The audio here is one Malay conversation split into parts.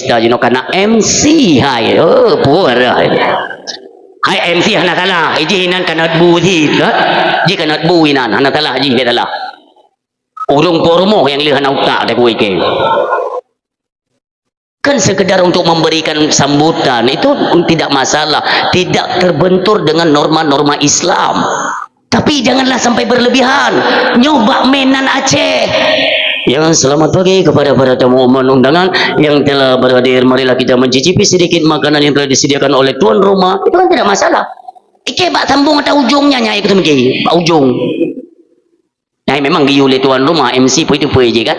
dah jino kana MC hai puara hai MC hana tala iji nan kana bu thi ji kana bu inan hana tala ji tala urung pormo yang lihat nauta tak kuih ke kan sekedar untuk memberikan sambutan itu tidak masalah, tidak terbentur dengan norma-norma Islam. Tapi janganlah sampai berlebihan. Nyoba mainan Aceh. Ya, selamat pagi kepada para tamu undangan yang telah berhadir. Marilah kita mencicipi sedikit makanan yang telah disediakan oleh tuan rumah. Itu kan tidak masalah. Ike bak sambung atau ujungnya nyai kita menjadi ujung. Nah, memang giule tuan rumah MC pun itu je kan.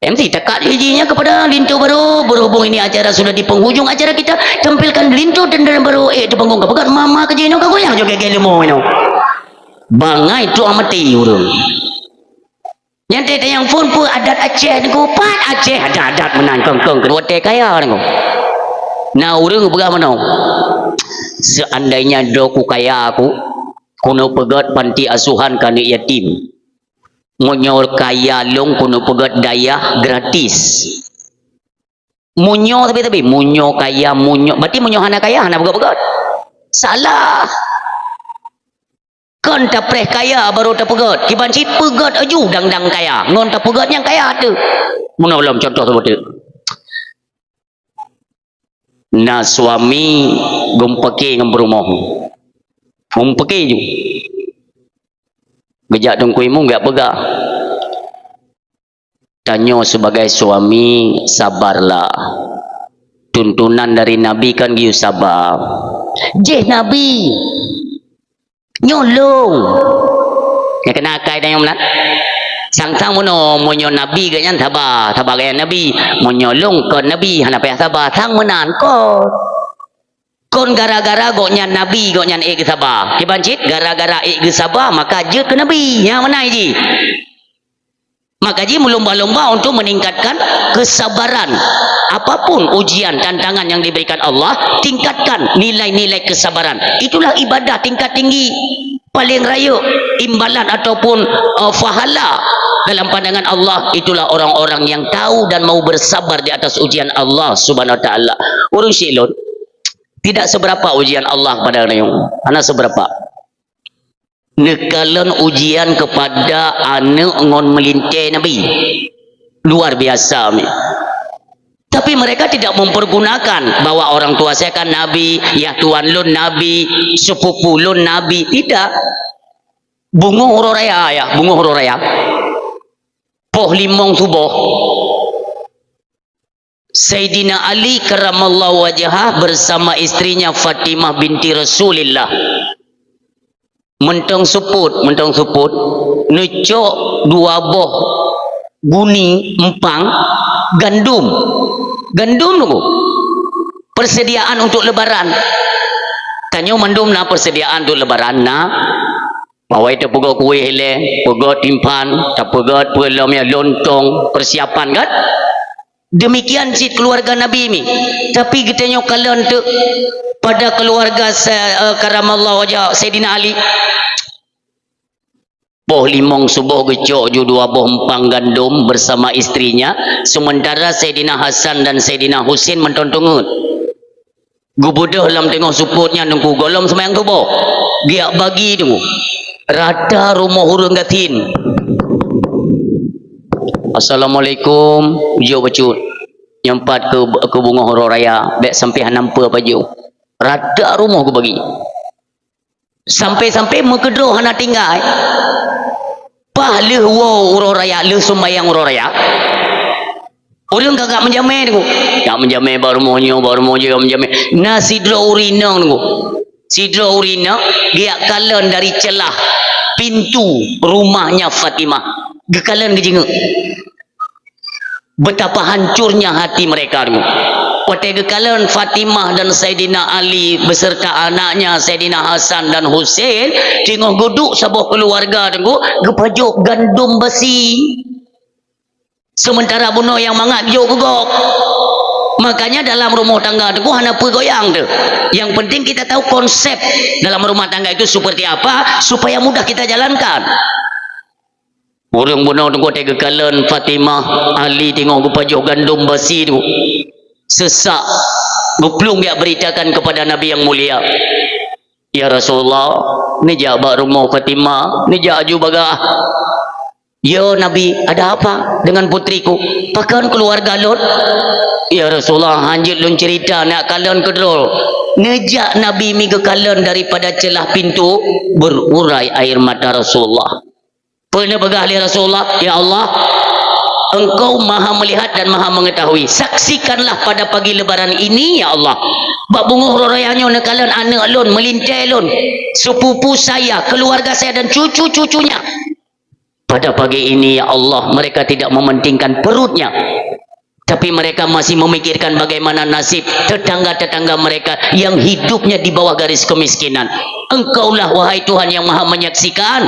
MC tekat izinnya kepada Lintu baru berhubung ini acara sudah di penghujung acara kita tampilkan Lintu dan baru itu panggung kepegat mama kejino kagoyang juga gelemo ino. Bangai tu amati urung. Yang tete yang phone pun adat Aceh niku pat Aceh adat menang kengkeng kedua te kaya niku. Nah urung begah manau. Seandainya doku kaya aku kuno pegat panti asuhan kana yatim. Munyo kaya long kuno pegat daya gratis. Munyo tapi munyo kaya munyo berarti munyo hana kaya hana pegat-pegat. Salah. Kan tak preh kaya baru tak pegat. Kibanci pegat aju dang-dang kaya. Ngon tak pegat yang kaya tu. Muna belum contoh seperti itu. Nah suami gumpake dengan berumah. Gumpake je. Gejak tungkuimu enggak pegah. Tanya sebagai suami sabarlah. Tuntunan dari Nabi kan giu sabar. Jeh Nabi. Nyolong ya kena kai dah yang melat sang-sang mono monyo nabi ke yang sabar gaya nabi menyolong ke nabi hana payah sabar sang menan kon gara-gara goknya nabi goknya ke sabar kibancit gara-gara ke sabar maka je ke nabi yang mana ji maka ji melomba-lomba untuk meningkatkan kesabaran apapun ujian tantangan yang diberikan Allah tingkatkan nilai-nilai kesabaran itulah ibadah tingkat tinggi paling raya imbalan ataupun fahala dalam pandangan Allah itulah orang-orang yang tahu dan mau bersabar di atas ujian Allah subhanahu wa ta'ala urung syilun tidak seberapa ujian Allah pada rayung anak seberapa nekalan ujian kepada anak ngon melintai Nabi luar biasa tapi mereka tidak mempergunakan bahwa orang tua saya kan Nabi ya tuan lun Nabi sepupu lun Nabi tidak bunga huru raya ya bunga huru raya poh limong subuh Sayyidina Ali karamallahu wajhah bersama istrinya Fatimah binti Rasulillah mentong suput necok dua boh guni empang gandum tu persediaan untuk lebaran tanyo mandum na persediaan untuk lebaran na awai tu pegot kuih hele pegot timpan tak pegot pelam ya lontong persiapan kan demikian si keluarga Nabi ni tapi kita nyokalan tu pada keluarga karamallahu wajah Sayyidina Ali boh limong subuh gecok ju dua boh empang gandum bersama istrinya sementara Sayyidina Hasan dan Sayyidina Husin mentontongut gubudah dalam tengok suputnya nunggu golom semayang kubo giak bagi tu rata rumah hurung gatin Assalamualaikum ujo becut nyempat ke bunga horo raya dek sampai nampa apa ju rata rumah aku bagi sampai-sampai mekedro hana tinggal pah leh wow horo raya leh sembayang horo raya orang kagak menjamin tu tak menjamin baru monyo juga menjamin na sidro urina tu sidro urina dia kalan dari celah pintu rumahnya Fatimah gekalan kejinga betapa hancurnya hati mereka tu pada gekalan Fatimah dan Sayyidina Ali beserta anaknya Sayyidina Hasan dan Husin tengok duduk sebuah keluarga tu gepajuk gandum besi sementara bunuh yang mangat jauh gegok makanya dalam rumah tangga tu hana goyang tu yang penting kita tahu konsep dalam rumah tangga itu seperti apa supaya mudah kita jalankan orang bunuh tu tengok gekalan Fatimah Ali tengok gepajuk gandum besi tu sesak geplung dia beritakan kepada Nabi yang mulia, ya Rasulullah, ni jabak rumah Fatimah, ni jaju bagah. Ya Nabi, ada apa dengan putriku? Pakan keluar galon? Ya Rasulullah, hanjit lun cerita nak kalon kedrol. Nejak Nabi mi ke kalon daripada celah pintu, berurai air mata Rasulullah. Pernah begah li Rasulullah, ya Allah, Engkau maha melihat dan maha mengetahui. Saksikanlah pada pagi lebaran ini, ya Allah. Bak bunguh rorayanya nekalan anak lon, melintai lon, sepupu saya, keluarga saya dan cucu-cucunya. Pada pagi ini, ya Allah, mereka tidak mementingkan perutnya, tapi mereka masih memikirkan bagaimana nasib tetangga-tetangga mereka yang hidupnya di bawah garis kemiskinan. Engkaulah wahai Tuhan yang maha menyaksikan,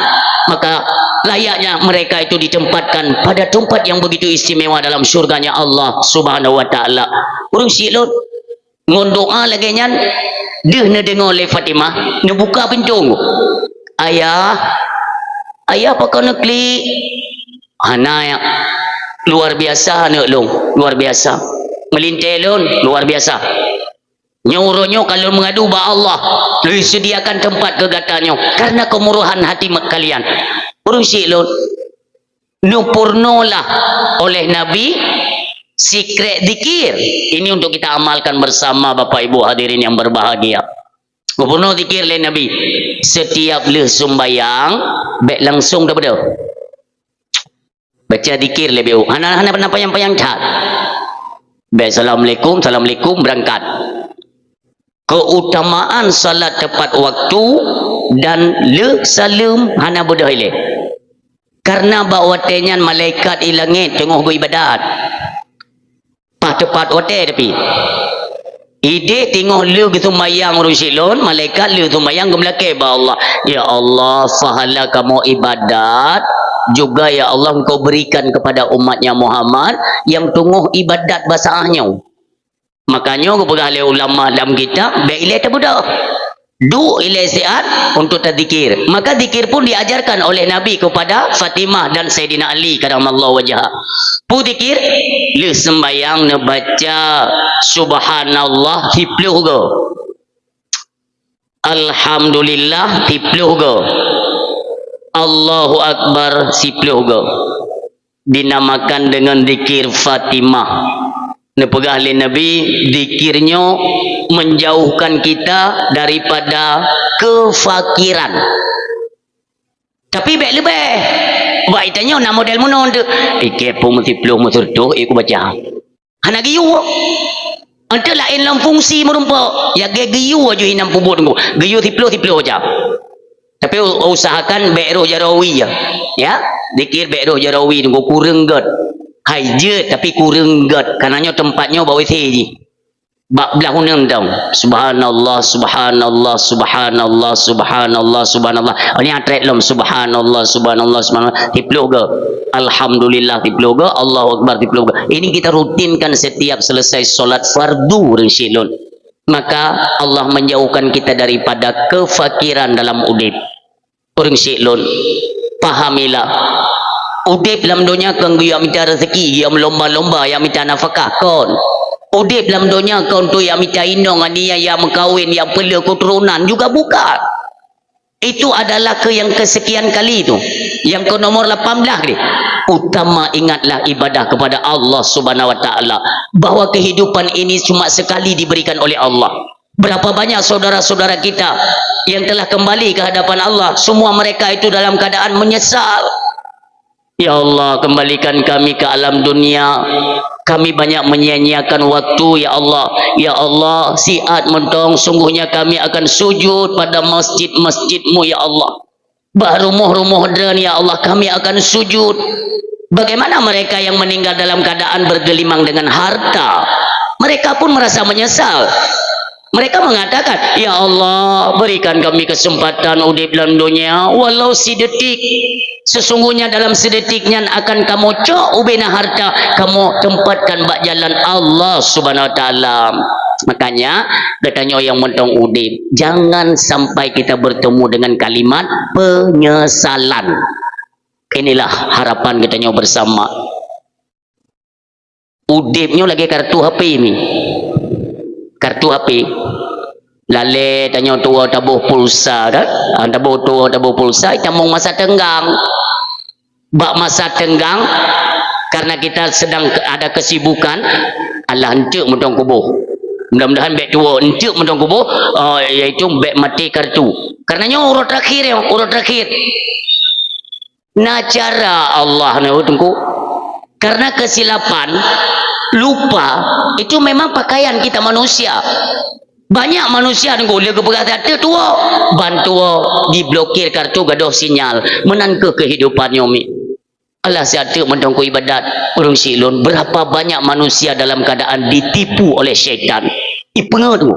maka layaknya mereka itu ditempatkan pada tempat yang begitu istimewa dalam surganya Allah Subhanahu wa taala. Urang silot ngondoa lagi nyan, deh ne dengar oleh Fatimah, ne buka pintu. Ayah, ayah pakai nekli. Anak luar biasa anak long, luar biasa. Melintai lon, luar biasa. Nyuruhnya kalau mengadu ba Allah, disediakan tempat kegatanya karena kemurahan hati kalian. Urang silot nupurnolah oleh Nabi secret zikir. Ini untuk kita amalkan bersama Bapak Ibu hadirin yang berbahagia. Nupurno zikir oleh Nabi setiap le sembayang baik langsung daripada baca zikir lebih. Hana apa yang cat. Baik assalamualaikum, assalamualaikum berangkat. Keutamaan salat tepat waktu dan le salam hana bodoh ile. Karena bawatenya malaikat di langit tengah beribadat. Pas tepat hotel tapi. Ide tengok le gitu mayang rusilon, malaikat le tu mayang gemlake ba Allah. Ya Allah, pahala kamu ibadat juga ya Allah engkau berikan kepada umatnya Muhammad yang tunggu ibadat basahnya. Makanya kepada ulama dalam kitab baiklah tak budak du ilai siat untuk tadzikir. Maka zikir pun diajarkan oleh Nabi kepada Fatimah dan Sayyidina Ali karamallahu wajhah. Pu zikir le sembayang ne baca subhanallah 10 go, alhamdulillah 10 go, Allahu akbar 10 go. Dinamakan dengan zikir Fatimah. Nepegah oleh Nabi, zikirnya menjauhkan kita daripada kefakiran. Tapi baik lebih. Baik tanya nak model mana tu? Zikir pun mesti peluh mesti tu ikut baca. Hana giyu. Anta lain dalam fungsi merumpa. Ya giyu aja hinam pubut tu. Giyu tipluh aja. Tapi usahakan baik roh jarawi ya. Ya, zikir baik roh jarawi tu kurang gat. Hai je tapi kurang gat karenanya tempatnya bawa je. Bak belah hunang tau. Subhanallah, subhanallah, subhanallah, subhanallah, subhanallah. Ini atret lom subhanallah, subhanallah, subhanallah. Tipluh ke? Alhamdulillah tipluh ke? Allahu akbar tipluh ke? Ini kita rutinkan setiap selesai solat fardu rinsilun. Maka Allah menjauhkan kita daripada kefakiran dalam udip. Rinsilun. Pahamilah. Udip dalam dunia kau yang minta rezeki, yang lomba-lomba, yang minta nafkah kon. Udip dalam dunia kau tu yang minta indong, yang mengkawin, yang perlu keturunan juga bukan. Itu adalah yang kesekian kali itu. Yang ke nomor 18 ni. Utama ingatlah ibadah kepada Allah Subhanahu wa taala, bahwa kehidupan ini cuma sekali diberikan oleh Allah. Berapa banyak saudara-saudara kita yang telah kembali ke hadapan Allah, semua mereka itu dalam keadaan menyesal. Ya Allah, kembalikan kami ke alam dunia. Kami banyak menyia-nyiakan waktu, ya Allah. Ya Allah, siat mentong, sungguhnya kami akan sujud pada masjid-masjid-Mu, ya Allah. Rumah-rumah dan ya Allah, kami akan sujud. Bagaimana mereka yang meninggal dalam keadaan bergelimang dengan harta? Mereka pun merasa menyesal. Mereka mengatakan, ya Allah, berikan kami kesempatan udip dalam dunia walau sedetik. Sesungguhnya dalam sedetiknya akan kamu cok ubina harta, kamu tempatkan bak jalan Allah Subhanahu wa taala. Makanya katanya yang mentong udip, jangan sampai kita bertemu dengan kalimat penyesalan. Inilah harapan katanya bersama. udipnya lagi kartu HP ni, kartu HP. Lale tanya tua tabuh pulsa kan, tabuh tua tabuh pulsa, kita mau masa tenggang, bak masa tenggang, karena kita sedang ada kesibukan, Allah encik mentong kubuh, mudah-mudahan bek tua encik mentong kubuh, iaitu bek mati kartu, karenanya urut terakhir ya, urut terakhir. Nah cara Allah ni tunggu, karena kesilapan, lupa itu memang pakaian kita manusia. Banyak manusia nunggu dia keperhatian tua bantu diblokir kartu gaduh sinyal menan ke kehidupannya mi. Allah siatu mendongku ibadat urung silun, berapa banyak manusia dalam keadaan ditipu oleh syaitan. Ipengah tu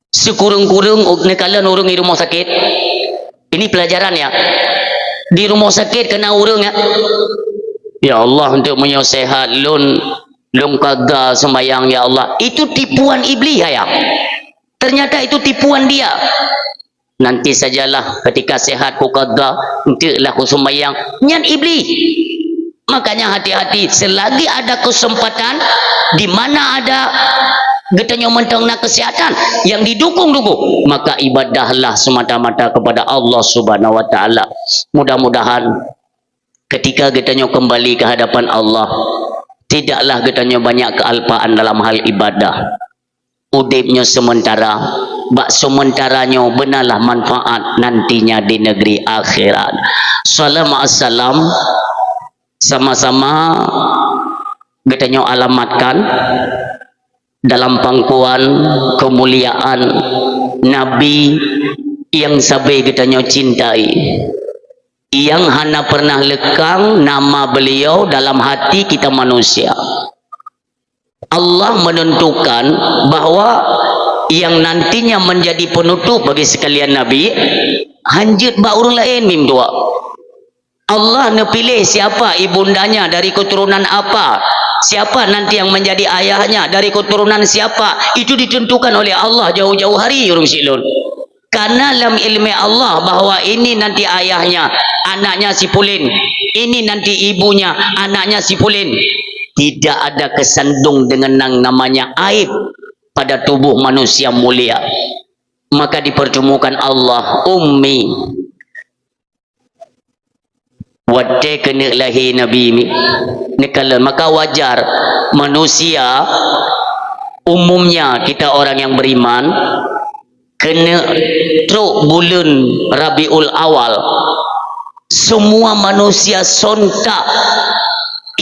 sekurung-kurung nekalan urung di rumah sakit. Ini pelajaran ya, di rumah sakit kena urung ya, ya Allah untuk menyehat lun kagak sembayang ya Allah, itu tipuan iblis ya. Ternyata itu tipuan dia. Nanti sajalah ketika sehat ku kagak, entahlah ku sembayang, nyan iblis. Makanya hati-hati selagi ada kesempatan di mana ada getanya mentengna kesehatan yang didukung-dukung, maka ibadahlah semata-mata kepada Allah Subhanahu wa taala. Mudah-mudahan ketika getanya kembali ke hadapan Allah, tidaklah getanya banyak kealpaan dalam hal ibadah. Udipnya sementara, bak sementaranya benarlah manfaat nantinya di negeri akhirat. Salam sama-sama getanya alamatkan dalam pangkuan kemuliaan Nabi yang sabai getanya cintai, yang hana pernah lekang nama beliau dalam hati kita manusia. Allah menentukan bahwa yang nantinya menjadi penutup bagi sekalian Nabi hanjut ba orang lain mim tua. Allah nepilih siapa ibundanya dari keturunan apa, siapa nanti yang menjadi ayahnya dari keturunan siapa, itu ditentukan oleh Allah jauh-jauh hari urung silun. Karena dalam ilmu Allah bahwa ini nanti ayahnya, anaknya si Pulin, ini nanti ibunya, anaknya si Pulin. Tidak ada kesandung dengan yang namanya aib pada tubuh manusia mulia. Maka dipertemukan Allah, ummi wadai kena lahir Nabi ni kalau maka wajar manusia umumnya kita orang yang beriman kena truk bulan Rabiul Awal, semua manusia sontak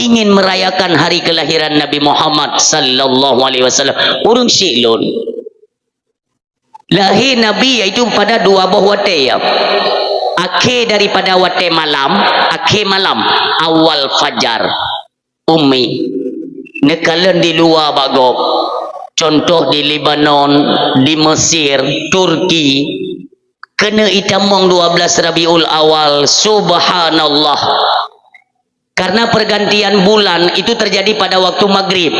ingin merayakan hari kelahiran Nabi Muhammad sallallahu alaihi wasallam. Urung silun lahir Nabi iaitu pada dua buah wate ya, akhir daripada wate malam, akhir malam awal fajar. Ummi nekalan di luar bagok, contoh di Lebanon, di Mesir, Turki, kena itamong 12 Rabiul Awal. Subhanallah, karena pergantian bulan itu terjadi pada waktu maghrib,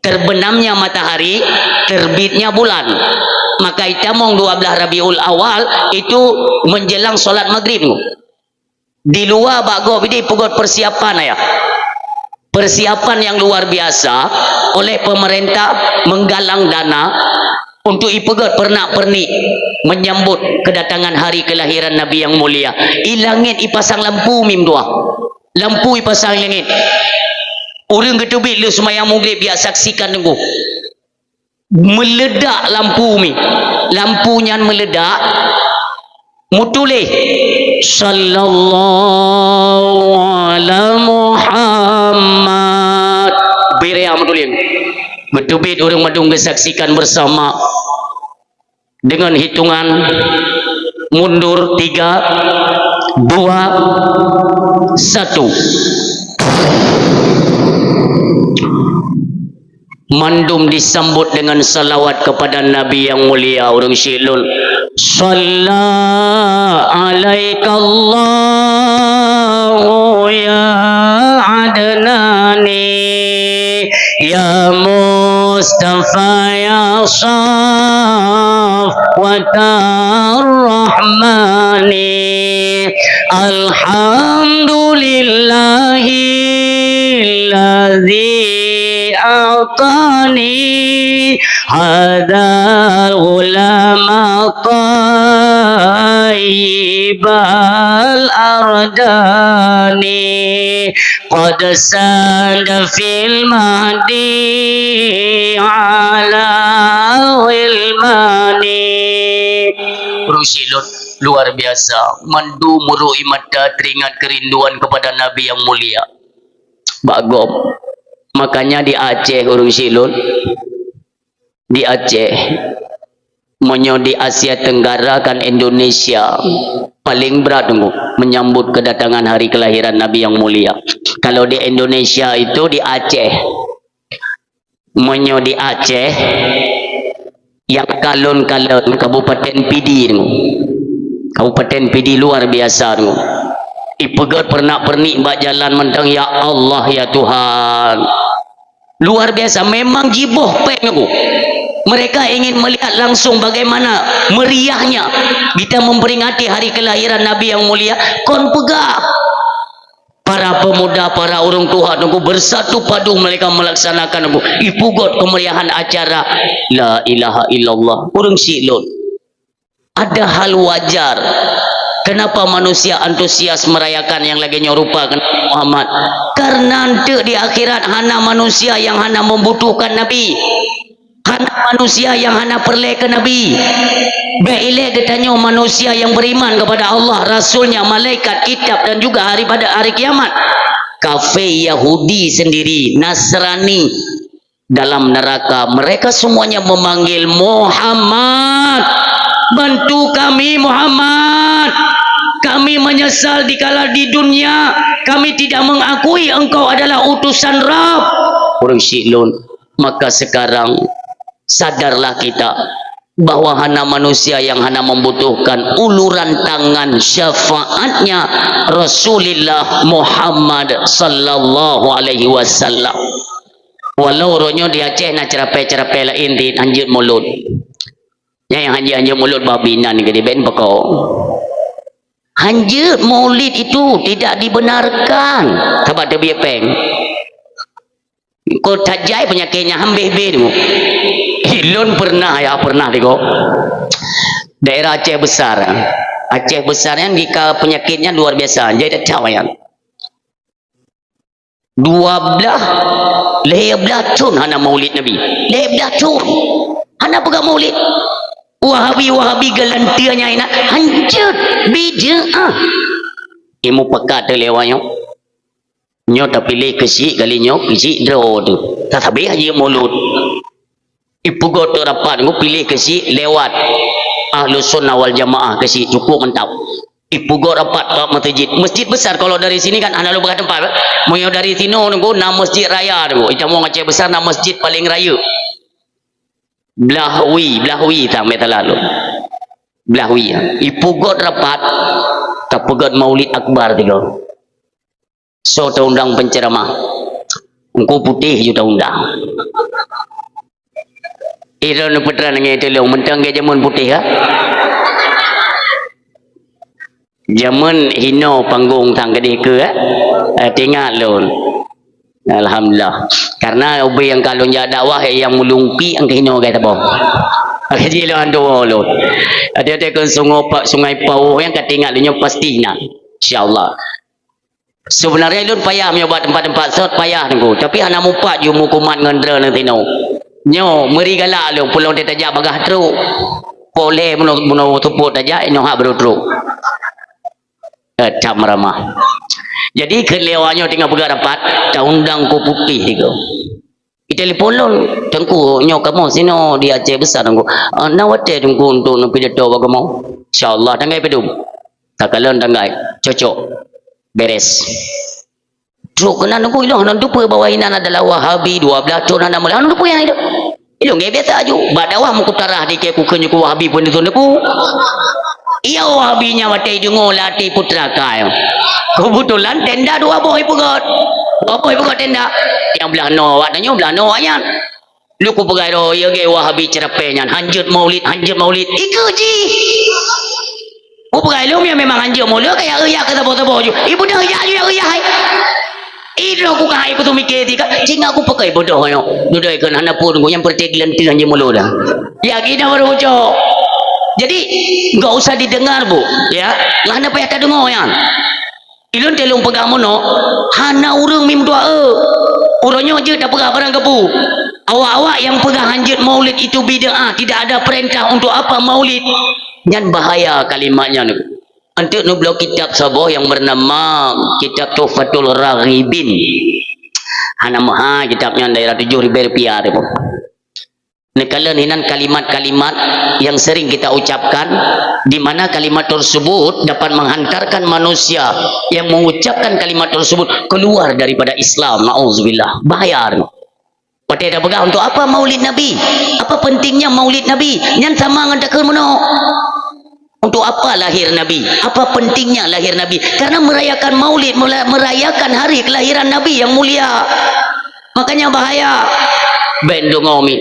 terbenamnya matahari, terbitnya bulan, maka itamong 12 Rabiul Awal itu menjelang solat maghrib. Di luar bago ini pugot persiapan ya, persiapan yang luar biasa oleh pemerintah menggalang dana untuk ipegot pernak-pernik menyambut kedatangan hari kelahiran Nabi yang mulia. Ilangit ipasang lampu mim dua, lampu ipasang langit. Orang ketubik lu semayang maghrib dia saksikan tunggu meledak lampu mi, lampunya meledak, mutulih sallallahu ala Muhammad beria mutulih betubit orang madung kesaksikan bersama dengan hitungan mundur 3 2 1. Mandum disambut dengan salawat kepada Nabi yang mulia orang silul. Shalla alaikallahu ya adnani ya Mustafa ya Safwatar Rahmani alhamdulillahi الذي أعطاني هذا الغلام طيب الأرداني قد ساد في المهدي على غلماني. Rusilun luar biasa, mandu murui mata teringat kerinduan kepada Nabi yang mulia. Bagom. Makanya di Aceh urung silun, di Aceh, monyo di Asia Tenggara kan Indonesia paling berat menyambut kedatangan hari kelahiran Nabi yang mulia. Kalau di Indonesia itu di Aceh, monyo di Aceh yang kalon-kalon Kabupaten Pidi, Kabupaten Pidi luar biasa. Ipegat pernak-pernik mbak jalan mentang, ya Allah ya Tuhan, luar biasa. Memang jiboh peng aku. Mereka ingin melihat langsung bagaimana meriahnya kita memperingati hari kelahiran Nabi yang mulia. Kon pegah para pemuda, para orang tua aku bersatu padu mereka melaksanakan aku ipugot kemeriahan acara la ilaha illallah. Urang silun, ada hal wajar kenapa manusia antusias merayakan yang lagi nyorupa Muhammad, karena nanti di akhirat hana manusia yang hana membutuhkan Nabi, hana manusia yang hana perle ke Nabi. Beile ditanya manusia yang beriman kepada Allah, Rasulnya, malaikat, kitab dan juga pada hari kiamat. Kafir Yahudi sendiri, Nasrani dalam neraka, mereka semuanya memanggil Muhammad, bantu kami Muhammad, kami menyesal dikala di dunia kami tidak mengakui engkau adalah utusan Rabb. Orang silun, maka sekarang sadarlah kita bahwa hana manusia yang hana membutuhkan uluran tangan syafaatnya Rasulullah Muhammad sallallahu alaihi wasallam. Walau ronyo di Aceh nak cerapai lain di anjut mulut. Yang anjut mulut babinan ke di ben pokok. Anjut maulid itu tidak dibenarkan. Sebab dia biepeng. Kau tajai penyakitnya hambeh-beh tu. Hilun pernah tengok daerah Aceh besar. Aceh besar yang di penyakitnya luar biasa. Jadi tak yang 12 tahun hana maulid Nabi. 12 tahun hana pegang maulid. Wahabi gelantianya ina hancur bid'ah. Imu pekat tu lewanya. Nyo tak pilih kesi kali nyo kesi draw tu. Tak habis aja mulut. Ibu got rapat ngu pilih kesi lewat Ahlus Sunnah wal Jamaah kesi cukup mantap. Ibu got rapat ke masjid besar. Kalau dari sini kan anda lupa tempat. Mau dari sini nunggu nama masjid raya nunggu. Kita mau Aceh besar nama masjid paling raya. Belahwi sampai terlalu. Belahwi. Ibu got rapat tak pegat maulid akbar tiga. So undang penceramah. Engkau putih juga undang. Ira nu putra nang itu leung mentang ke zaman putih ha. Zaman hino panggung tang gede ke tinggal lon. Alhamdulillah. Karena ubi yang kalau ja dakwah yang mulungpi ang hino kata boh. Jadi lo ando lo. Ada ke sungai Pau yang ketinggal nyo pasti nak. Insyaallah. Sebenarnya lu payah mencoba tempat-tempat sot payah nunggu. Tapi hana mupat ju mukumat ngendra nang tino. Nyo meri galak lu pulau dia tajak bagah truk. Boleh muno tuput tajak nyo hak berutru. Cam ramah. Jadi kelewanyo tinggal pegang rapat tak undang ku putih tiga. Telefon lu tengku nyo kamu sino di Aceh besar nunggu. Nawate tengku untuk nu pidato bagaimana? Insyaallah tanggai pedum. Tak kalon tanggai cocok. Beres. Truk kena nunggu ilang nan dupa bawah inan adalah Wahabi 12 tahun anda mulai anu dupa yang itu. Ilang ge biasa aju. Badawah mu kutarah di ke ku kenyu ku Wahabi pun itu aku. Iya Wahabinya watai dengo lati putra kayo. Kebetulan tenda dua boy pegot. Dua boy pegot tenda. Yang belah no watanya belah no ayan. Lu ku pegai ro ye ge Wahabi cerapenyan hanjut maulid. Iku ji. Pegai lu memang anjing mula kayak riak kata bota boju. Ibu dah riak hai. Itu aku kahai aku tu mikir tika. Cing aku pakai bodoh yo. Dudai kan anak pun yang pertegilan tilan je mulu dah. Ya kita baru ucap. Jadi enggak usah didengar bu, ya. Lah apa yang tak dengar ya? Ilun telung pegang mono, hana urang mim doa. Urangnya je tak pegang barang kepu. Awak-awak yang pegang hanjit maulid itu bid'ah, tidak ada perintah untuk apa maulid. Nyan bahaya kalimatnya ni. Untuk nublok kitab sabah yang bernama kitab Tuhfatul Raghibin. Hana maha kitabnya daerah 7,000 rupiah tu. Nekalan hinan kalimat-kalimat yang sering kita ucapkan, di mana kalimat tersebut dapat menghantarkan manusia yang mengucapkan kalimat tersebut keluar daripada Islam. Na'udzubillah. Bahaya. Pada dah pegang untuk apa maulid Nabi? Apa pentingnya maulid Nabi? Yang sama dengan dakar mana? Untuk apa lahir Nabi? Apa pentingnya lahir Nabi? Karena merayakan maulid, merayakan hari kelahiran Nabi yang mulia. Makanya bahaya. Bendungomi.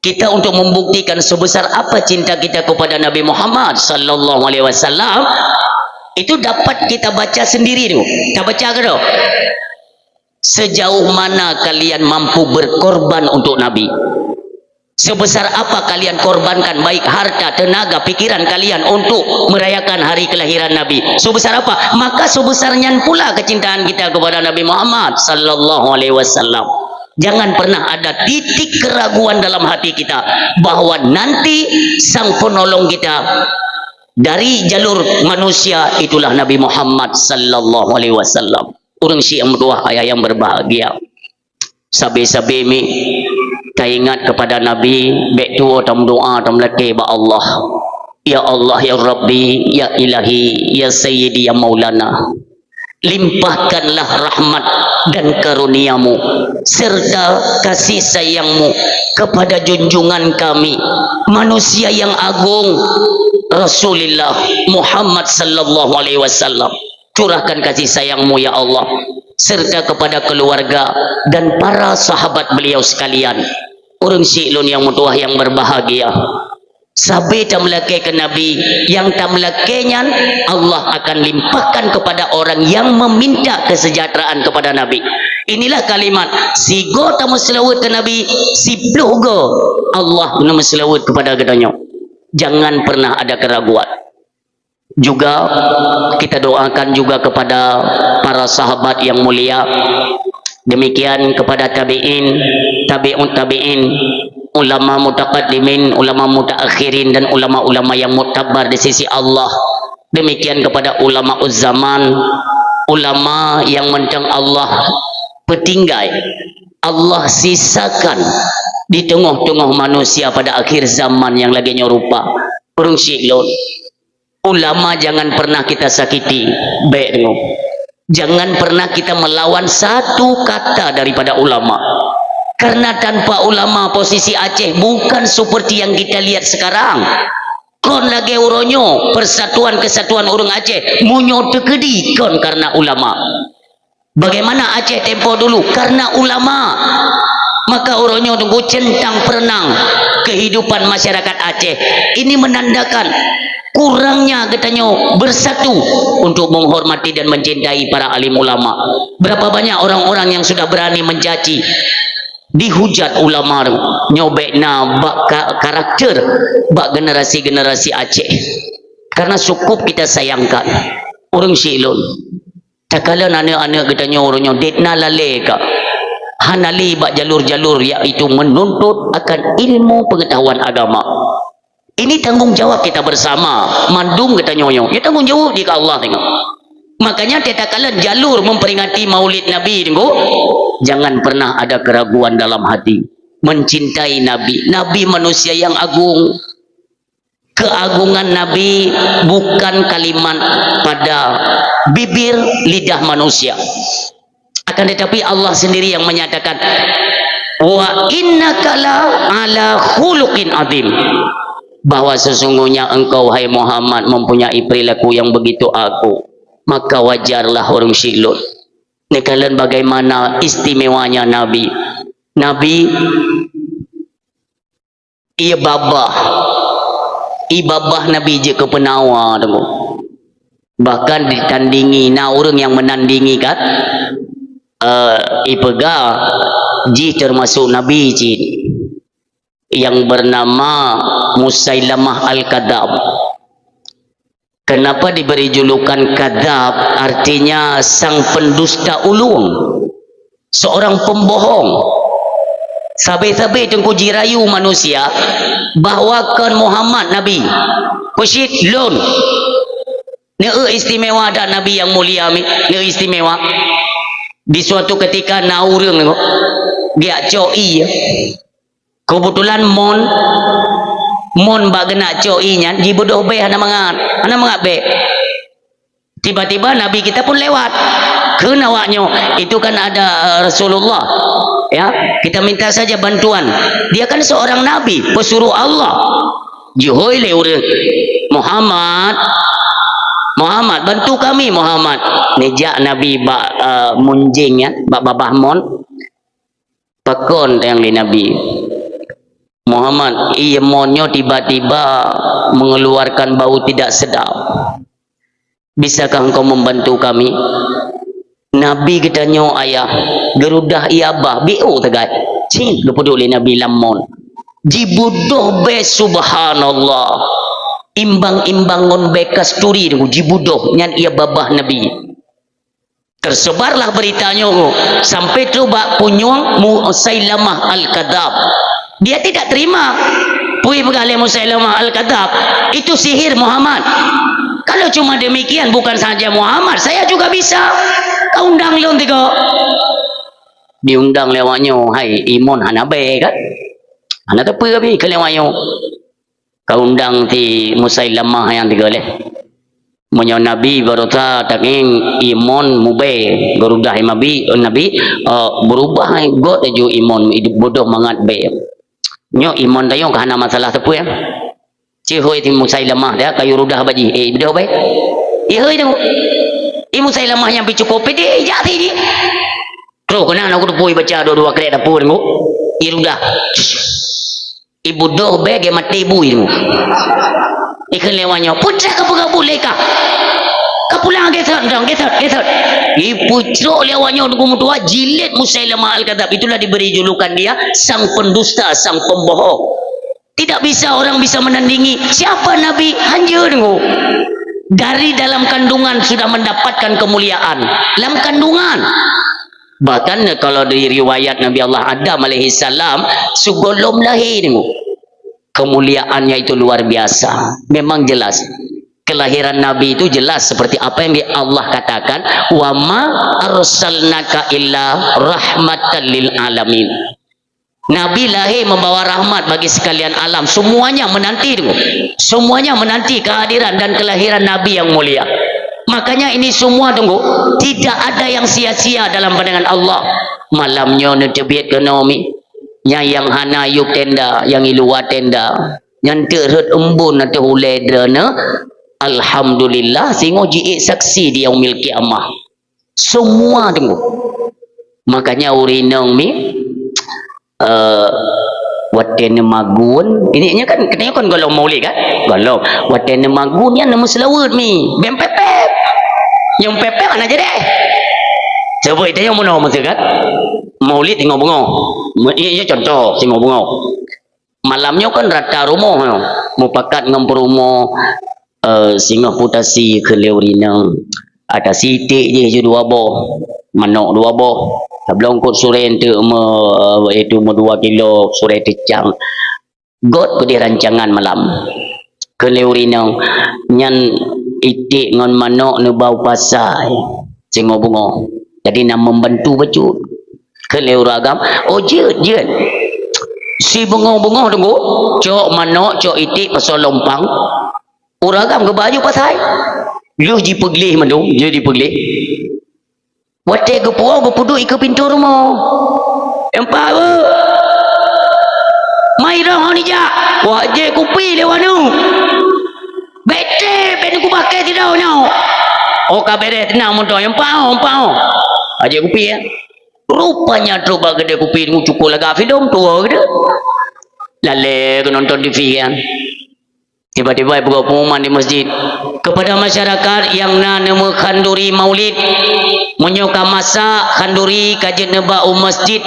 Kita untuk membuktikan sebesar apa cinta kita kepada Nabi Muhammad sallallahu alaihi wasallam itu dapat kita baca sendiri tu. Kita baca ke tu? Sejauh mana kalian mampu berkorban untuk Nabi? Sebesar apa kalian korbankan baik harta, tenaga, pikiran kalian untuk merayakan hari kelahiran Nabi? Sebesar apa? Maka sebesarnya pula kecintaan kita kepada Nabi Muhammad sallallahu alaihi wasallam. Jangan pernah ada titik keraguan dalam hati kita bahwa nanti sang penolong kita dari jalur manusia itulah Nabi Muhammad sallallahu alaihi wasallam. Orang Syiah berdoa ayah yang berbahagia. Sabi-sabi mi ingat kepada Nabi, baik tu tam doa tam latih ba Allah. Ya Allah ya Rabbi ya Ilahi ya Sayyidi ya Maulana. Limpahkanlah rahmat dan karuniamu serta kasih sayangmu kepada junjungan kami manusia yang agung Rasulullah Muhammad sallallahu alaihi wasallam. Curahkan kasih sayangmu ya Allah serta kepada keluarga dan para sahabat beliau sekalian. Orang Syi'lun yang mutuah yang berbahagia. Sabi tamlake ke Nabi yang tamlakenya Allah akan limpahkan kepada orang yang meminta kesejahteraan kepada Nabi. Inilah kalimat sigo tamu selawat ke Nabi sibluh go Allah guna selawat kepada gedanya. Jangan pernah ada keraguan. Juga kita doakan juga kepada para sahabat yang mulia. Demikian kepada tabi'in, tabi'un tabi'in, ulama mutaqaddimin, ulama mutaakhirin dan ulama-ulama yang mutabar di sisi Allah. Demikian kepada ulama uzzaman, ulama yang mentang Allah petinggai, Allah sisakan di tengah-tengah manusia pada akhir zaman yang lagi nyerupa. Urung Syi'lun, ulama jangan pernah kita sakiti. Baik tengok. Jangan pernah kita melawan satu kata daripada ulama. Karena tanpa ulama posisi Aceh bukan seperti yang kita lihat sekarang. Kon lagi uronyo persatuan kesatuan orang Aceh munyo tekedi kon karena ulama. Bagaimana Aceh tempo dulu? Karena ulama. Maka uronyo tunggu centang perenang kehidupan masyarakat Aceh. Ini menandakan kurangnya katanya bersatu untuk menghormati dan mencintai para alim ulama. Berapa banyak orang-orang yang sudah berani mencaci, dihujat ulama nyobekna bak karakter bak generasi-generasi Aceh. Karena cukup kita sayangkan orang Syi'lun. Tak kala anak-anak katanya orangnya detna lale ka hanali bak jalur-jalur iaitu menuntut akan ilmu pengetahuan agama. Ini tanggungjawab kita bersama. Mandum katanya ya tanggung jawab di Allah tengok. Makanya tak kala jalur memperingati Maulid Nabi tengok, jangan pernah ada keraguan dalam hati. Mencintai Nabi. Nabi manusia yang agung. Keagungan Nabi bukan kalimat pada bibir lidah manusia. Akan tetapi Allah sendiri yang menyatakan wa innaka la ala khuluqin azim, bahwa sesungguhnya engkau hai Muhammad mempunyai perilaku yang begitu agung. Maka wajarlah orang Syi'lun. Ini kalian bagaimana istimewanya Nabi. Nabi ibabah Nabi je ke penawa tu. Bahkan ditandingi orang yang menandingi kan ipega ji termasuk nabi ji yang bernama Musailamah Al-Kadzab. Kenapa diberi julukan kadzab? Artinya sang pendusta ulung, seorang pembohong. Sabai-sabai tengku jirayu manusia bahawakan Muhammad Nabi kusyid lon ne istimewa ada Nabi yang mulia ne istimewa. Di suatu ketika naureng dia coi kebetulan mon bagena coi nya di bodoh be hana mangat be. Tiba-tiba Nabi kita pun lewat ke nawaknya itu kan ada Rasulullah ya, kita minta saja bantuan, dia kan seorang nabi pesuruh Allah. Jihoi le urang Muhammad bantu kami Muhammad. Nejak Nabi munjing ya babah mon pakon yang li Nabi Muhammad, iya monyo tiba-tiba mengeluarkan bau tidak sedap, bisakah engkau membantu kami? Nabi kita nyo ayah gerudah iabah biu tegat cing lepudu li Nabi lamon jibudoh be subhanallah imbang-imbang ngon be kasturi jibudoh nyan ia babah Nabi. Tersebarlah beritanya sampai coba punyung Musailamah Al-Kadzab. Dia tidak terima pui begalai Musailamah Al-Kadzab itu sihir Muhammad. Kalau cuma demikian bukan saja Muhammad, saya juga bisa. Kau undang leon tiga. Diundang lewatnya, hai imon hanabe kan? Anak apa kami ke lewatnya? Kau undang ti Musailamah yang tiga leh. Menyo Nabi barota taking imon mube garudah Nabi berubah god ju imon hidup bodoh mangat be. Nyo imon tayo kana masalah tepu ya. Cihoi ti Musailamah dia kayu rudah baji bedo bae. Ihoi tu. Musailamah yang bicukup dia jati ni. Terus kena aku tu pui baca dua kereta dapur ni. Irudah. Ibu doh bege mati ibu ini. Ikan lewanya putra kapuga boleh kah? Kapulang geser. Ibu cerok lewanya untuk mutua jilid Musailamah Al-Kadzab. Itulah diberi julukan dia sang pendusta, sang pembohong. Tidak bisa orang bisa menandingi siapa Nabi hanya dengo. Dari dalam kandungan sudah mendapatkan kemuliaan. Dalam kandungan. Bahkan kalau dari riwayat Nabi Allah Adam alaihi salam sebelum lahir dengo. Kemuliaannya itu luar biasa. Memang jelas. Kelahiran Nabi itu jelas seperti apa yang Allah katakan, wa ma arsalnaka illa rahmatan lil alamin. Nabi lahir membawa rahmat bagi sekalian alam. Semuanya menanti itu. Semuanya menanti kehadiran dan kelahiran Nabi yang mulia. Makanya ini semua tunggu, tidak ada yang sia-sia dalam pandangan Allah. Malamnya netebit ke Naomi, yang hana yuk tenda, yang iluat tenda, yang terhut embun atau huledrana. Alhamdulillah singo jiik saksi di yaumil kiamah. Semua tunggu. Makanya urinong mi watene magun ini kan katanya kan golong maulid kan golong watene magun yang nama selawat mi bem pepep yang pepep anak jadi coba itu yang mana maksud kan maulid tengok bunga ini contoh tengok bunga malamnya kan rata rumah mau pakat ngampur rumah singa putasi ke leurinang ada sitik je dua boh manok dua boh sebelum kot sore itu itu 2 kilo sore tecang god ke di rancangan malam ke leurinang nyan itik ngon manok ne bau pasai cengo bungo jadi nak membantu becut ke leuragam oh jeut si bungo tunggu cok manok cok itik pasal lompang uragam ke baju pasai lu ji peglih mandung je di peglih wate ke puau berpuduk ke pintu rumah empat mai dah ni ja wajib kupi lewat nu bete ben ku pakai tidak no oh kabere tenang motor empat aja kupi ya rupanya coba gede kupi nu cukup laga film tua gede lale nonton TV kan tiba-tiba buka pengumuman di masjid kepada masyarakat yang nak kanduri maulid Menyoka masak kanduri kajian nebak masjid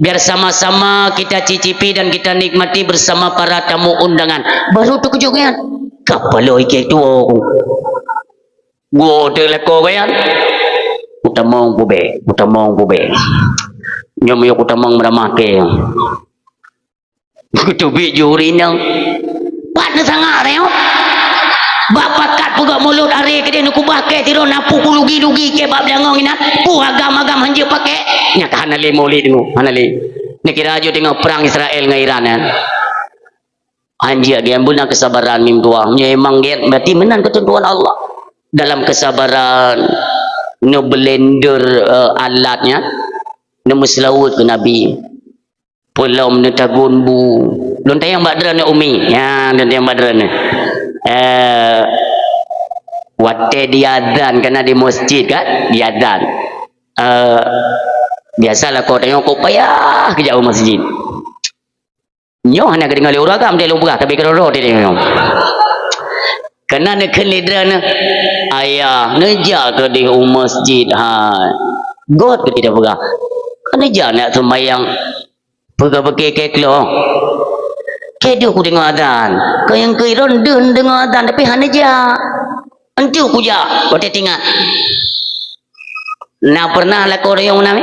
biar sama-sama kita cicipi dan kita nikmati bersama para tamu undangan. Baru tu kejognya kapalo iki tu gua teleko kan utamong bube nyom yo utamong meramake kutubi juri nang pan sangat reo bapak kat puga mulut are ke dia nuku bake tiro napu lugi ke bab dangong ina pu agam-agam hanje pake nya hanale molid dengu hanale ni kira ajo tengok perang Israel dengan Iran kan hanje gembul nak kesabaran mim tua nya emang dia berarti menang ketentuan Allah dalam kesabaran no blender alatnya no muslawut ke nabi pulau menetagun bu lontai yang badran umi ya lontai yang badran wate diadzan karena di masjid kan diadzan biasalah kau tengok kau payah ke jauh masjid nyoh hanya kedengar uragam dia lupa tapi keroro dia tengok kena nak kelidran ayah nejak ke di masjid god ke tidak pegah kena nejak nak sembahyang pegah-pegah keklo kedu ku dengar azan kau yang keiron dengar azan tapi hanya ja entu ku ja kau tinggal nah pernah lah kau yang mana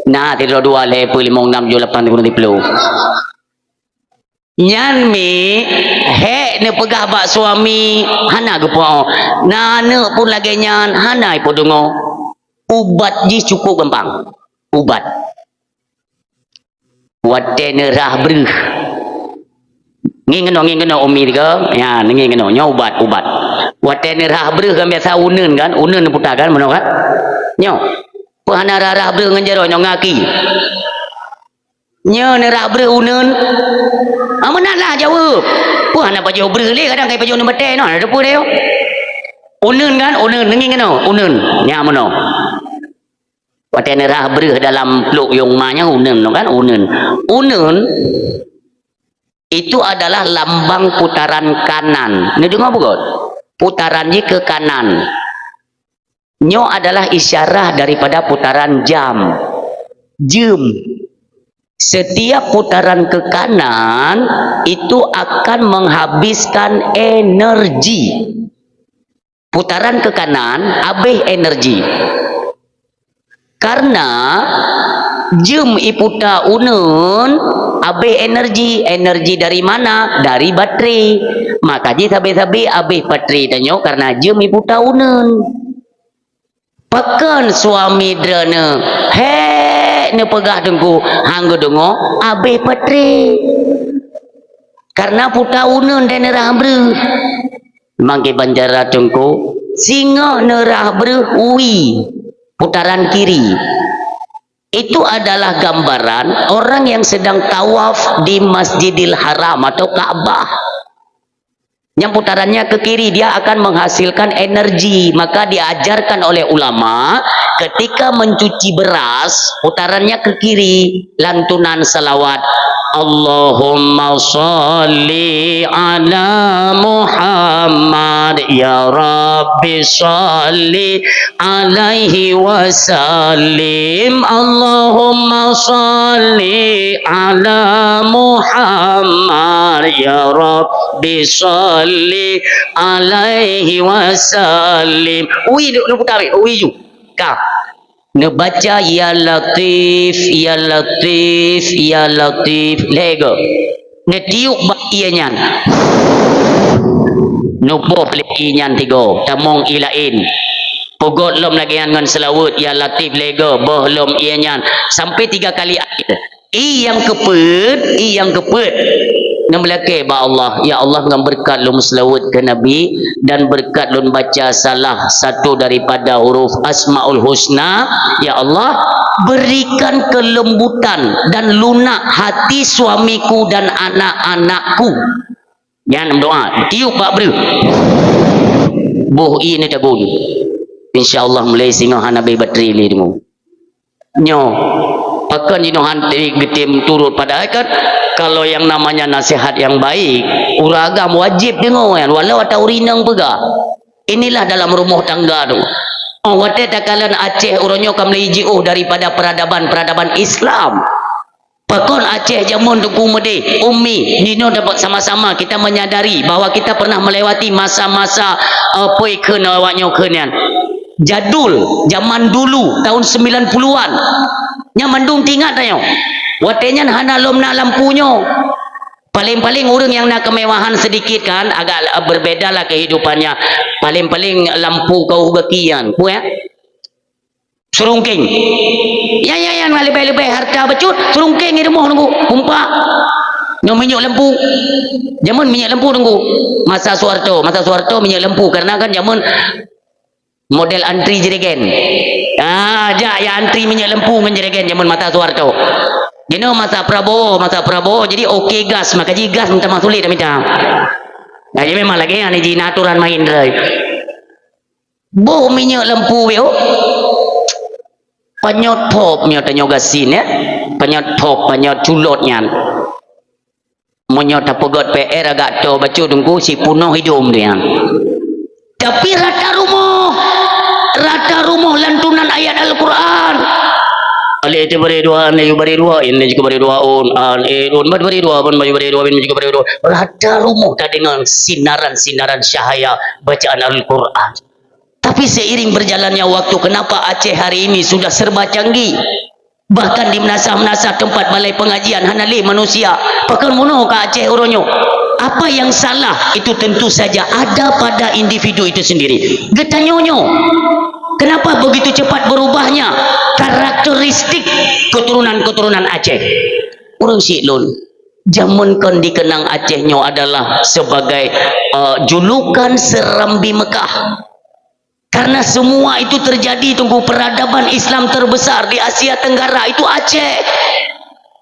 nah 32 56 78 nyan mi he ne pegah bak suami hana ke po nah ne pun lagi nyan hana ipo dengo ubat ji cukup gampang ubat wate ne rah breh ngingeno umi tiga ya ngingeno nya ubat wate ne rah breh kan biasa uneun kan uneun putar kan mano kan nyo pahana rah breh ngan jero nya ngaki nyo ne rah breh uneun amanlah jawab pahana baju breh le kadang kai baju ne bete no ada pu deo uneun kan uneun ngingeno uneun nya mano wate ne rah breh dalam peluk yung manya uneun no kan uneun itu adalah lambang putaran kanan. Ini dengar bukan? Putarannya ke kanan. Nyo adalah isyarah daripada putaran jam. Jam. Setiap putaran ke kanan itu akan menghabiskan energi. Putaran ke kanan habis energi. Karena jam iputa unun habis energi dari mana? Dari baterai. Makanya sabi-sabi habis baterai tanyo karena jam iputa unun. Pakan suami drana he ne pegah dengku hanggo dengo habis baterai. Karena puta unun dan nerah bre. Mangke banjara dengku singa nerah bre uwi putaran kiri. Itu adalah gambaran orang yang sedang tawaf di Masjidil Haram atau Ka'bah. Yang putarannya ke kiri dia akan menghasilkan energi. Maka diajarkan oleh ulama ketika mencuci beras putarannya ke kiri, lantunan salawat Allahumma sholli ala Muhammad ya Rabbi sholli alaihi wasallim Allahumma sholli ala Muhammad ya Rabbi sholli alaihi wasallim ui lu putar ui ju ka ngebaca ya latif ya latif ya latif lego ngetiuk bak ianyan nupo plek ianyan tigo tamong ilain pogot lom lagi ngan selawut ya latif lego boh lom ianyan sampai 3 kali i yang kepet ngemlake ba Allah ya Allah ngam berkat lum selawut ke Nabi dan berkat lum baca salah satu daripada huruf Asmaul Husna ya Allah berikan kelembutan dan lunak hati suamiku dan anak-anakku jangan doa tiup pak bro boh ini tabun insyaallah mulai singa hanabi bateri li dengu nyo akan jinohan getim turut pada kan kalau yang namanya nasihat yang baik uragam wajib dengar kan walau atau urinang pega inilah dalam rumah tangga tu wate takalan Aceh uronyo kamliji daripada peradaban Islam. Pakon Aceh jamun Tengku Mede, Umi, Nino dapat sama-sama kita menyadari bahawa kita pernah melewati masa-masa apa kena awaknya kenian. Jadul, zaman dulu tahun 90-an. Nya mandung tingkat tayo. Watenya hana lomna lampunyo. Paling-paling orang yang nak kemewahan sedikit kan agak berbeda lah kehidupannya. Paling-paling lampu kau bekian, ya? Serungking. Ya lebih harta becut, serungking di rumah nunggu, kumpak. Nyo minyak lampu. Zaman minyak lampu nunggu. Masa Soeharto minyak lampu karena kan zaman model antri jerigen. Ya antri minyak lampu dengan jerigen zaman mata Soeharto. Masa Prabowo jadi okey gas maka ji gas minta masulit minta. Jadi memang lagi ani ji aturan main drai. Bo minyak lampu yo. Panyot top nya tanyo gasin ya. Panyot top panyot culotnya. Monyot tapogot PR agak to bacu dengku si puno hidung dia. Tapi rata rumah lantunan ayat Al-Quran. Ali itu beri dua, ini juga beri dua, ini juga beri dua, beri dua, ini juga beri dua. Rata rumah dengan sinaran cahaya bacaan Al-Quran. Tapi seiring berjalannya waktu, kenapa Aceh hari ini sudah serba canggih? Bahkan di menasah-menasah tempat balai pengajian hanali manusia. Pakai mono ke Aceh uronyo. Apa yang salah itu tentu saja ada pada individu itu sendiri. Getanyonyo. Kenapa begitu cepat berubahnya karakteristik keturunan Aceh? Orang Siklun zaman kan dikenang Acehnya adalah sebagai julukan Serambi Mekah. Karena semua itu terjadi tunggu peradaban Islam terbesar di Asia Tenggara itu Aceh.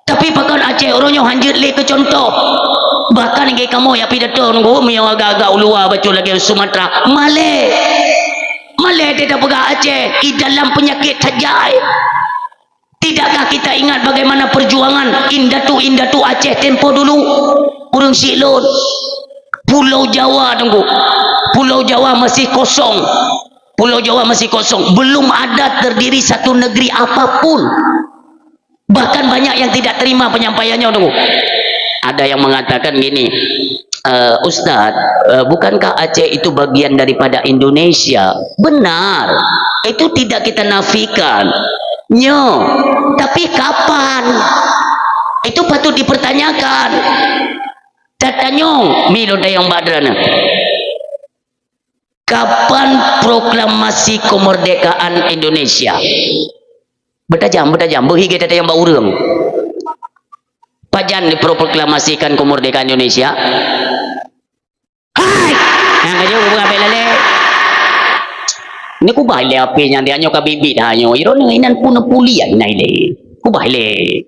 Tapi bahkan Aceh orangnya hanjir le ke contoh. Bahkan kayak kamu ya pidato nunggu mio agak-agak ulua baca lagi Sumatera, Malay tidak pegah Aceh di dalam penyakit hajai. Tidakkah kita ingat bagaimana perjuangan indatu Aceh tempo dulu? Urang Siklun. Pulau Jawa tunggu. Pulau Jawa masih kosong. Belum ada terdiri satu negeri apapun. Bahkan banyak yang tidak terima penyampaiannya tunggu. Ada yang mengatakan gini, Ustadz, bukankah Aceh itu bagian daripada Indonesia? Benar, itu tidak kita nafikan. Tapi kapan? Itu patut dipertanyakan. Tatanyong milo dayang badrana. Kapan proklamasi kemerdekaan Indonesia? Bertajam, berhigi tatayang baurang. Pajan diproklamasikan kemerdekaan Indonesia. Hai, yang aja buka belale. Ini ku baile apinya dia nyoka bibit hanyo. Iron inan puna pulian naile. Ku baile.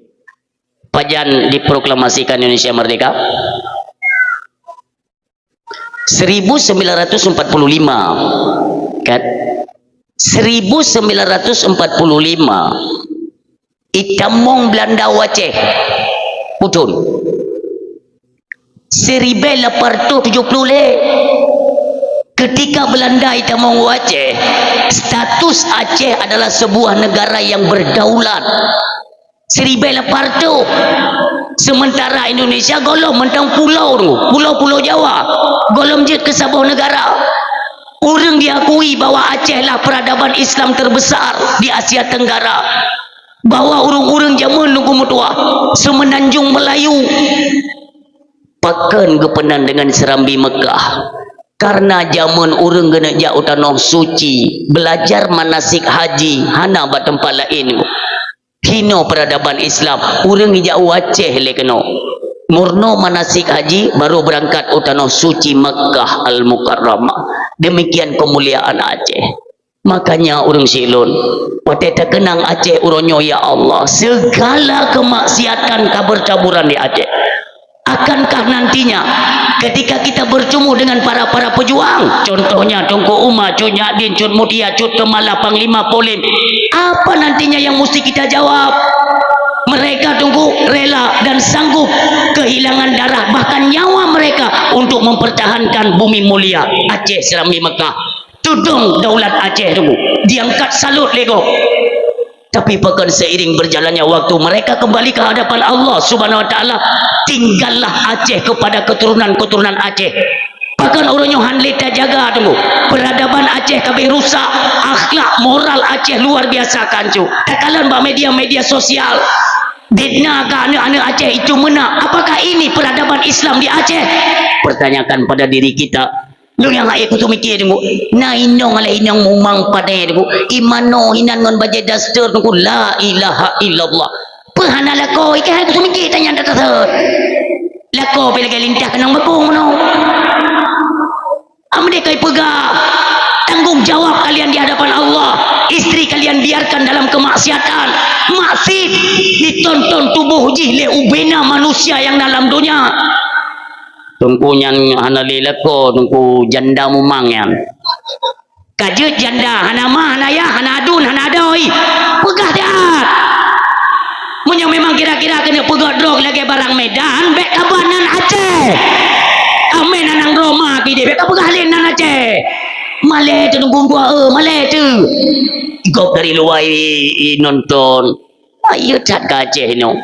Pajan diproklamasikan Indonesia merdeka 1945 kan 1945 itamong Belanda Aceh putun 1870 ketika Belanda itamong Aceh, status Aceh adalah sebuah negara yang berdaulat 1800. Sementara Indonesia golong mentang pulau Jawa golong jet ke sebuah negara. Orang diakui bahwa Aceh lah peradaban Islam terbesar di Asia Tenggara, bahwa orang-orang zaman nunggu mutua semenanjung Melayu pakan kepenan dengan Serambi Mekah. Karena zaman orang kena jauh tanah suci belajar manasik haji hana bat tempat lain hino peradaban Islam. Orang jauh Aceh le kena murno manasik haji baru berangkat utanoh suci Makkah Al-Mukarramah. Demikian kemuliaan Aceh. Makanya orang Siklun pada terkenang Aceh uronyo ya Allah, segala kemaksiatan kabercaburan di Aceh. Akankah nantinya ketika kita bertemu dengan para pejuang, contohnya Tengku Umar, Cud Nyadin, Cud Mutia, Cud Kemala, Panglima Polim, apa nantinya yang mesti kita jawab? Mereka tunggu rela dan sanggup kehilangan darah bahkan nyawa mereka untuk mempertahankan bumi mulia Aceh Serambi Mekah. Tudung daulat Aceh tunggu. diangkat salut lego. Tapi bahkan seiring berjalannya waktu mereka kembali ke hadapan Allah Subhanahu wa taala, tinggallah Aceh kepada keturunan-keturunan Aceh. Bahkan orang Yohan leta jaga tunggu. Peradaban Aceh kabeh rusak, akhlak moral Aceh luar biasa kancu. Takalan bah media-media sosial. Bedna ke anak-anak Aceh itu mana? Apakah ini peradaban Islam di Aceh? Pertanyakan pada diri kita. Lu yang ayat tu mikir tunggu. Na inong ala inong mumang padai tunggu. Imano hinan ngon baje dastur tunggu. La ilaha illallah. Pahana lako ikan aku tu mikir tanya datang. Lako bila lintah kenang bakung no. Amde kai pegah. Tanggung jawab kalian di hadapan Allah. Istri kalian biarkan dalam kemaksiatan. Maksud ditonton tubuh jile ubena manusia yang dalam dunia. Tungku yang hana lelako, tungku janda mumang yang kajut janda, hana mah, hana ya, hana adun, hana adoi pegah tiat punya memang kira-kira kena pegah drog lagi barang Medan bek kabanan Aceh amin anang Roma kide bek pegah linan Aceh malai tu tunggu dua malai tu gop dari luar nonton ayo cat ke Aceh no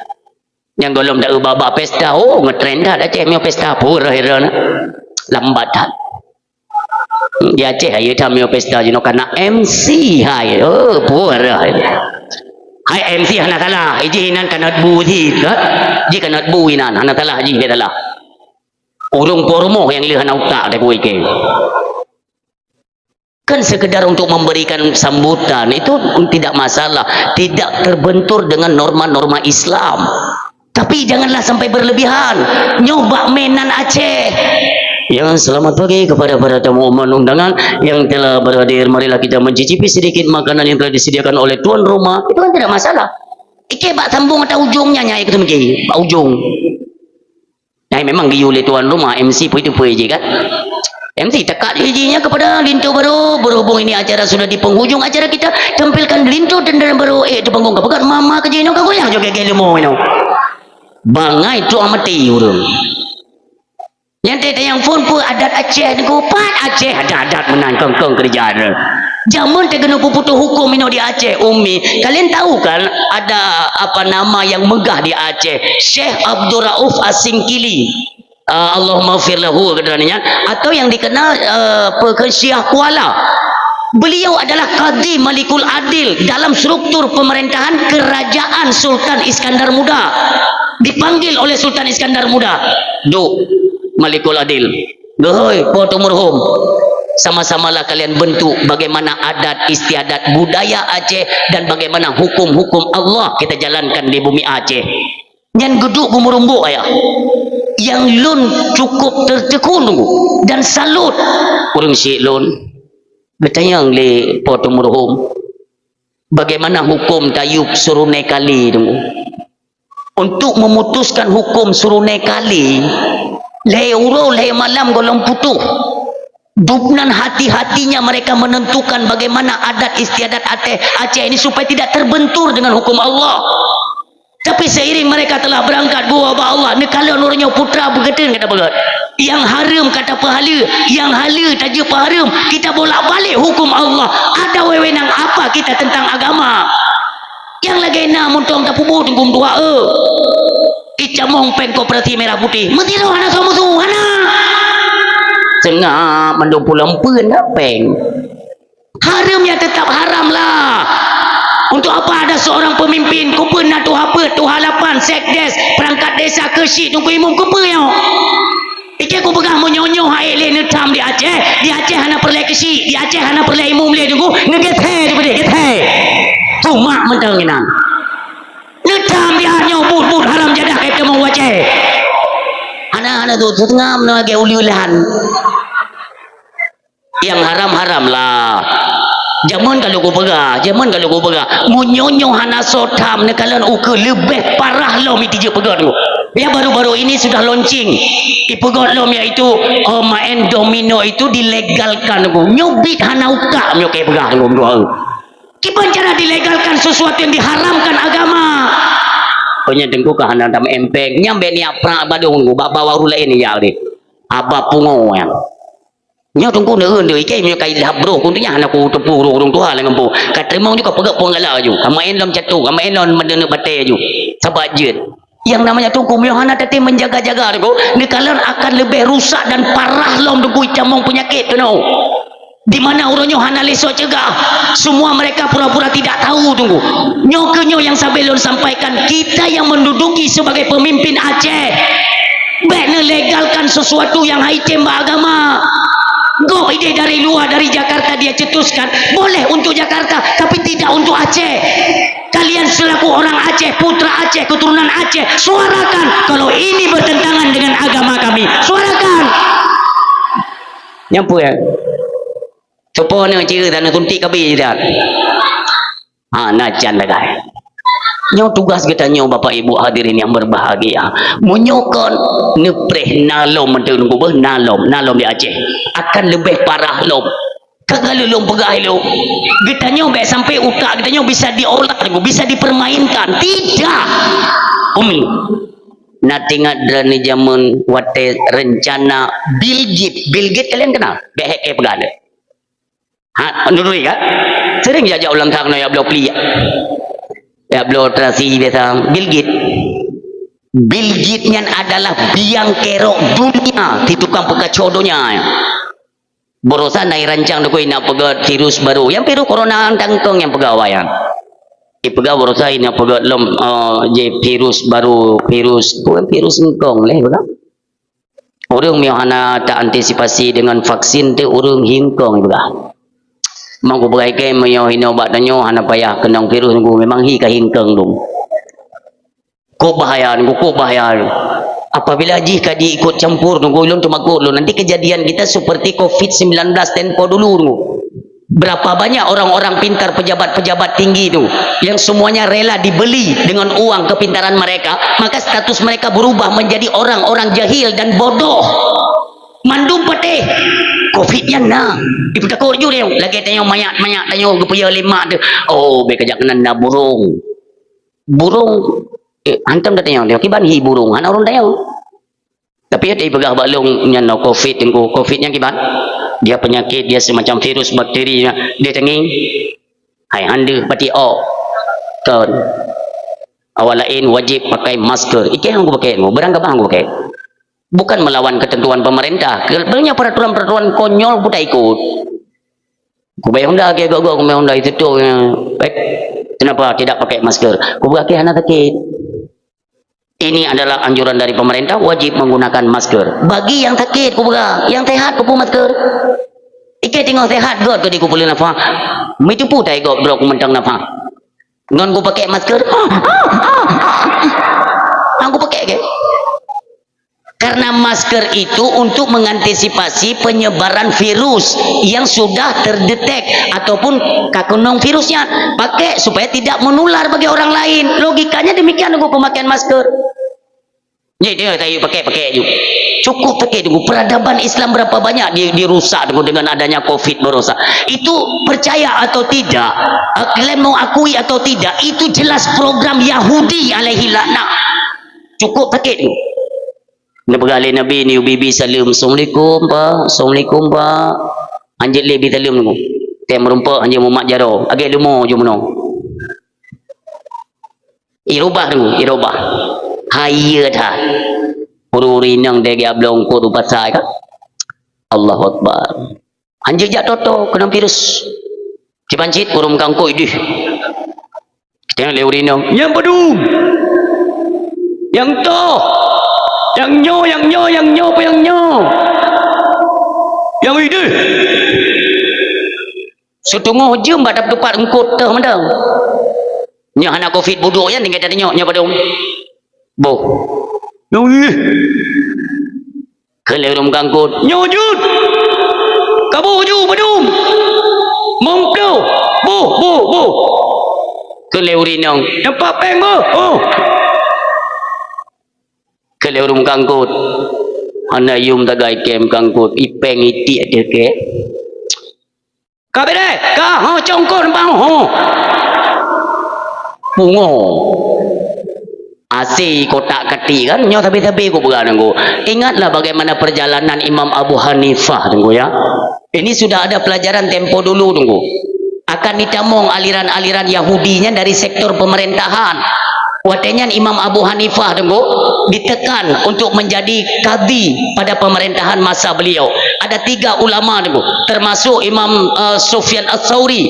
yang golong dah baba pesta ngetrend dah Aceh punya pesta pura herana lambat dah di Aceh ayo dah punya pesta you know kana MC hai pura hai MC hana talah iji hinan kana bu thi ji kana bu hinan hana talah ji dia talah urung pormo yang lihat hana utak dah kuih ke kan sekedar untuk memberikan sambutan itu tidak masalah, tidak terbentur dengan norma-norma Islam. Tapi janganlah sampai berlebihan. Nyoba mainan Aceh. Yang selamat pagi kepada para tamu undangan yang telah berhadir. Marilah kita mencicipi sedikit makanan yang telah disediakan oleh tuan rumah. Itu kan tidak masalah. Ike bak sambung atau ujungnya nyai itu mungkin bak ujung. Nyai memang giu oleh tuan rumah MC pun itu pun je kan. MC tekat izinnya kepada Lintu baru berhubung ini acara sudah di penghujung acara kita tampilkan Lintu dan baru itu panggung kepekat mama kerja ini kau goyang juga gelemo ini. Bangai tu amati urang. Yang tete yang phone pun adat Aceh ni kupat Aceh adat menan kengkeng kerjaan. Zaman te kena puputuh hukum ino di Aceh Umi. Kalian tahu kan ada apa nama yang megah di Aceh? Syekh Abdul Rauf As-Singkili. Allahumma fir lahu katanya atau yang dikenal Syiah Kuala. Beliau adalah Qadhi Malikul Adil dalam struktur pemerintahan kerajaan Sultan Iskandar Muda. Dipanggil oleh Sultan Iskandar Muda. Malikul Adil. Dohoi, Poto Murhum. Sama-samalah kalian bentuk bagaimana adat istiadat budaya Aceh dan bagaimana hukum-hukum Allah kita jalankan di bumi Aceh. Yang geduk bumurumbuk ayah. Yang lun cukup tertekun dan salut. Urang syik lun. Bertanya oleh Poto Murhum. Bagaimana hukum tayub surunai kali tunggu. Untuk memutuskan hukum surunai kali leh uro leh malam golong putuh dubnan hati-hatinya mereka menentukan bagaimana adat istiadat Aceh ini supaya tidak terbentur dengan hukum Allah. Tapi seiring mereka telah berangkat gua Allah ni kalau nurnya putra bergeden kata begat yang haram kata pahala yang halal taja paharam kita bolak-balik hukum Allah ada wewenang apa kita tentang agama yang lagi nak muntong tak pubu tunggu tua icamong peng koperasi merah putih mentiro anak semua tu anak tengah mendumpul lempun peng haramnya tetap haram lah. Untuk apa ada seorang pemimpin kupen nak tuh apa tuh halapan sekdes perangkat desa kesyik tunggu imum kupe yo ikut aku pegang menyonyoh air le netam di Aceh hana perlai kesyik di Aceh hana perlai imum le tunggu ngegethe daripada gethe tu mak mentang inang netam dia nyobut haram jadah kayak mau Aceh anak-anak tu tengam lagi uli-ulihan yang haram-haram lah. Zaman kalau ku pegah munyonyo hana sotam nekalan uke lebih parah lom itu je pegah tu. Ya baru-baru ini sudah launching. Ipegah lom iaitu main domino itu dilegalkan ku. Nyobit hana uka myo kayak pegah lom doa. Kipan cara dilegalkan sesuatu yang diharamkan agama. Punya dengku ka hana tam empeng nyambe ni pra badung ku bawa ru lain ya ni. Aba pungo yang. Nyo tungku neun deui ke nyo kai dah bro kun nya anak ku tepu rong tua lang empu kat terima juga pegak puang gala ju amain lom catu amain lom mendene bate ju sabat jet yang namanya tungku miohana tadi menjaga-jaga tu dikalan akan lebih rusak dan parah lom dugui camong penyakit tu no di mana urunyo hana leso cegah semua mereka pura-pura tidak tahu tunggu nyo ke nyo yang sabelon sampaikan kita yang menduduki sebagai pemimpin Aceh bena legalkan sesuatu yang haicem agama. Go ide dari luar dari Jakarta dia cetuskan boleh untuk Jakarta tapi tidak untuk Aceh. Kalian selaku orang Aceh, putra Aceh, keturunan Aceh, suarakan kalau ini bertentangan dengan agama kami. Suarakan. Nyampu ya. Copo ni cerita dan tuntik kabi dah. Ha najan dah guys. Nyo tugas kita nyo bapak ibu hadirin yang berbahagia menyokon nepreh nalom menunggu bah nalom di Aceh akan lebih parah lom kagak lom pegai lo kita nyo baik sampai utak kita nyo bisa diolah bisa dipermainkan tidak umi nanti ngadrani zaman wate rencana Bill Gates kalian kenal BHK pegai ha menurut ya sering jajak ulang tahun ya blok plia ya blotrasi biasa Bill Gates adalah biang kerok dunia di tukang pekacodonya borosan naik rancang dukui nak pegat virus baru yang virus corona tangkong yang pegawaian pegawai borosan ini pegat lom virus baru virus ngkong leh betul orang miahana tak antisipasi dengan vaksin tu orang hingkong betul mangku beraikai mayo hino bat danyo hana payah kenang virus nunggu memang hi ka hingkeng dong ko bahaya apabila jika diikut campur nunggu ulun tumakut lu nanti kejadian kita seperti COVID-19 tempo dulu nunggu berapa banyak orang-orang pintar pejabat-pejabat tinggi itu yang semuanya rela dibeli dengan uang kepintaran mereka maka status mereka berubah menjadi orang-orang jahil dan bodoh mandum patih COVID-nya nah ibu takut je dia lagi tanya mayat tanya gepaya lima tu oh be kejak kena na burung hantam dah tanya dia kiban hi burung ana orang tanya tapi dia pegah balung nya no COVID-nya kiban dia penyakit dia semacam virus bakteri dia tenging hai hande pati kan awal lain wajib pakai masker iki yang aku pakai berang apa aku pakai bukan melawan ketentuan pemerintah banyak peraturan-peraturan konyol pun tak ikut aku bayang dah aku bayang dah itu tu kenapa tidak pakai masker aku pakai anak sakit ini adalah anjuran dari pemerintah wajib menggunakan masker bagi yang sakit aku yang sehat aku masker ikai tengok sehat god kau di aku boleh nafas itu pun tak ikut bro aku mentang nafas ngon aku pakai masker aku pakai ke karena masker itu untuk mengantisipasi penyebaran virus yang sudah terdetek ataupun kakunong virusnya pakai supaya tidak menular bagi orang lain logikanya demikian aku pemakaian masker jadi dia tahu pakai juga cukup pakai dulu peradaban Islam berapa banyak dirusak dengan adanya COVID berusak itu percaya atau tidak kalian mau akui atau tidak itu jelas program Yahudi alaihi laknat cukup pakai dulu Nabi Nabi ni bibi salam assalamualaikum pak anjir lebih salam tu tem merumpak anjir mumak jaro agak lumo je meno irubah hayya dah ururi nang dege ablong ko tu pasai kan Allahu akbar anjir jak toto kena virus kipancit urum kangkoi dih tengok leuri nang yang padu yang to yang nyo yang itu setengah jam pada tempat engkut teh mendang nya anak COVID bodoh ya tinggal tadi nya pada bo yang ini kelerum kangkut nyo jut kabu ju badum mongdo bo keleuri nang tempat peng bo kelerum kangkut ana yum tagai kem kangkut ipeng iti ada ke kabere ka ho congkon bang ho pungo Asi kotak kati kan nyo tapi ku pegang nunggu. Ingatlah bagaimana perjalanan Imam Abu Hanifah nunggu ya. Ini sudah ada pelajaran tempo dulu nunggu. Akan ditamong aliran-aliran Yahudinya dari sektor pemerintahan. Watenya Imam Abu Hanifah nunggu ditekan untuk menjadi kadi pada pemerintahan masa beliau. Ada 3 ulama nunggu, termasuk Imam Sufyan Ats-Tsauri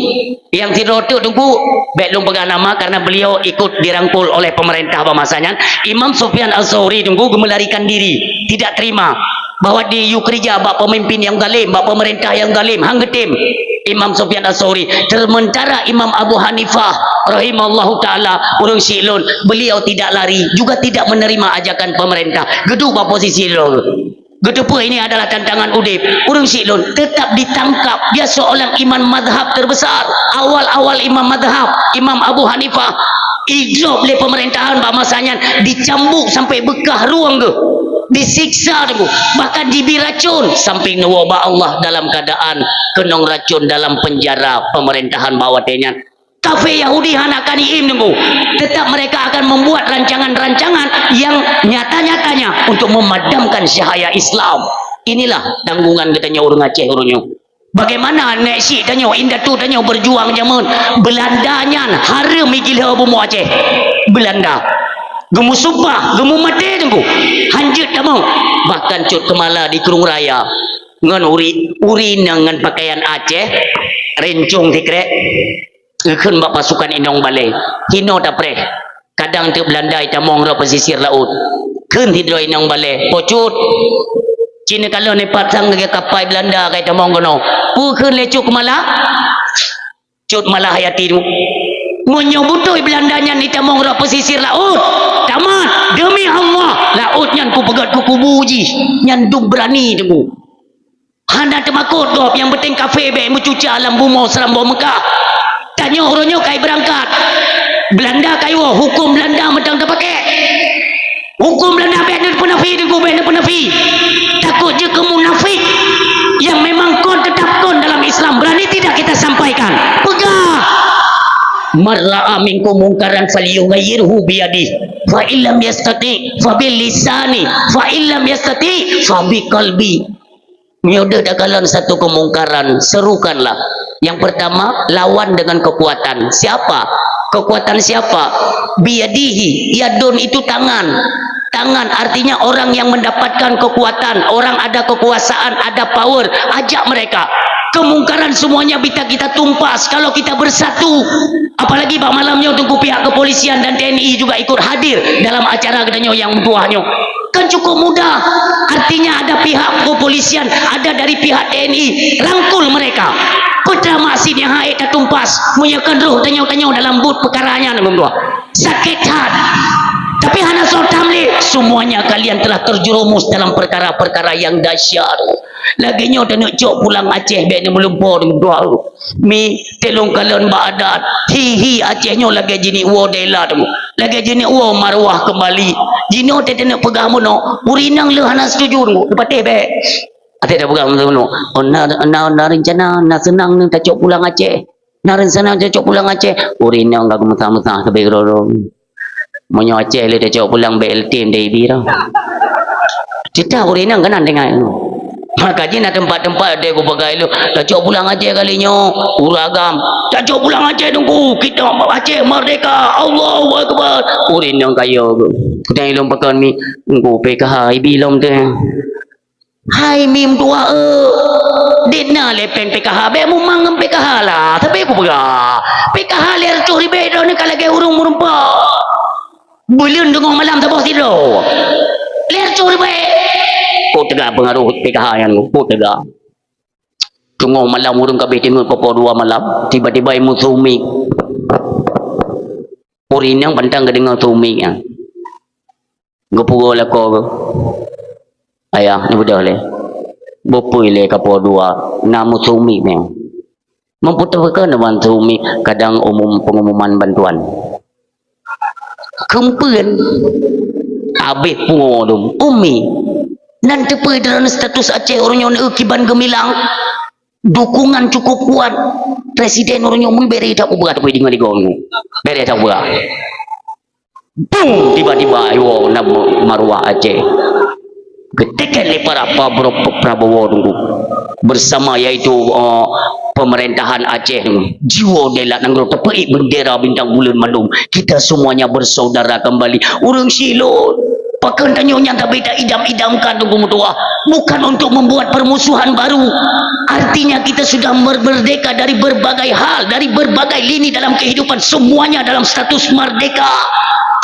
yang tidak nunggu belum pegang nama karena beliau ikut dirangkul oleh pemerintah masanya. Imam Sufyan Ats-Tsauri nunggu melarikan diri, tidak terima bahwa di Yukrija bak pemimpin yang zalim, bak pemerintah yang zalim, hanggetim Imam Sufyan Ats-Tsauri. Sementara Imam Abu Hanifah rahimallahu taala urang silun, beliau tidak lari juga tidak menerima ajakan pemerintah. Gedu ba posisi lo. Gedepu ini adalah tantangan udip. Urang silun tetap ditangkap. Dia seorang imam madhab terbesar. Awal-awal imam madhab, Imam Abu Hanifah hidup oleh pemerintahan masanya, dicambuk sampai bekah ruang ke. Disiksa tu, bahkan diberi racun samping nawaba Allah dalam keadaan kenong racun dalam penjara pemerintahan bawatenya. Kafe Yahudi hanakan iim nunggu, tetap mereka akan membuat rancangan-rancangan yang nyata-nyatanya untuk memadamkan cahaya Islam. Inilah tanggungan katanya orang Aceh orangnya. Bagaimana nek si tanya indah tu tanya berjuang zaman Belandanya haram gila bumu Aceh. Belanda gemu sumpah, gemu mati tunggu hanjut kamu bahkan cut kemala di Kurung Raya ngan uri dengan pakaian Aceh rencung tikrek ikun bak pasukan inong balai hino tapre kadang tu Belanda ita mong ra pesisir laut kun hidro inong balai pocut Cina kalau ni patang ke kapal Belanda kata mong kono pukun lecuk kemala cut malah hayati tu menyebutoi Belandanya ni tamong ra pesisir laut tamat demi Allah laut nyan ku pegat ku kubuji nyan duk berani tu handa temakut gop yang penting kafe be mencuci alam bumo serambo Mekah tanya orangnya kai berangkat Belanda kayu hukum Belanda medang terpakai hukum Belanda be ada penafi tu be ada penafi takut je ke munafik yang memang kon tetap kon dalam Islam berani tidak kita sampaikan pegah marra'a minkum mungkaran falyughayyirhu biyadihi fa illam yastati fa bil lisani fa illam yastati fa bi qalbi. Nyoda dakalan satu kemungkaran serukanlah. Yang pertama lawan dengan kekuatan. Siapa? Kekuatan siapa? Biyadihi. Yadun itu tangan. Tangan artinya orang yang mendapatkan kekuatan, orang ada kekuasaan, ada power, ajak mereka. Kemungkaran semuanya bisa kita tumpas kalau kita bersatu. Apalagi pak malamnya tunggu pihak kepolisian dan TNI juga ikut hadir dalam acara katanya yang tuahnya. Kan cukup mudah. Artinya ada pihak kepolisian, ada dari pihak TNI, rangkul mereka. Putra maksin yang haid tak tumpas, menyakan roh tanya-tanya dalam but perkaranya nama dua. Sakit hati. Tapi hana sotamli semuanya kalian telah terjerumus dalam perkara-perkara yang dahsyat. Lagi nyo tak nak cok pulang Aceh be ni melumpur dengan doa. Mi telung kalian baadat. Hi Aceh nyo lagi jini uo dela tu. Lagi jini uo marwah kembali. Jino tak nak pegang mono. Urinang le hana setuju tu. Lepas be. Ate dah pegang tu mono. Na rencana na senang ni tak cok pulang Aceh. Na rencana tak cok pulang Aceh. Urinang gak mesah-mesah sampai gerorong. Monyo Aceh le tak cok pulang BLT dari bira. Cita urinang kanan dengan makanya nak tempat-tempat dia aku pakai lu tak cok pulang Aceh kalinya uragam tak cok pulang Aceh tunggu kita Aceh merdeka Allahu Akbar urin yang kaya kita ilmu pakai mi tunggu PKH ibilom tu hai mim tua dina lepeng PKH be mumang PKH lah tapi aku pegah PKH ler curi bedo ni kalau ke urung murumpa bulan dengung malam tak bos tidur ler curi be kau tegak pengaruh PKH yang kau tegak tunggu malam urung kabeh timur popo 2 malam tiba-tiba imu sumi urin yang pantang kedengar sumi yang gopuro lah kau ayah ni budak le bopui le kapo 2 namu sumi memang memputarkan dengan sumi kadang pengumuman bantuan kempen abis pungudum umi nanti dalam status Aceh orangnya kiban gemilang dukungan cukup kuat presiden orangnya memberi tak berat apa dengan digong beri tak berat Boom, tiba-tiba ayo na Marwah Aceh. Ketika para Prabowo tunggu bersama yaitu pemerintahan Aceh jiwa dela nang tepuk bendera bintang bulan malum, kita semuanya bersaudara kembali. Urang silon pakan tanyonya tak beda idam-idamkan tunggu mutua, bukan untuk membuat permusuhan baru. Artinya kita sudah merdeka dari berbagai hal, dari berbagai lini dalam kehidupan, semuanya dalam status merdeka.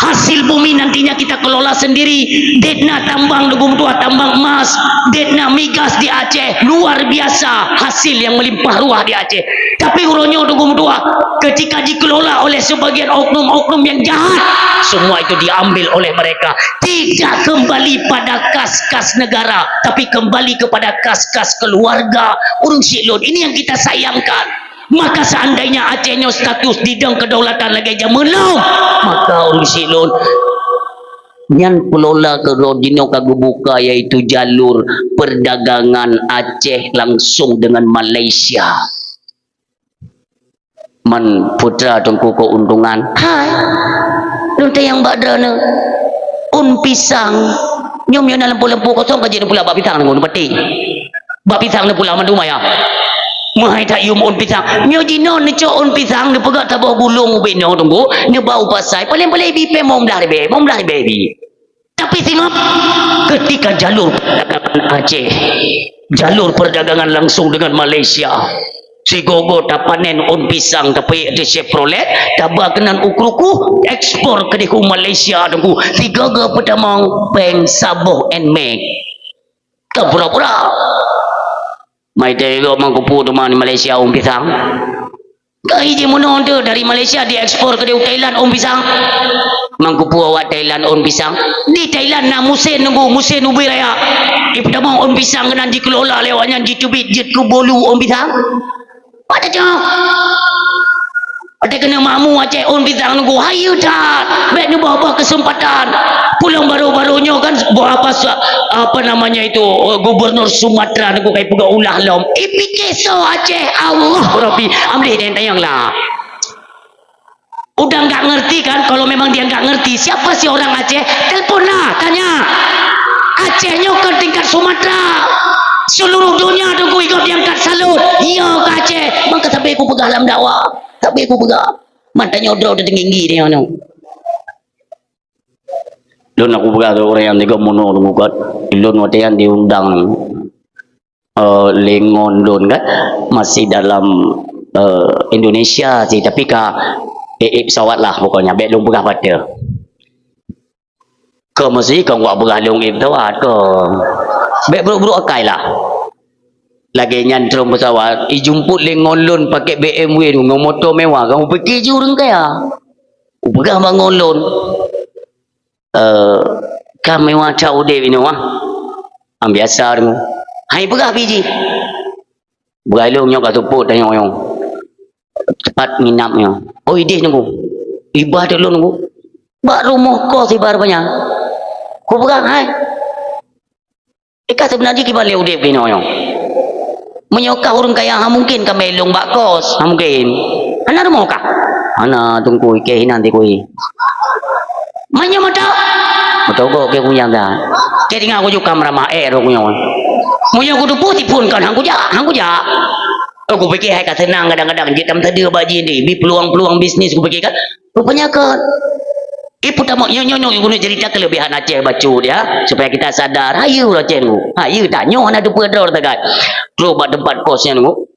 Hasil bumi nantinya kita kelola sendiri. Detna tambang Dugum Tua, tambang emas, Detna migas di Aceh, luar biasa hasil yang melimpah ruah di Aceh. Tapi uronyo Dugum Tua, ketika dikelola oleh sebagian oknum-oknum yang jahat, semua itu diambil oleh mereka. Tidak kembali pada kas-kas negara, tapi kembali kepada kas-kas keluarga. Urung silon, ini yang kita sayangkan. Maka seandainya Acehnya status didang kedaulatan lagi jamelau, maka orang silon nyan pelola ke rodino kagubuka yaitu jalur perdagangan Aceh langsung dengan Malaysia. Man putra tungku keuntungan. Hai, lunte yang badrana pisang nyom yo dalam lempu kosong kajian pula bak pisang nang peti. Bak pisang na pula mandu maya. Mahai tak yum pisang nyo jino ni cok pisang ni pegak tabah bulung ubino tunggu ni bau pasai paling-paling bipe mom dah baby. Tapi tengok ketika jalur perdagangan Aceh, jalur perdagangan langsung dengan Malaysia, si gogo tak panen pisang tapi di Chevrolet tabah kenan ukruku ekspor ke di Malaysia tunggu si gogo pedamang peng sabuh and make tak pura-pura mai tengok mangkupu tu di Malaysia pisang. Kai je mono tu dari Malaysia diekspor ke Thailand pisang. Mangkupu awak Thailand pisang. Di Thailand na musim ubi raya. Ipdamang pisang kena dikelola lewatnya ditubit jet ku bolu pisang. Ada cak. Ada kena makmu Aceh pisang nunggu hayu tak. Baik nu bawa kesempatan. Pulang baru-barunya kan apa namanya itu gubernur Sumatera nunggu kai puga ulah lom. Ipikeso Aceh Allah Rabbi amri den tayang lah. Udah nggak ngerti kan? Kalau memang dia nggak ngerti siapa sih orang Aceh, telepon lah tanya. Acehnya ke tingkat Sumatera. Seluruh dunia tunggu ikut diangkat salut. Iya ke Aceh. Maka sampai aku pegah dalam dakwah. Tapi aku pegah. Matanya odro udah tinggi dia no. Lun aku pegah tu orang yang tiga mono tu bukan. Lun waktu yang diundang Lengon lun kan masih dalam Indonesia sih tapi pesawat lah pokoknya. Baik lun pegah pada. Kau mesti kau buat pegah lun pesawat ke. Baik buruk-buruk akai lah. Lagi nyantrum pesawat, ijumput Lengon lun pakai BMW tu, ngau motor mewah, kamu pergi je orang kaya. Upegah bangun lun. Kami mewah cau deh ini wah. Biasa tu. Hai pegah biji. Beralung nyok kat tuput tanya orang. Cepat minapnya. Oh idih nunggu. Ibadah lun nunggu. Bak rumah kau si bar banyak. Kau pegah hai. Ika sebenarnya kita boleh udip gini orang. Menyokah orang kaya mungkin kami long bak kos mungkin. Anak rumah kah? Anak tunggu ike nanti kui. Manya mata. Betul kok ke punya dah. Ke tinggal aku juga kamera mae ro punya. Munya aku putih pun kan hangku ja. Aku fikir hai kat senang kadang-kadang dia tam tadi baji ni, bi peluang-peluang bisnis aku fikir kan. Rupanya kan ibu tamak nyonya guna cerita kelebihan Aceh bacu dia supaya kita sadar hayu Aceh tu. Hayu tak nyoh ada pedor tak kan. Lu buat tempat kosnya tu.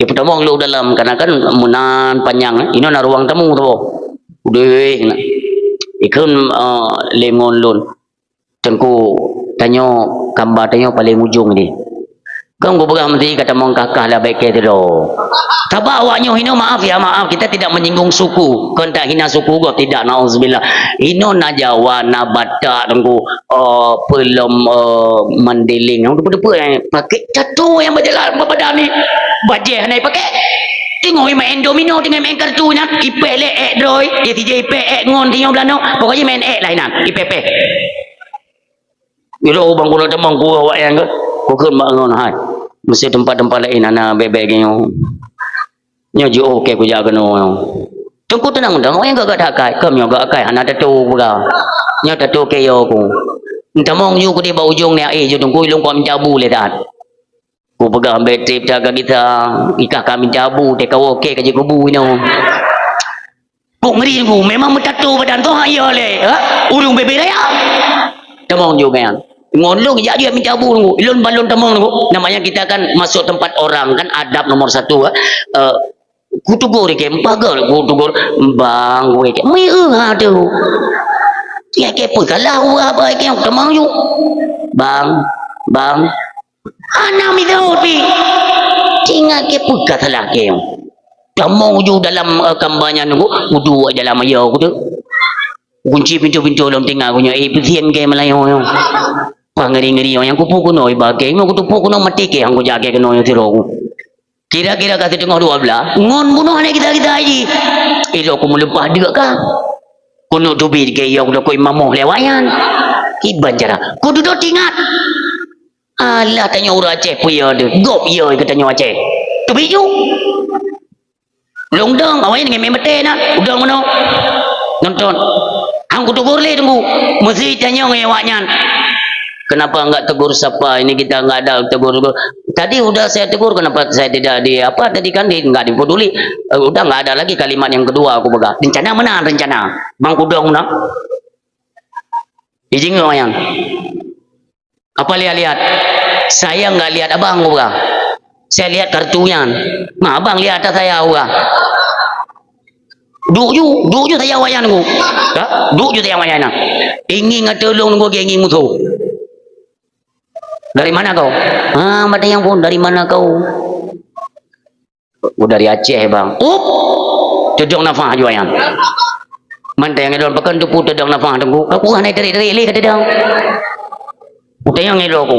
Ibu tamak lu dalam karena kan munan panjang. Ini na ruang tamu tu. Udah ikun Lengon lun. Tengku tanya gambar tanya paling ujung ni. Kau berpegang menteri kata mong kakak lah baik ke tu. Tabak awaknya hino maaf ya maaf kita tidak menyinggung suku. Kau tak hina suku kau tidak nauzubillah. Hino na Jawa na Batak tunggu pelum Mandeling. Yang depa-depa yang pakai catu yang berjalan pada ni. Bajeh ni pakai. Tengok main domino dengan main kartu nya. Ipek lek droi. Dia tijai ipek ngon tengok belano. Pokoknya main lainan. IPP. Bila bang guna temang gua awak yang ke. Bukan bangun hai. Mesti tempat-tempat lain anak bebek ni. Nyo jo okey ku jaga no. tunggu tenang undang yang gak ada kai kami gak kai anak tu pula nya tu kayo ko entah mong yu ko di ba ujung ni ai ju tunggu ilung ko mencabu le tat ko pegang trip jaga kita ikah kami cabu te kau okey ke kubu ino ko ngeri ko memang metatu badan tu ya le ha urung bebe raya temong ju men ngondong ya dia mencabu nunggu ilun balon temong nunggu namanya kita kan masuk tempat orang kan adab nomor 1 kutugur ke empagal kutugur bang we ke mai tu dia ke pun kalau apa ke temong ju bang ana mi do pi tinga ke pun katalah ke temong ju dalam kampanye nunggu udu dalam ayo kudu kunci pintu-pintu dalam tinggal punya pisian ke Melayu yo ngeri-ngeri yang kupu kuno ibake mau kutupu kuno mati ke angku jage keno yo tiroku kira-kira kata tengok 12 ngon bunuh anak kita aji ilo ku melepah juga ka kuno dubi ke yo kuno ko imamoh lewayan kiban cara kudu do tingat alah tanya ura Aceh puya de gop yo katanya Aceh dubi ju longdong awak ni memete na udang mono nonton angku tugur le tunggu mesti tanya ngewaknya kenapa enggak tegur siapa ini kita enggak ada tegur tadi udah saya tegur kenapa saya tidak di apa tadi kan enggak dipeduli udah enggak ada lagi kalimat yang kedua aku pegang rencana mana rencana bang kudong nak izin yang apa lihat saya enggak lihat abang aku pegang saya lihat kartunya nah abang lihat atas saya aku duk ju saya wayan aku duk ju saya wayan ingin ngatulung aku ingin musuh. Dari mana kau? Mata yang pun dari mana kau? Dari Aceh bang. Tedong nafah juga yang. Mata yang edon pekan tu pun tedong nafah tunggu. Aku hanai dari le kata dong. Udah yang edon aku.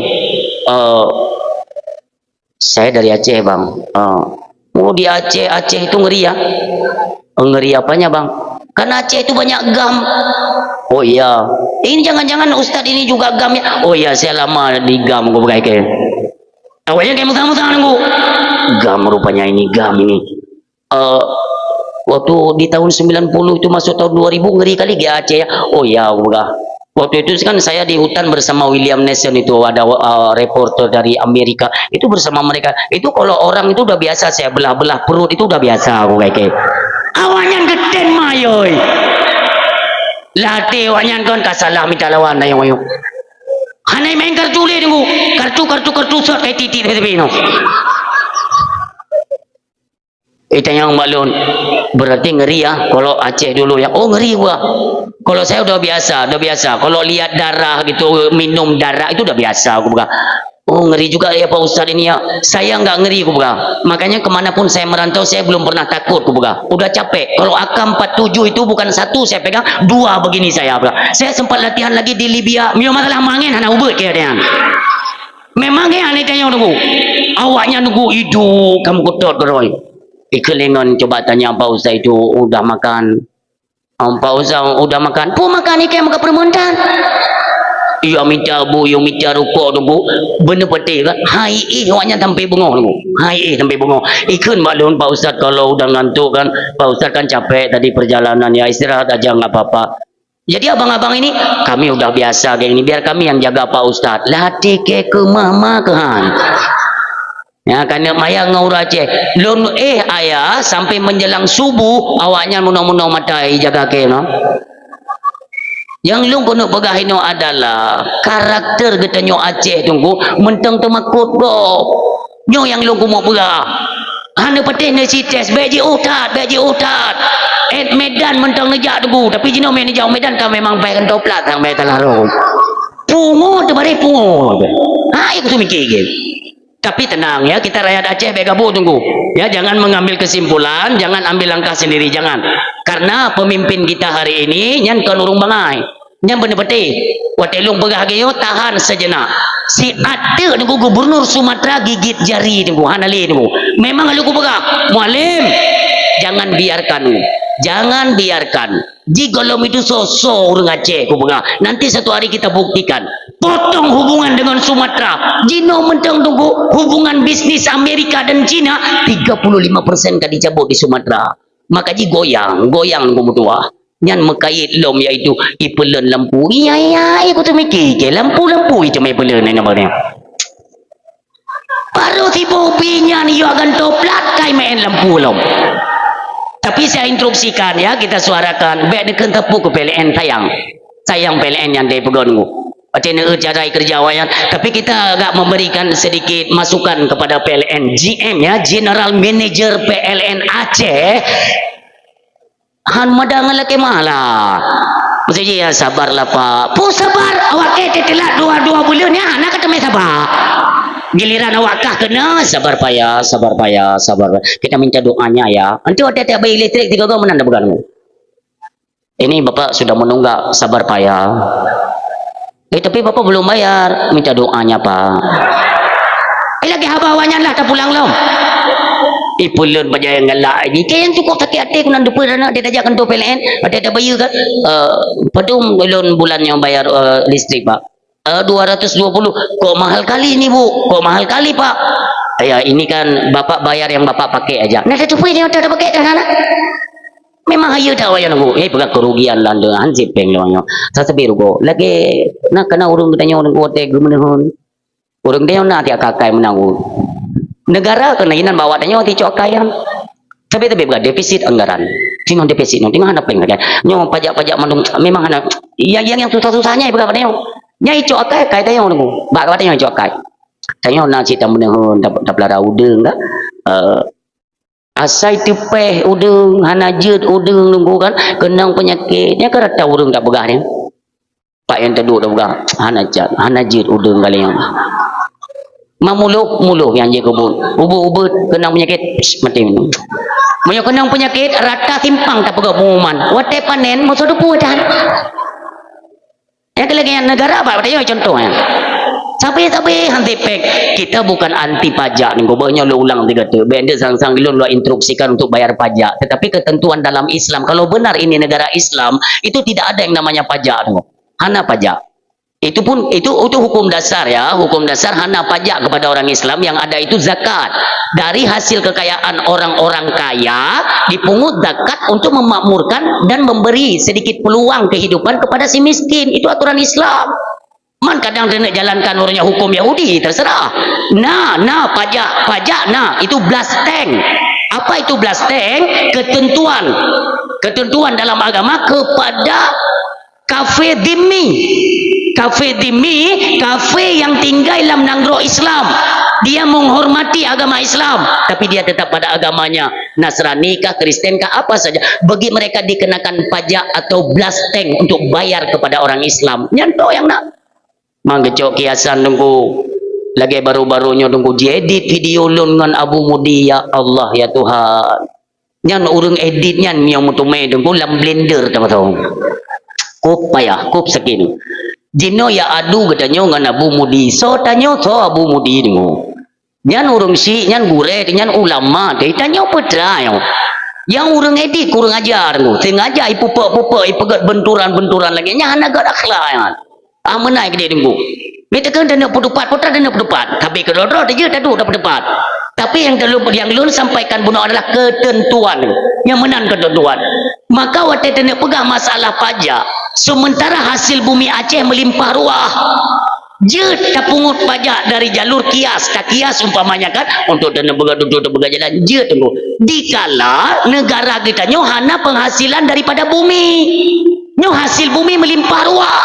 Saya dari Aceh bang. Di Aceh itu ngeri ya. Ngeri apanya bang? Karena Aceh itu banyak gam. Oh iya, ini jangan-jangan Ustadz ini juga gam ya? Oh iya, saya lama di gam gue pakai. Awalnya kayak muka-muka nunggu. Gam rupanya ini gam ini. Waktu di tahun 90 itu masuk tahun 2000 ngeri kali di Aceh ya. Oh iya, waktu itu kan saya di hutan bersama William Nelson itu ada reporter dari Amerika itu bersama mereka. Itu kalau orang itu udah biasa saya belah-belah perut itu udah biasa aku kayak. Awalnya geden mayoy. Latih wanyan kan kasalah minta lawan na yung hanay main kartu le tunggu kartu sot kay titik tepi no yang balon berarti ngeri ya kalau Aceh dulu ya ngeri gua kalau saya udah biasa kalau lihat darah gitu minum darah itu udah biasa aku buka ngeri juga ya Pak Ustadz ini ya saya nggak ngeri aku buka makanya kemanapun saya merantau saya belum pernah takut aku buka udah capek kalau AK-47 itu bukan satu saya pegang 2 begini saya buka saya sempat latihan lagi di Libya mio masalah mangin anak ubet kayaknya memang ya aneh tanya nunggu awaknya nunggu itu kamu kutot beroy ikelengan coba tanya Pak Ustadz itu udah makan Pak Ustadz udah makan makan ikan makan permontan iya minta bu, yo minta rukuk tu bu, benda peti kan, hai awaknya sampai bengong tu, hai sampai bengong. Ikan balon Pak Ustaz kalau udah ngantuk kan, Pak Ustaz kan capek tadi perjalanan ya istirahat aja nggak apa-apa. Jadi abang-abang ini kami udah biasa kayak ini, biar kami yang jaga Pak Ustaz. Latih ke mama kan. Ya karena maya ngaur Aceh, lon ayah sampai menjelang subuh awaknya munau-munau matai jaga ke no. Yang lu kono pegahino adalah karakter getanyo Aceh tunggu mentang temakut bro nyo yang lu mau pegah hana patih ne si tes beji utat Medan mentang nejak tunggu tapi jino men jauh Medan kan memang baik toplat yang baik telah ro pungo tu bare pungo aku tu mikir gitu. Tapi tenang ya, kita rakyat Aceh baik gabung tunggu ya, jangan mengambil kesimpulan, jangan ambil langkah sendiri, jangan karena pemimpin kita hari ini nyan kan urung bangai nyan bener peti watelung pegah geyo tahan sejenak si ada tunggu gubernur Sumatera gigit jari tunggu hanali tunggu memang lu pegah mualim jangan biarkan jigolom itu sosok orang Aceh pegah nanti satu hari kita buktikan potong hubungan dengan Sumatera Jino mentang tunggu hubungan bisnis Amerika dan Cina 35% kan dicabut di Sumatera Maka ji goyang nunggu tua. Nyan mekait lom iaitu ipelan lampu. Iya, aku tu mikir ke lampu itu mai pelan ni namanya. Baru si bobinya ni akan toplat kai main lampu lom. Tapi saya instruksikan ya, kita suarakan baik dekat tepuk ke PLN sayang PLN yang dia pegang tu. Macam mana cara kerja wayan. Tapi kita agak memberikan sedikit masukan kepada PLN GM ya, General Manager PLN Aceh. Han madangan laki malah. Mesti ya sabarlah Pak. Pu sabar awak telat dua bulan ya, nak kata mai sabar. Giliran awak kah kena sabar payah. Kita minta doanya ya. Nanti ada bayi elektrik 3 tahun menanda bukan. Ini Bapak sudah menunggak sabar payah. Tapi Bapak belum bayar, minta doanya Pak. Lagi habawanya lah tak pulang lom. Pulun baca yang galak ni. Kayak yang cukup sakit hati aku nak dupa dana dia ajakkan tu PLN. Ada bayar kan? Padum belum bulannya bayar listrik Pak. 220. Kok mahal kali ni Bu? Kok mahal kali Pak? Ya ini kan Bapak bayar yang Bapak pakai aja. Nah ada cupai ni ada pakai dah nak. Memang ayo tak wayan aku. Bukan kerugian lah dengan hansip peng lo. Saya biru go. Lagi nak kena urung katanya orang kuat menehun. Urung dia nak tiap kakai menanggu. Negara kena inan bawa tanya ti cok kaya. Tapi bukan defisit anggaran. Tengok defisit tengok ada peng kan. Nyo pajak mandung memang ada yang susah-susahnya bukan katanya. Nyai cok kaya tanya orang. Bak katanya cok kaya. Tanya nak cerita menehun dapat lara udeng dah. Asai tepeh udeng hanajut udeng nunggu kan kenang penyakitnya kerata udeng tak begah ni Pak yang terduk tak begah hanajut udeng kali yang mamuluk yang je kebun ubut kenang penyakit mati minum mau kenang penyakit rata simpang tak pegah pengumuman wate panen musuh depu dah yang lagi yang negara apa katanya contohnya Tapi hanti pek kita bukan anti pajak nih, banyak lo ulang tiga tu. Benda sang lo instruksikan untuk bayar pajak. Tetapi ketentuan dalam Islam, kalau benar ini negara Islam, itu tidak ada yang namanya pajak nih. Hana pajak. Itu pun itu hukum dasar ya, hukum dasar hana pajak kepada orang Islam. Yang ada itu zakat. Dari hasil kekayaan orang-orang kaya dipungut zakat untuk memakmurkan dan memberi sedikit peluang kehidupan kepada si miskin. Itu aturan Islam. Man kadang dia nak jalankan orangnya hukum Yahudi, terserah. Nah pajak itu blasteng. Apa itu blasteng? Ketentuan dalam agama kepada kafe dhimmi, kafe yang tinggal dalam negara Islam. Dia menghormati agama Islam, tapi dia tetap pada agamanya Nasrani kah, Kristen kah, apa saja. Bagi mereka dikenakan pajak atau blasteng untuk bayar kepada orang Islam. Nyanto yang nak. Manggecok kiasan tunggu lagi baru-barunya tunggu diedit video lun dengan Abu Mudi ya Allah ya Tuhan. Nyan urang editnya yang mutume tunggu dalam blender tahu. Kup payah, kup sakin. Jino ya adu katanya dengan Abu Mudi. So tanya so Abu Mudi tunggu. Nyan urang si nyan gure nyan ulama dia tanya petra yo. Yang urang edit kurang ajar tu. Sengaja ipupa-pupa ipegat benturan-benturan lagi nyan agak akhlak yan. Menai ke dia tunggu. Mereka kan dah nak berdebat, putra dah nak berdebat. Tapi kedua-dua dia tak ada berdebat. Tapi yang lun sampaikan bunuh adalah ketentuan. Yang menang ketentuan. Maka waktu dia nak pegang masalah pajak. Sementara hasil bumi Aceh melimpah ruah. Je tak pungut pajak dari jalur kias. Tak kias umpamanya kan. Untuk dia nak duduk jalan. Je tunggu. Dikala negara kita hana penghasilan daripada bumi. Hasil bumi melimpah ruah.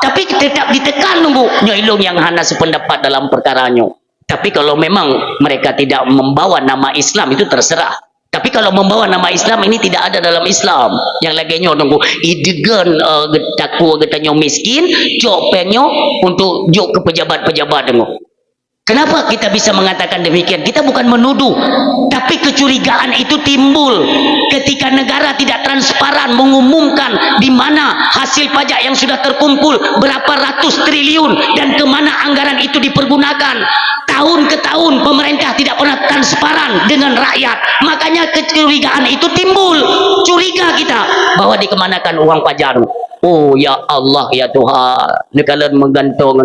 Tapi tetap ditekan nunggu nyilong yang hana sependapat dalam perkaranya. Tapi kalau memang mereka tidak membawa nama Islam itu terserah. Tapi kalau membawa nama Islam ini tidak ada dalam Islam. Yang lagi nunggu idegan takwa getanya miskin, jopengnya untuk jok ke pejabat-pejabat nunggu. Kenapa kita bisa mengatakan demikian? Kita bukan menuduh, tapi kecurigaan itu timbul ketika negara tidak transparan mengumumkan di mana hasil pajak yang sudah terkumpul berapa ratus triliun dan kemana anggaran itu dipergunakan. Tahun ke tahun pemerintah tidak pernah transparan dengan rakyat. Makanya kecurigaan itu timbul. Curiga kita bahwa dikemanakan uang pajak. Oh ya Allah ya Tuhan, negara menggantung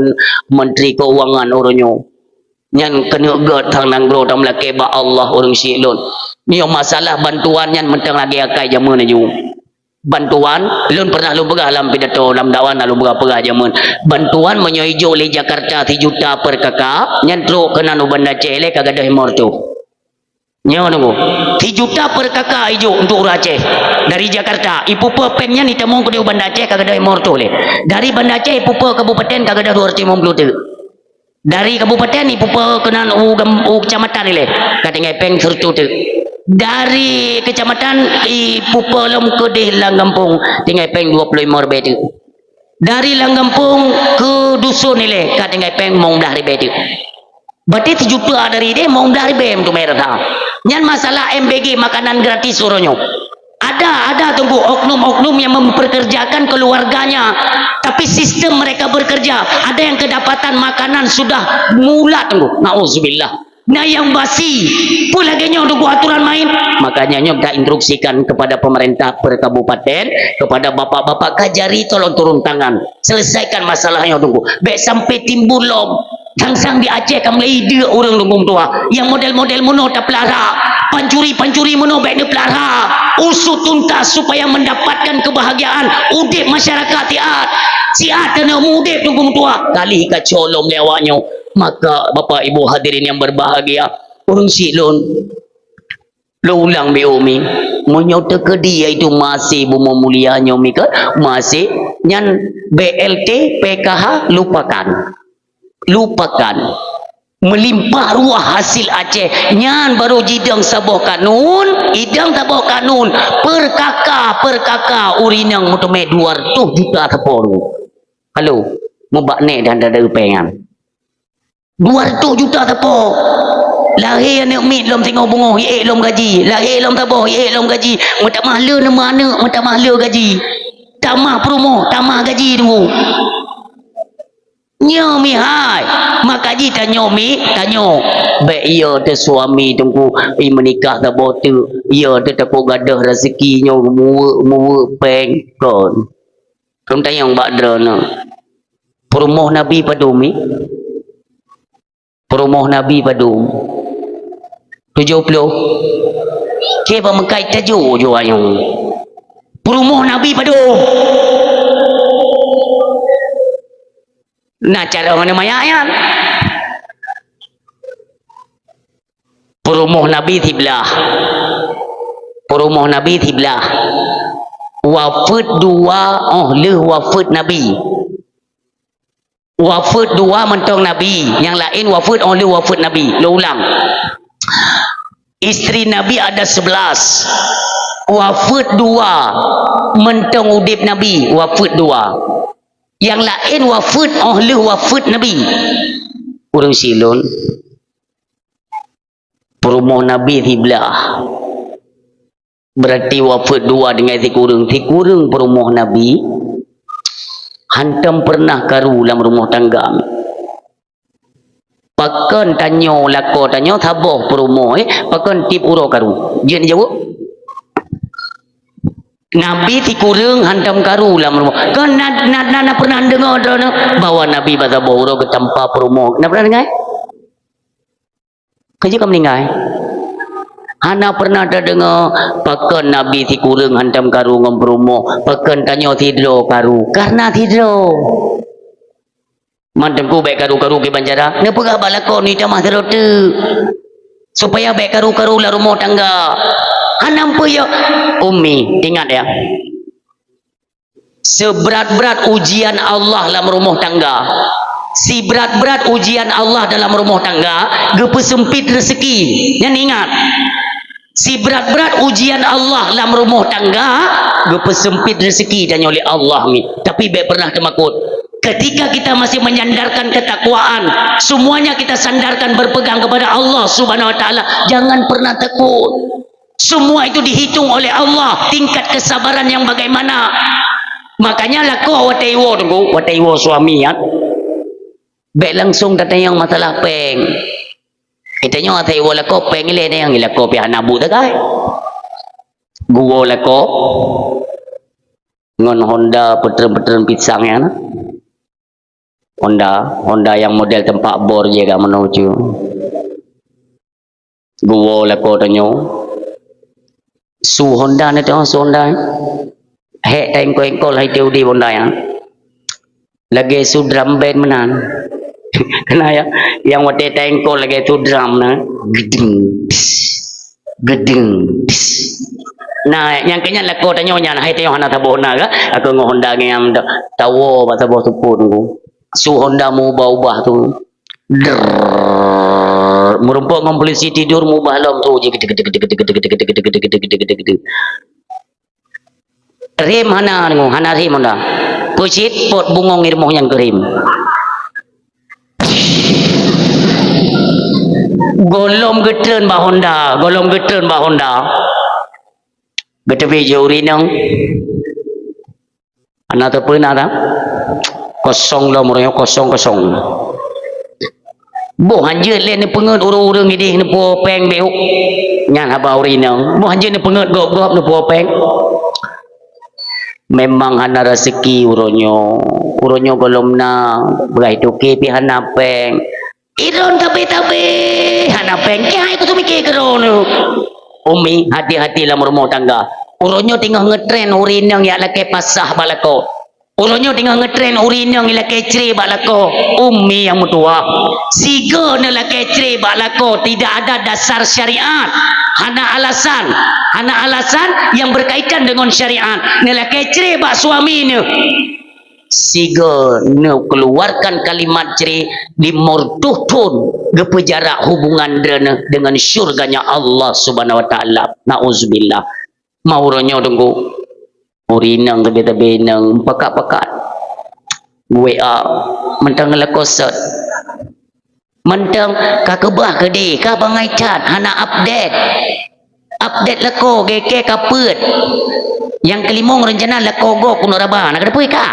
Menteri Keuangan orangnya. Yang kena god tang nanggro tam laki ba Allah orang silun. Ni masalah bantuan yang mentang lagi akai jaman ju. Bantuan lun pernah lu begah dalam pidato dalam dakwan lu begah pegah jaman. Bantuan menyoijo le Jakarta 3 juta per kakak nyantro kena nu Banda Aceh le kagadah himor tu. Nyo nunggu 3 juta per kakak ijo untuk urang Aceh dari Jakarta. Ipu pemnya ni temong ke Banda Aceh kagadah himor tu le. Dari Banda Aceh ipu kabupaten kagadah 250 tu. Dari kabupaten ipu kena kecamatan ni le. Katingai peng sertu tu. Dari kecamatan Ipupa lom ke di Langgampung tinggal peng 25 ribu tu. Dari Langgampung ke dusun ni le kat tinggal peng mong dah ribu tu. Berarti 7 juta dari dia mong dah ribu tu merah dah. Nyan masalah MBG makanan gratis suruhnya. Ada tunggu oknum-oknum yang memperkerjakan keluarganya tapi sistem mereka bekerja ada yang kedapatan makanan sudah mula tunggu. Nauzubillah. Nah yang basi pun lagi nyok buat aturan main. Makanya nyok dah instruksikan kepada pemerintah per kabupaten, kepada bapak-bapak kajari tolong turun tangan selesaikan masalahnya tunggu. Baik sampai timbul lom sang di Aceh kamu ide orang tunggu tua yang model-model mono tak pelara pancuri mono baik ni pelara usut tuntas supaya mendapatkan kebahagiaan udip masyarakat siat kena udip tunggu tua kali kacolom lewatnya. Maka Bapak Ibu hadirin yang berbahagia, urang silun lo ulang be umi menyota ke dia itu masih bumo mulianya umi ke masih nyan BLT PKH lupakan melimpah ruah hasil Aceh nyan baru jidang saboh kanun idang saboh kanun per kakak urinang mutome 200 juta tepor. Halo mau bakne dan ada pengan 200 juta tapo. Lahir anak mit lom tengok bunga, lom gaji. Lahir lom tapo, lom gaji. Mata mahla nama anak, mata mahla gaji. Tamah promo, tamah gaji tunggu. Nyo mi hai. Mak gaji tanya mi, tanya. Baik ia te suami tunggu menikah tapo tu. Ia te tapo gadah rezekinya muwe peng kon. Rom tayang bakdra na. Promo Nabi padumi. Perumoh Nabi Padum 70 keba mengkait tajuk jo ayung Perumoh Nabi Padum nah cara mana mayat Perumoh Nabi tiblah wafat 2 le wafat Nabi wafat 2 mentong Nabi yang lain wafat oleh wafat Nabi. Lo ulang isteri Nabi ada 11 wafat 2 mentong udip Nabi wafat 2 yang lain wafat oleh wafat Nabi. Urang silun perumoh Nabi tiblah berarti wafat 2 dengan tikurung perumoh Nabi hantam pernah karu dalam rumah tangga. Pakan tanyo lako tanyo taboh perumoh pakan tip uro karu. Dia jawab. Nabi tikurung hantam karu dalam rumah. Kan nak pernah dengar bawa Nabi bataboh uro ke tempat perumoh. Nak pernah dengar? Kerja kamu dengar? Hana pernah ada dengar pakan Nabi tikurung hantam karu ngam perumoh pakan tanyo tidur karu karena tidur mantengku baik karu-karu ke banjara ne pegah balakon ni tamah terote supaya baik karu-karu lah rumah tangga hanam pe ya umi ingat ya seberat-berat ujian Allah dalam rumah tangga si berat-berat ujian Allah dalam rumah tangga gepesempit rezeki yang ingat si berat-berat ujian Allah dalam rumah tangga gepesempit rezeki dan oleh Allah ni tapi baik pernah temakut ketika kita masih menyandarkan ketakwaan semuanya kita sandarkan berpegang kepada Allah subhanahu wa ta'ala jangan pernah takut semua itu dihitung oleh Allah tingkat kesabaran yang bagaimana makanya laku wataiwo suami ya baik langsung datang yang masalah peng itanya atai wala ko pengile na yang ilako pi hanabu tagay guwo lako ngon Honda petren pisang ya na Honda yang model tempat bor je ga menuju guwo lako tanyo su Honda ni tu su Honda hek engkol hai teu di Honda ya lagi su drum band menan kena ya yang wate engkol lagi tu drum na gedeng gedeng nah yang kenya lako tanyonya hai teu hana tabona ka aku ngo Honda ngam tawo ba tabo tupun ku su Honda mu ubah tu merumpok ngom polisi tidur mu bahlom tu je rem hana ngo hana rem Honda pucit pot bungong irmoh yang kerim golom getren ba Honda betepi juri nang anak tu pun ada kosong lo murnya kosong boh anjeun le ni pengeut urang-urang idih ni popeng beuk nyan haba urinang boh anjeun ni pengeut gop-gop ni popeng memang hana rezeki uronyo golomna berai tuki pi hana peng iron tapi hana peng ke aku tu mikir keron umi hati-hati lah rumah tangga uronyo tinggal ngetren urinang ya laki pasah balako uronyo tinggal ngetren urinang ya laki ceri balako umi yang mutua siga na laki ceri balako tidak ada dasar syariat hana alasan yang berkaitan dengan syariat na laki ceri bak suami ni siga ne keluarkan kalimat ceri di mortuh pun gepejarak hubungan drena dengan syurganya Allah subhanahu wa ta'ala na'uzubillah mauronyo tunggu urinang tabi-tabi nang pekat-pekat WA mentang lekosot mentang kakebah kedi ka bangai chat hana update leko geke kaput yang kelimong rencana leko go kuno rabah nak depui ka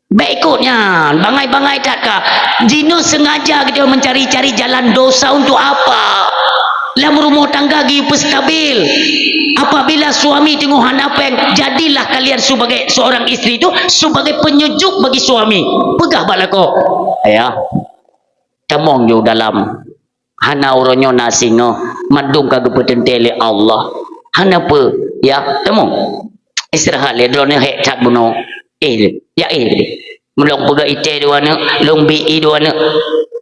baik ikutnya bangai-bangai tak kah jino sengaja kita mencari-cari jalan dosa untuk apa dalam rumah tangga giu stabil apabila suami tengok hanapeng jadilah kalian sebagai seorang isteri itu sebagai penyejuk bagi suami pegah balako ayah temong jo dalam hana uronyo nasingo madung kagak petentele Allah hana pe ya temong istirahat le drone hek cat buno ya melong pega ite dua ne long bi dua ne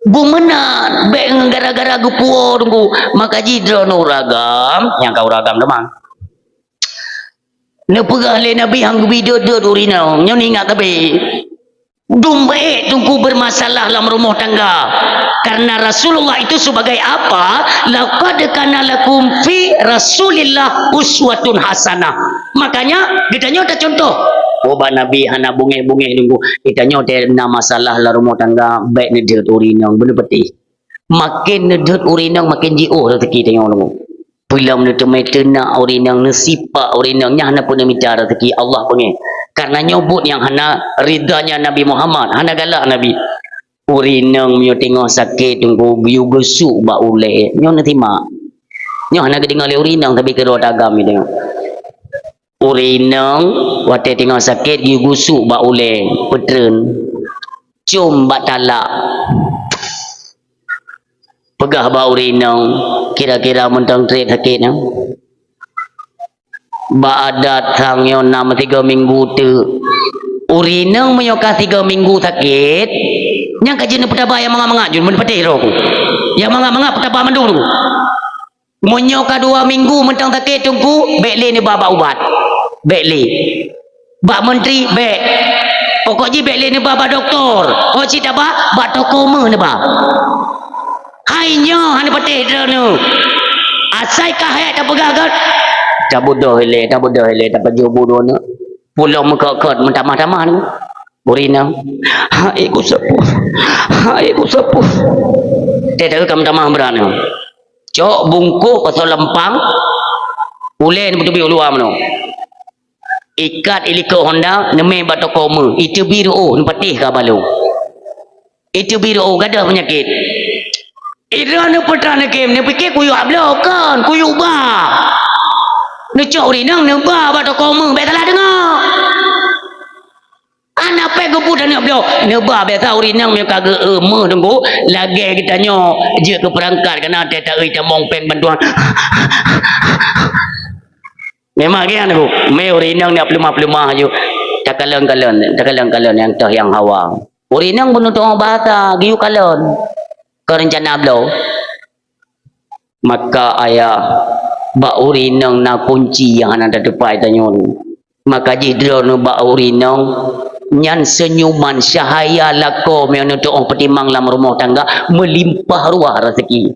bumenan be gara-gara gupuo tunggu makaji drone uragam yang kau ragam demang ne pega le nabi hang video urina nyo ingat tapi dumbe tunggu bermasalah dalam rumah tangga karena Rasulullah itu sebagai apa laqad kana lakum fi Rasulillah uswatun hasanah makanya kita nyota contoh oba nabi hana bunge-bunge nunggu kita nyota na masalah dalam rumah tangga baik nedet urinang bener peti makin nedet urinang makin jio rezeki tengok nunggu bila menetena urinang nasipa urinangnya hana pun minta rezeki Allah pengen karena nyobut yang hana ridanya Nabi Muhammad hana galak Nabi urinang mio tengok sakit tunggu biu gesuk ba ule nyo natima nyo hana kedengar le urinang tapi kedua dagam ni tengok urinang wate tengok sakit biu gesuk ba ule petren cum ba talak pegah ba urinang kira-kira mentang trade sakit na ba adat sang yo 3 minggu tu urinang menyoka 3 minggu sakit yang kajian petaba yang mangga-mangga jun men patih ro yang mangga-mangga petaba mandung menyoka 2 minggu mentang sakit tunggu bekle ni baba ubat bekle bak menteri bek pokoknya bekle ni baba doktor oh cita ba toko me ni ba hainyo han patih ro asai kahaya tak pegagat tak bodoh hele tak baju bodoh ni pulau mekakot mentamah-tamah ni burina iku sepuh dia tak kam-tamah berana cok bungkuk pasal lempang ulen betul-betul luar mano ikat iliko Honda neme batoko me itu biru ni patih ka balu itu biru gadah penyakit irana petana kem ni pikir kuyu ablo kan kuyu ba ni cok urinang ni ba batoko me bet salah dengar anak pe gebu dan beliau ni ba biasa urinang mi kagak me tunggu lagi kita nyo je ke perangkat kena tak tak temong peng bantuan Memang kan aku. Me urinang ni pelumah-pelumah je. Takalan yang tah yang hawa. Urinang bunuh tu bahasa giu kalon. Ke rencana beliau. Maka ayah ba urinang na kunci yang ada depan tanyon. Maka jidro no ba urinang nyan senyuman syahaya lako me no doa petimang lam rumah tangga melimpah ruah rezeki.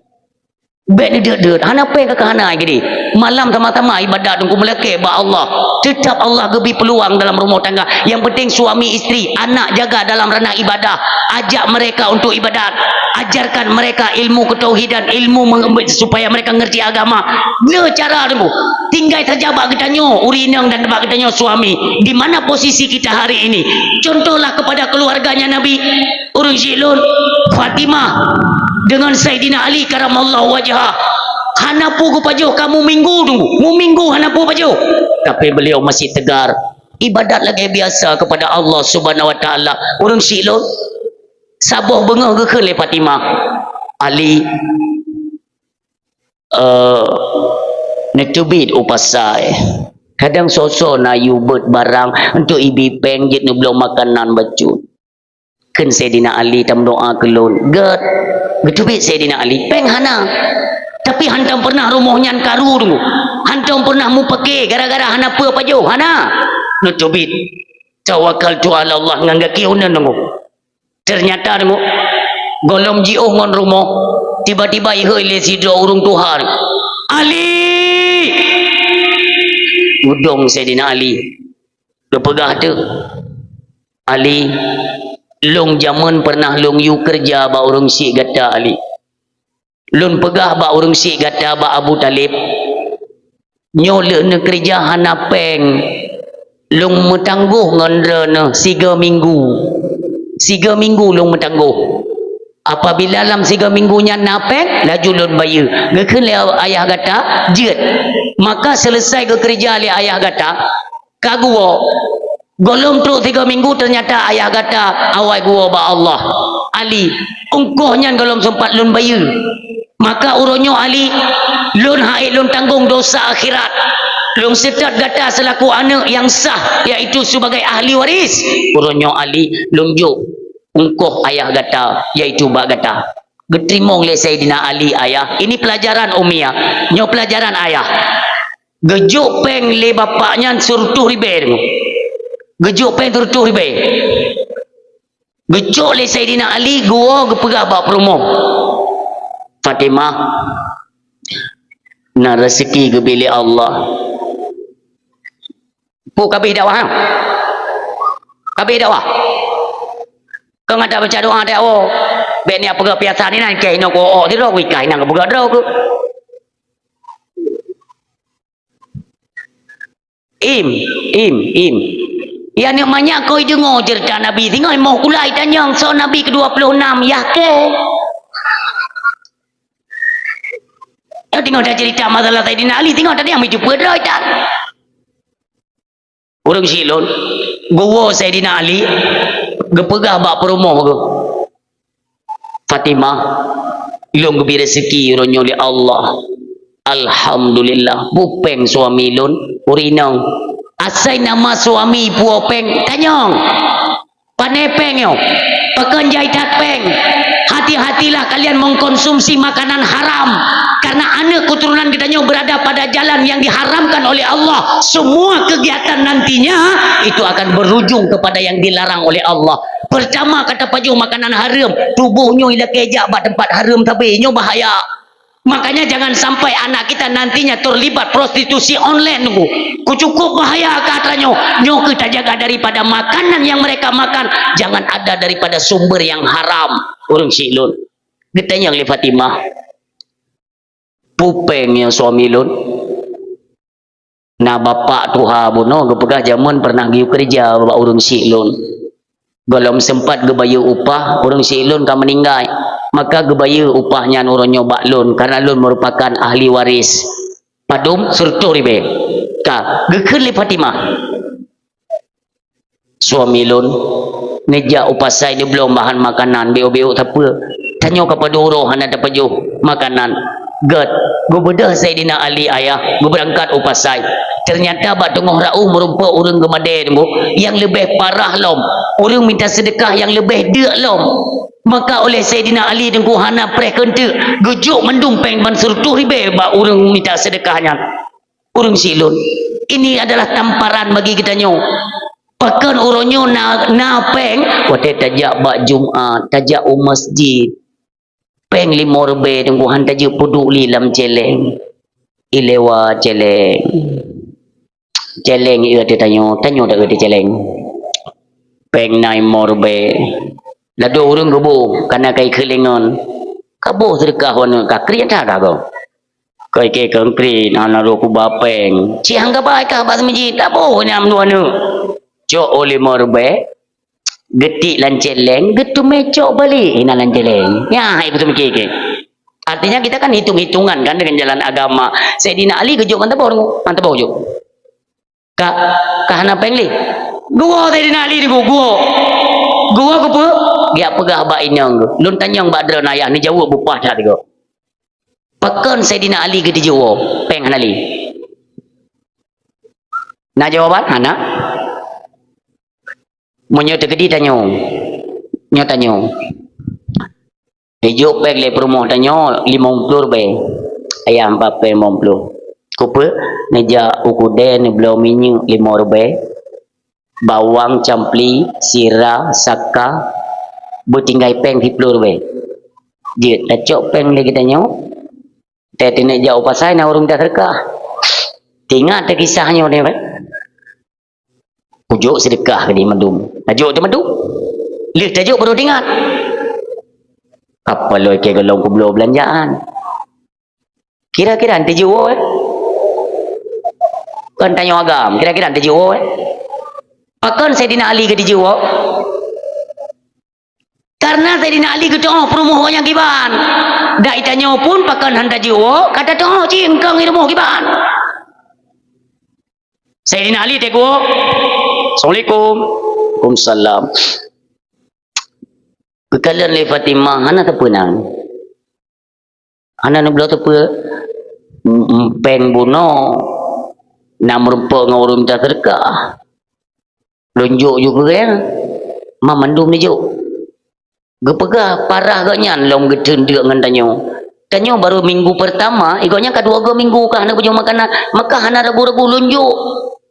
Bek dedet hana pe ka hana gini. Malam sama-sama ibadat tunggu meleke ba Allah. Tetap Allah gebi peluang dalam rumah tangga. Yang penting suami isteri, anak jaga dalam ranah ibadah. Ajak mereka untuk ibadat. Ajarkan mereka ilmu ketauhidan, ilmu supaya mereka ngerti agama. Dia cara tunggu. Tinggal saja bak kita nyo urinang dan bak kita nyo suami. Di mana posisi kita hari ini? Contohlah kepada keluarganya Nabi Urun Syilun, Fatimah dengan Sayyidina Ali karamallahu wajhah. Hanapu ku pajuh kamu minggu tu. Mu minggu hanapu pajuh. Tapi beliau masih tegar. Ibadat lagi biasa kepada Allah Subhanahu wa taala. Urun Syilun sabuh bengah ke le Fatimah. Ali netubit upasai. Kadang sosok na yubet barang untuk ibi peng jit nu belum makanan bacut. Ken Sayyidina Ali tam doa kelon. Getubit Sayyidina Ali peng hana. Tapi hantam pernah rumahnya karu tu. Hantam pernah mu pakai gara-gara hana apa pajo hana. Netubit. Tawakal tu ala Allah ngangga kiunan tu. Ternyata tu golom jiuh ngon rumah tiba-tiba ihoi le sidro urung Tuhan. Ali. Udong Sayyidina Ali. Kepegah tu. Ali long zaman pernah long yu kerja ba urung si gata Ali. Lun pegah ba urung si gata ba Abu Talib. Nyole ne kerja hana peng. Long metangguh ngon ne 3 minggu. 3 minggu long metangguh. Apabila dalam 3 minggunya napeng laju lun bayu. Gekeun le ayah gata jeut. Maka selesai ke kerja le ayah gata kaguo. Golong tu 3 minggu ternyata ayah kata awai gua ba Allah. Ali, ungkohnya golong sempat lun bayu. Maka uronyo Ali lun haid lun tanggung dosa akhirat. Lun setat gata selaku anak yang sah iaitu sebagai ahli waris. Uronyo Ali lun juk ungkoh ayah kata iaitu ba kata. Getrimong le Sayyidina Ali ayah. Ini pelajaran Umiyah. Nyo pelajaran ayah. Gejuk peng le bapaknya surtuh ribe. Gejuk peng surtuh ribe. Gejuk le Sayyidina Ali gua gepegah bak perumoh. Fatimah na rezeki ke bilik Allah. Pu kabeh dakwah. Kabeh dakwah. Kau ngada baca doa dak oh. Ben ni apa ke biasa ni nan kai no ko oh tiro wi kai nang buga do ku. Im. Ya ni banyak kau dengar cerita Nabi tinggal mau kulai tanya so Nabi ke-26 ya ke? Ya tengok dah cerita masalah Sayyidina Ali tengok tadi yang jumpa dah tak. Orang Syilun gua Sayyidina Ali gepegah bak perumoh ke. Fatimah ilung gebi rezeki ronyo li Allah. Alhamdulillah bupeng suami lun urinang. Asai nama suami puopeng tanyong. Panepeng yo. Pekenjai tatpeng. Hati-hatilah kalian mengkonsumsi makanan haram. Karena anak keturunan kita nyo berada pada jalan yang diharamkan oleh Allah. Semua kegiatan nantinya itu akan berujung kepada yang dilarang oleh Allah. Pertama kata paju makanan haram. Tubuhnyo ila kejak bak tempat haram tapi nyo bahaya. Makanya jangan sampai anak kita nantinya terlibat prostitusi online nunggu. Ku cukup bahaya katanya. Nyo kita jaga daripada makanan yang mereka makan. Jangan ada daripada sumber yang haram. Orang Syilun. Ditanya oleh Fatimah. Pupeng yang suami lun. Nah bapak tuha buno. Gepegah zaman pernah giu kerja bapak orang Syilun. Belum sempat gebayu upah. Orang Syilun kan meninggal. Maka gebaya upahnya nuronyo bak lun karena lun merupakan ahli waris. Padum surtu ribe. Ka gekeun li Fatimah. Suami lun neja upasai dia belum bahan makanan beo-beo apa. Tanyo kepada uroh hana dapat makanan. Gad, gue bedah Sayyidina Ali ayah, gue berangkat upasai. Ternyata bak tengah rau merupa orang Ramadan bu, yang lebih parah lom. Orang minta sedekah yang lebih dek lom. Maka oleh Sayyidina Ali dan Kuhana preh kente gejuk mendung peng Mansur tu ribe bak orang minta sedekahnya. Orang silun. Ini adalah tamparan bagi kita nyo. Pakan uronyo na peng wate tajak bak Jumaat, tajak masjid. Peng 5 rebe dan Kuhan tajak puduk li lam celeng. Ilewa celeng. Celeng ia dia tanyo tak dia celeng. Peng nai morbe. Lado urung gobo kana kai kelengon. Kabo sedekah wana ka krian ta ka. Kai ke kengkri ana ro ku bapeng. Ciang ka bai ka bas masjid abo nyam wana. Cok oleh morbe. Getik lan celeng, getu mecok balik ina lan celeng. Ya hai betul ke. Artinya kita kan hitung-hitungan kan dengan jalan agama. Sayyidina Ali gejuk kan tabo mantap juk. Kahana pengli gua tadi nak li gua apa dia pegah bak inyang lun tanyang bak dra ayah ni jawab bupah dah tiga pakan Sayyidina Ali ke dijawab peng hanali nak jawaban hana munyo tegedi tanyo nyo tanyo dijuk peng le promo tanyo 50 be ayam pape 50 kupe neja ukude ni belum minyu 5 rebe bawang campli sirah saka butinggai peng 10 rebe je tacok peng le kita nyo tete nek jauh pasai na urung dah sedekah tingat te kisahnya ni kan ujuk sedekah ke di mendum tajuk tu mendum lih tajuk baru tingat apa lo ke golong ku belum belanjaan kira-kira nanti jiwo kan tanya agam kira-kira nanti jiwo pakan Sayyidina Ali ke jiwo karena Sayyidina Ali ke perumoh yang kiban dak itanya pun pakan handa jiwo kata tu cingkang ilmu kiban Sayyidina Ali teguh Assalamualaikum Waalaikumsalam kekalian le Fatimah hana tepunang hana nak belau tepu peng buno nak merupa ngawur minta sedekah lunjuk juga kan mamandum ni juk gepegah parah gaknya long gedendek ngan tanyo baru minggu pertama igaknya kedua minggu kah nak punya makanan maka hana ragu-ragu lunjuk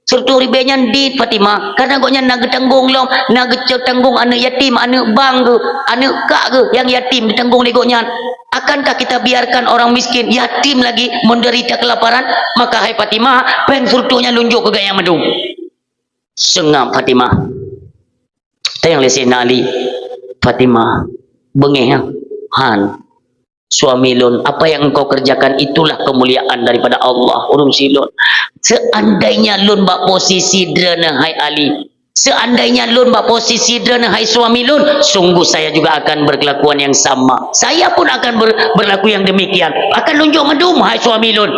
serta ribenya di Fatimah karena gaknya nak tanggung long nak tanggung anak yatim anak bang ke anak kak ke yang yatim ditanggung legoknya akankah kita biarkan orang miskin yatim lagi menderita kelaparan maka hai Fatimah peng surtunya lunjuk ke gaya madu sengap Fatimah tayang lesen Ali Fatimah bengeh han suami lun apa yang engkau kerjakan itulah kemuliaan daripada Allah urung silun seandainya lun bak posisi drana hai Ali seandainya lun bak posisi drana hai suami lun sungguh saya juga akan berkelakuan yang sama saya pun akan berlaku yang demikian akan lunjuk medum hai suami lun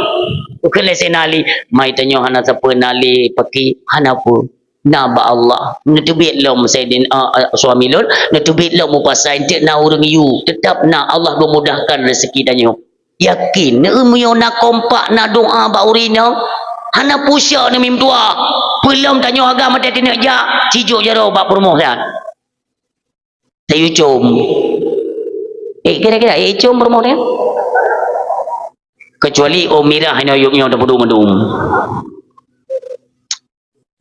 bukan lesen Ali mai tanyo hana siapa nali paki hana pun naba Allah netubit lom Sayyidin suami lun netubit lom upasai tidak na urang you tetap na Allah memudahkan rezeki danyo yakin neuyo na kompak na doa ba urina hana pusya ni mim tua belum tanyo agama tadi nak ja cijuk jaro bak permohonan tayu com kira-kira com permohonan kecuali Omirah hanya yuknya dah mendum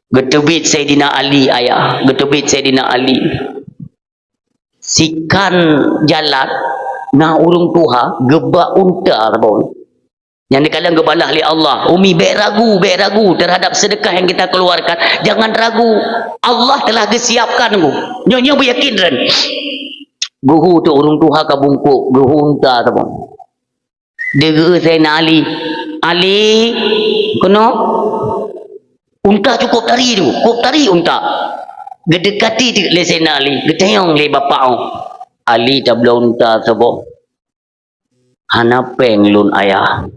getubit Sayyidina Ali ayah getubit Sayyidina Ali sikan jalan na urung tuha gebak unta pun yang dikalian gebalah oleh Allah umi baik ragu terhadap sedekah yang kita keluarkan jangan ragu Allah telah disiapkan nyonya beryakin ren guhu tu urung tuha ka bungkuk guhu unta pun dege Sayyidina Ali kono unta cukup tari unta gedekati di lesen Ali getayong le bapak Ali dah belum unta sabo hana peng lun ayah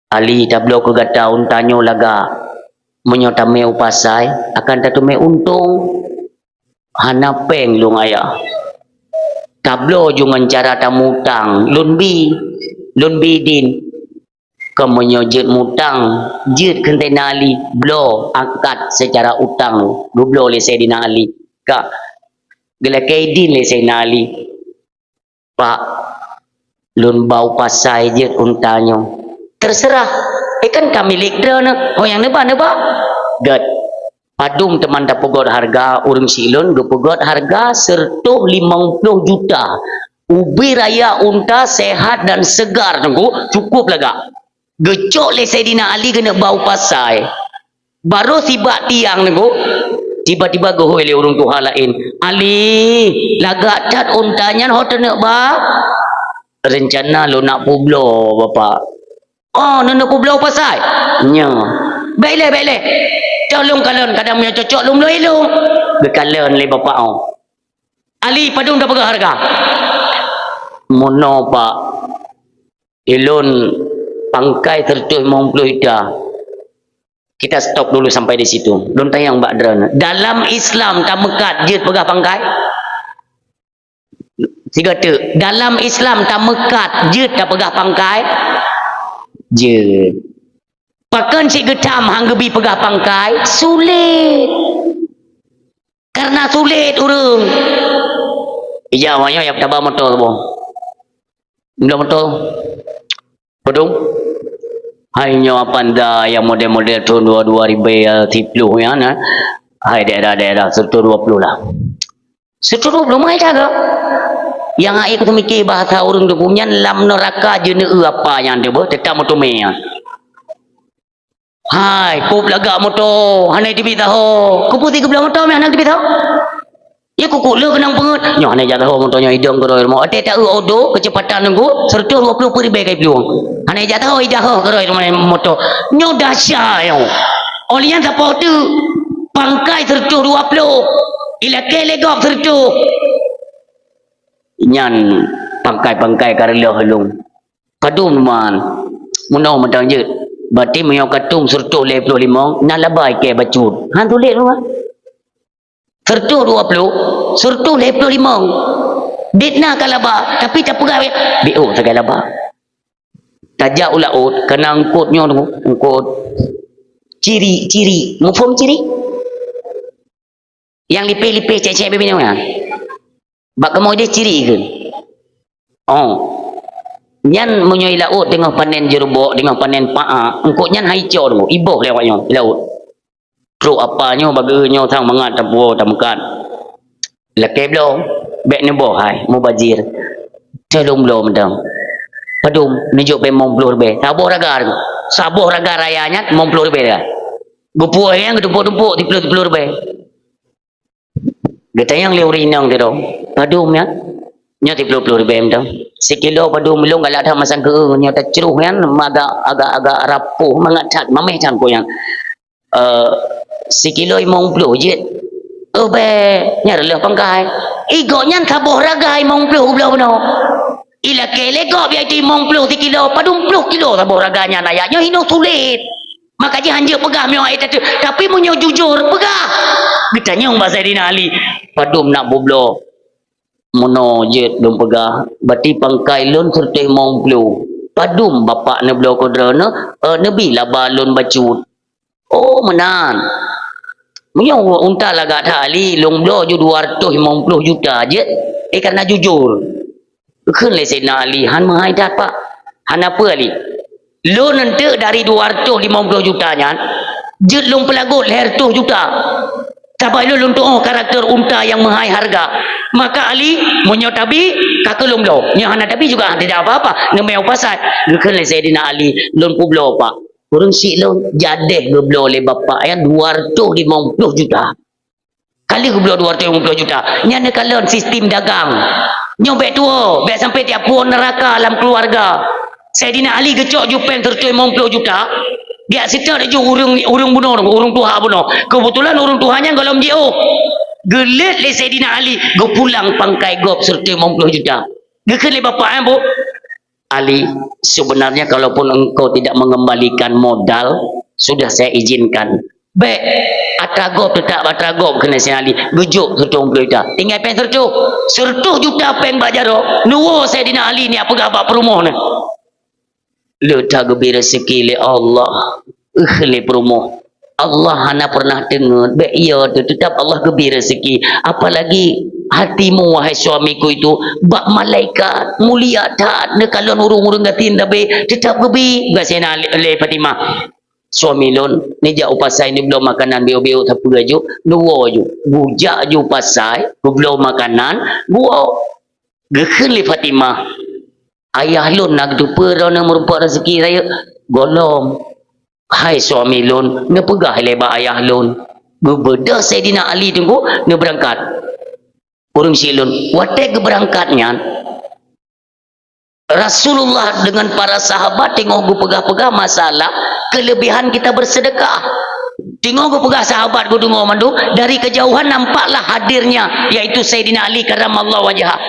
Ali dah belum kegata untanyo laga menyotame upasai akan tatume untung hana peng lun ayah tablo jungan cara tamutang lun bidin Kamu jut mutang, jut kentena Ali, blow angkat secara utang, gublo le Sayyidina Ali. Kak, gila kaidin le Sayyidina Ali. Pak, lun bau pasai je untanya. Terserah. Kan kami lektra na. Oh yang neba. Gad. Padum teman tak pegot harga urang silun, gue pegot harga sertuh 50 juta. Ubi raya unta sehat dan segar nunggu cukup laga. Gecok le Sayyidina Ali kena bau pasai. Baru sibak tiang nunggu. Tiba-tiba gohoi le urang Tuhan lain. Ali, laga cat untanya hotel nak ba? Rencana lo nak publo bapak. Oh, nak publo pasai? Nya. Baiklah. Tolong kalian kadang punya cocok lum lo elong. Bekalian le bapak oh. Ali padung dah pegang harga. Mono pak. Elon pangkai tertuh 50 dah. Kita stop dulu sampai di situ. Belum tayang Mbak Drana. Dalam Islam tak mekat je pegang pangkai. Tiga tu. Dalam Islam tak mekat je tak pegang pangkai. Je. Pakan cik getam hang gebi pegang pangkai sulit. Karena sulit urang. Iya wanya ya tabah motor bong. Mula motor. Padung. Hanya apanda yang model-model tahun 2030 ya nah. Hai daerah-daerah 120 lah. 120 mai jaga. Yang ai aku mikir bahasa urang tu punya lam neraka je ne apa yang dia tetap motor mea. Hai, kup lagak motor, hanai tibi tahu. Kupu tiga belah motor, hanai tibi tahu. Ya kuku le kenang pengut. Nyo hanai jatuh motornya hidung ke roy mau. Ate tak odo kecepatan nunggu serta 20 per ribu kai peluang. Hanai jatuh idah ke roy motor. Nyo dahsyat yo. Olian siapa tu? Pangkai serta 20. Ila kelegok serta. Nyan pangkai-pangkai karela helung. Kadum man. Munau matang je. Berarti menyok katung sertuh 25 nak labai ke bacut. Han tulis tu kan. Sertuh 20, sertuh 25. Ditna kalaba tapi tak pegang BO segala laba. Tajak ulaut kena angkutnya tu, angkut ciri-ciri, mufum ciri. Yang lipe-lipe cek-cek begini kan. Bak kamu dia ciri ke? Oh. Nyan menyoi laut dengan panen jerubok dengan panen paa engkau nyan hijau tu iboh lewatnya laut truk apanya baganya tang mangat tapu tamkan leke blo bek ne boh hai mubazir telung blo mendang padum nunjuk pe mong blur be saboh raga rayanya mong blur be dah gupu yang tumpuk-tumpuk di blur be geta yang leurinang tu padum ya nya 30 ribu dah. Sekilo padu melung galak dah masang ke nya tak ceruh kan agak rapuh mengacat mameh can ko yang sekilo 50 je. Oh be nya releh pangkai. Igo nya saboh ragai 50 belah beno. Ila kele go biai 50 sekilo padu 10 kilo saboh raganya nayanya hino sulit. Maka je hanje pegah meo ai tapi munyo jujur pegah. Getanya bahasa Sayyidina Ali padum nak boblo mono je dum pegah berarti pangkai lun serta mong blu padum bapak ne blo kodrana nabi la balun bacut oh menan munyo unta lagak tali long blo ju 250 juta je karena jujur keun le Sayyidina Ali han mahai dat pak han apa Ali lun ente dari 250 juta nya je long pelagut leher 2 juta Tabai lu untuk karakter unta yang mahal harga. Maka Ali menyotabi kakelum lo. Nya hana tapi juga tidak apa-apa. Ngemeu pasal. Gekeun le Sayyidina Ali lun publo pak. Urang si lun jadeh geblo le bapak yang 250 juta. Kali geblo 250 juta. Nya ne kalon sistem dagang. Nyobek tua, bek sampai tiap puan neraka dalam keluarga. Sayyidina Ali gecok jupen 50 juta. Dia situ ada juga urang bunuh, urang tuha bunuh. Kebetulan urang tuhanya kalau MJO. Gelit le Sayyidina Ali, go pulang pangkai gop serta 50 juta. Gekeun le bapak bu. Ali, sebenarnya kalaupun engkau tidak mengembalikan modal, sudah saya izinkan. Baik, atagop tetap atagop kena Sayyidina Ali. Gujuk serta 50 juta. Tinggal pen serta 100 juta pen bajaro. Nuwo Sayyidina Ali ni apa gabak perumah ni. Lu tak gebi rezeki le Allah. Le promo. Allah hana pernah dengar. Baik iya tu tetap Allah gebi rezeki. Apalagi hatimu wahai suamiku itu bak malaikat mulia tak ne kalau urung-urung gatin tapi tetap gebi gasena le Fatimah. Suami lon ni jak upasai ni belum makanan beo-beo tak peraju nuwo ju bujak ju pasai belum makanan buo geken le Fatimah. Ayah lon nak dupa rona merupak rezeki raya golong. Hai suami lon ne pegah leba ayah lon berbeda Saidina Ali tunggu ne berangkat urung si lon watek berangkatnya Rasulullah dengan para sahabat tengok gu pegah-pegah masalah kelebihan kita bersedekah. Tengok gu pegah sahabat gu dengar mandu dari kejauhan nampaklah hadirnya yaitu Saidina Ali karramallahu wajhah.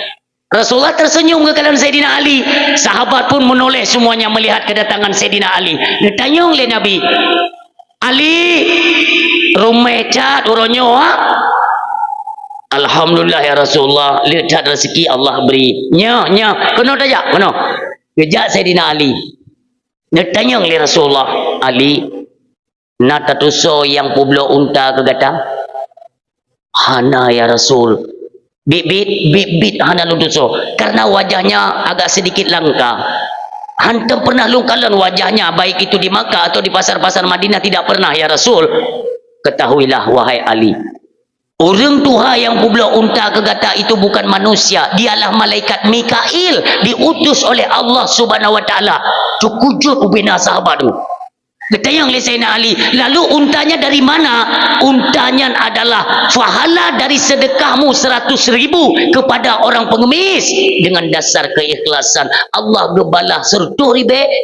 Rasulullah tersenyum ke kalangan Saidina Ali. Sahabat pun menoleh semuanya melihat kedatangan Saidina Ali. Ditanya oleh Nabi, Ali, rumah cat uronyo ha? Alhamdulillah ya Rasulullah, lihat rezeki Allah beri. Nya, kena tajak, kena. Kejak Saidina Ali. Ditanya oleh Rasulullah, Ali, nak tatuso yang publo unta ke gata? Hana ya Rasul. Bit hana lutuso karena wajahnya agak sedikit langka. Hantam pernah lungkalan wajahnya baik itu di Makkah atau di pasar-pasar Madinah tidak pernah ya Rasul. Ketahuilah wahai Ali, orang Tuhan yang publo unta kegata itu bukan manusia, dialah malaikat Mikail diutus oleh Allah Subhanahu wa taala. Cukujut ubina sahabat tu. Ditanya oleh Sayyidina Ali, lalu untanya dari mana? Untanya adalah fahala dari sedekahmu 100.000 kepada orang pengemis. Dengan dasar keikhlasan Allah gebalah 100.000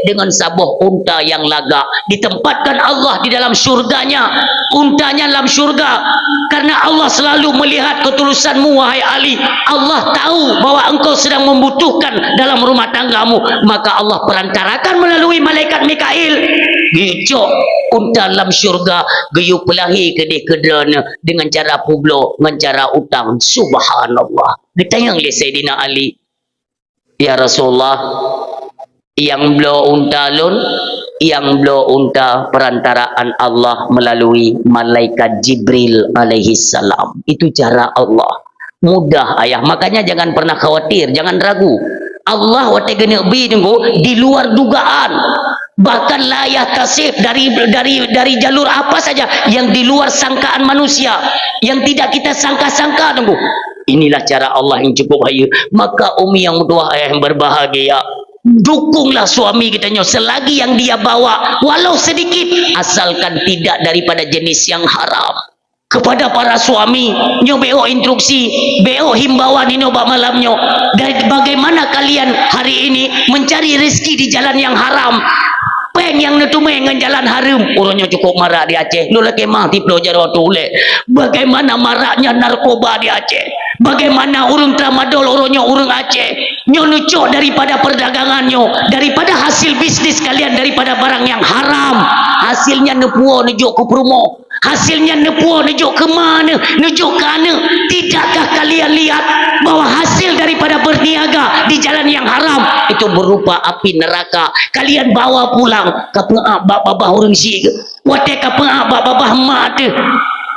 dengan sabuh unta yang lagak. Ditempatkan Allah di dalam syurganya, untanya dalam syurga. Karena Allah selalu melihat ketulusanmu wahai Ali. Allah tahu bahwa engkau sedang membutuhkan dalam rumah tanggamu, maka Allah perantarakan melalui malaikat Mikail. Gicok unta dalam syurga geyuk pelahi ke dia kedrana dengan cara publo, dengan cara utang. Subhanallah. Ditanya oleh Sayyidina Ali, ya Rasulullah, yang belo unta lun, yang belo unta perantaraan Allah melalui malaikat Jibril alaihi salam. Itu cara Allah. Mudah ayah, makanya jangan pernah khawatir, jangan ragu. Allah wa tegene bi tunggu di luar dugaan. Bahkan layah tasif dari jalur apa saja yang di luar sangkaan manusia, yang tidak kita sangka-sangka tunggu. Inilah cara Allah yang cukup baik. Maka umi yang tua ayah yang berbahagia, dukunglah suami kita selagi yang dia bawa walau sedikit, asalkan tidak daripada jenis yang haram. Kepada para suami nyo beo instruksi, beo himbauan ini obat malamnya, dan bagaimana kalian hari ini mencari rezeki di jalan yang haram. Peng yang netume dengan jalan haram, orangnya cukup marah di Aceh. Lu lagi mah di Pulau Jawa tule. Bagaimana maraknya narkoba di Aceh? Bagaimana urung tramadol orangnya urung Aceh? Nyo nucuk daripada perdagangannya, daripada hasil bisnis kalian, daripada barang yang haram. Hasilnya nepuo nujuk ke promo. Hasilnya nepuo nujuk ke mana? Nujuk ke mana? Tidakkah kalian lihat bahwa hasil daripada berniaga di jalan yang haram itu berupa api neraka? Kalian bawa pulang ke pengabak babah orang si ke? Watek ke pengabak babah mak tu.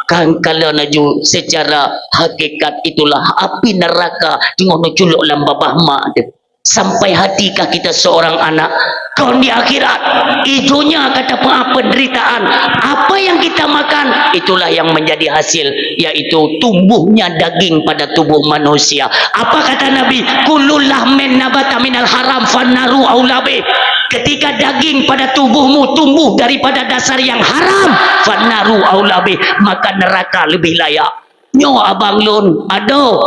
Kan kalau naju secara hakikat itulah api neraka tengok nuculuk dalam babah mak tu. Sampai hatikah kita seorang anak kau di akhirat itunya kata penderitaan. Apa yang kita makan itulah yang menjadi hasil, yaitu tumbuhnya daging pada tubuh manusia. Apa kata Nabi? Kullul lahmin nabata minal haram fannaru aulabe. Ketika daging pada tubuhmu tumbuh daripada dasar yang haram, fannaru aulabe, maka neraka lebih layak. Nyo abang lun aduh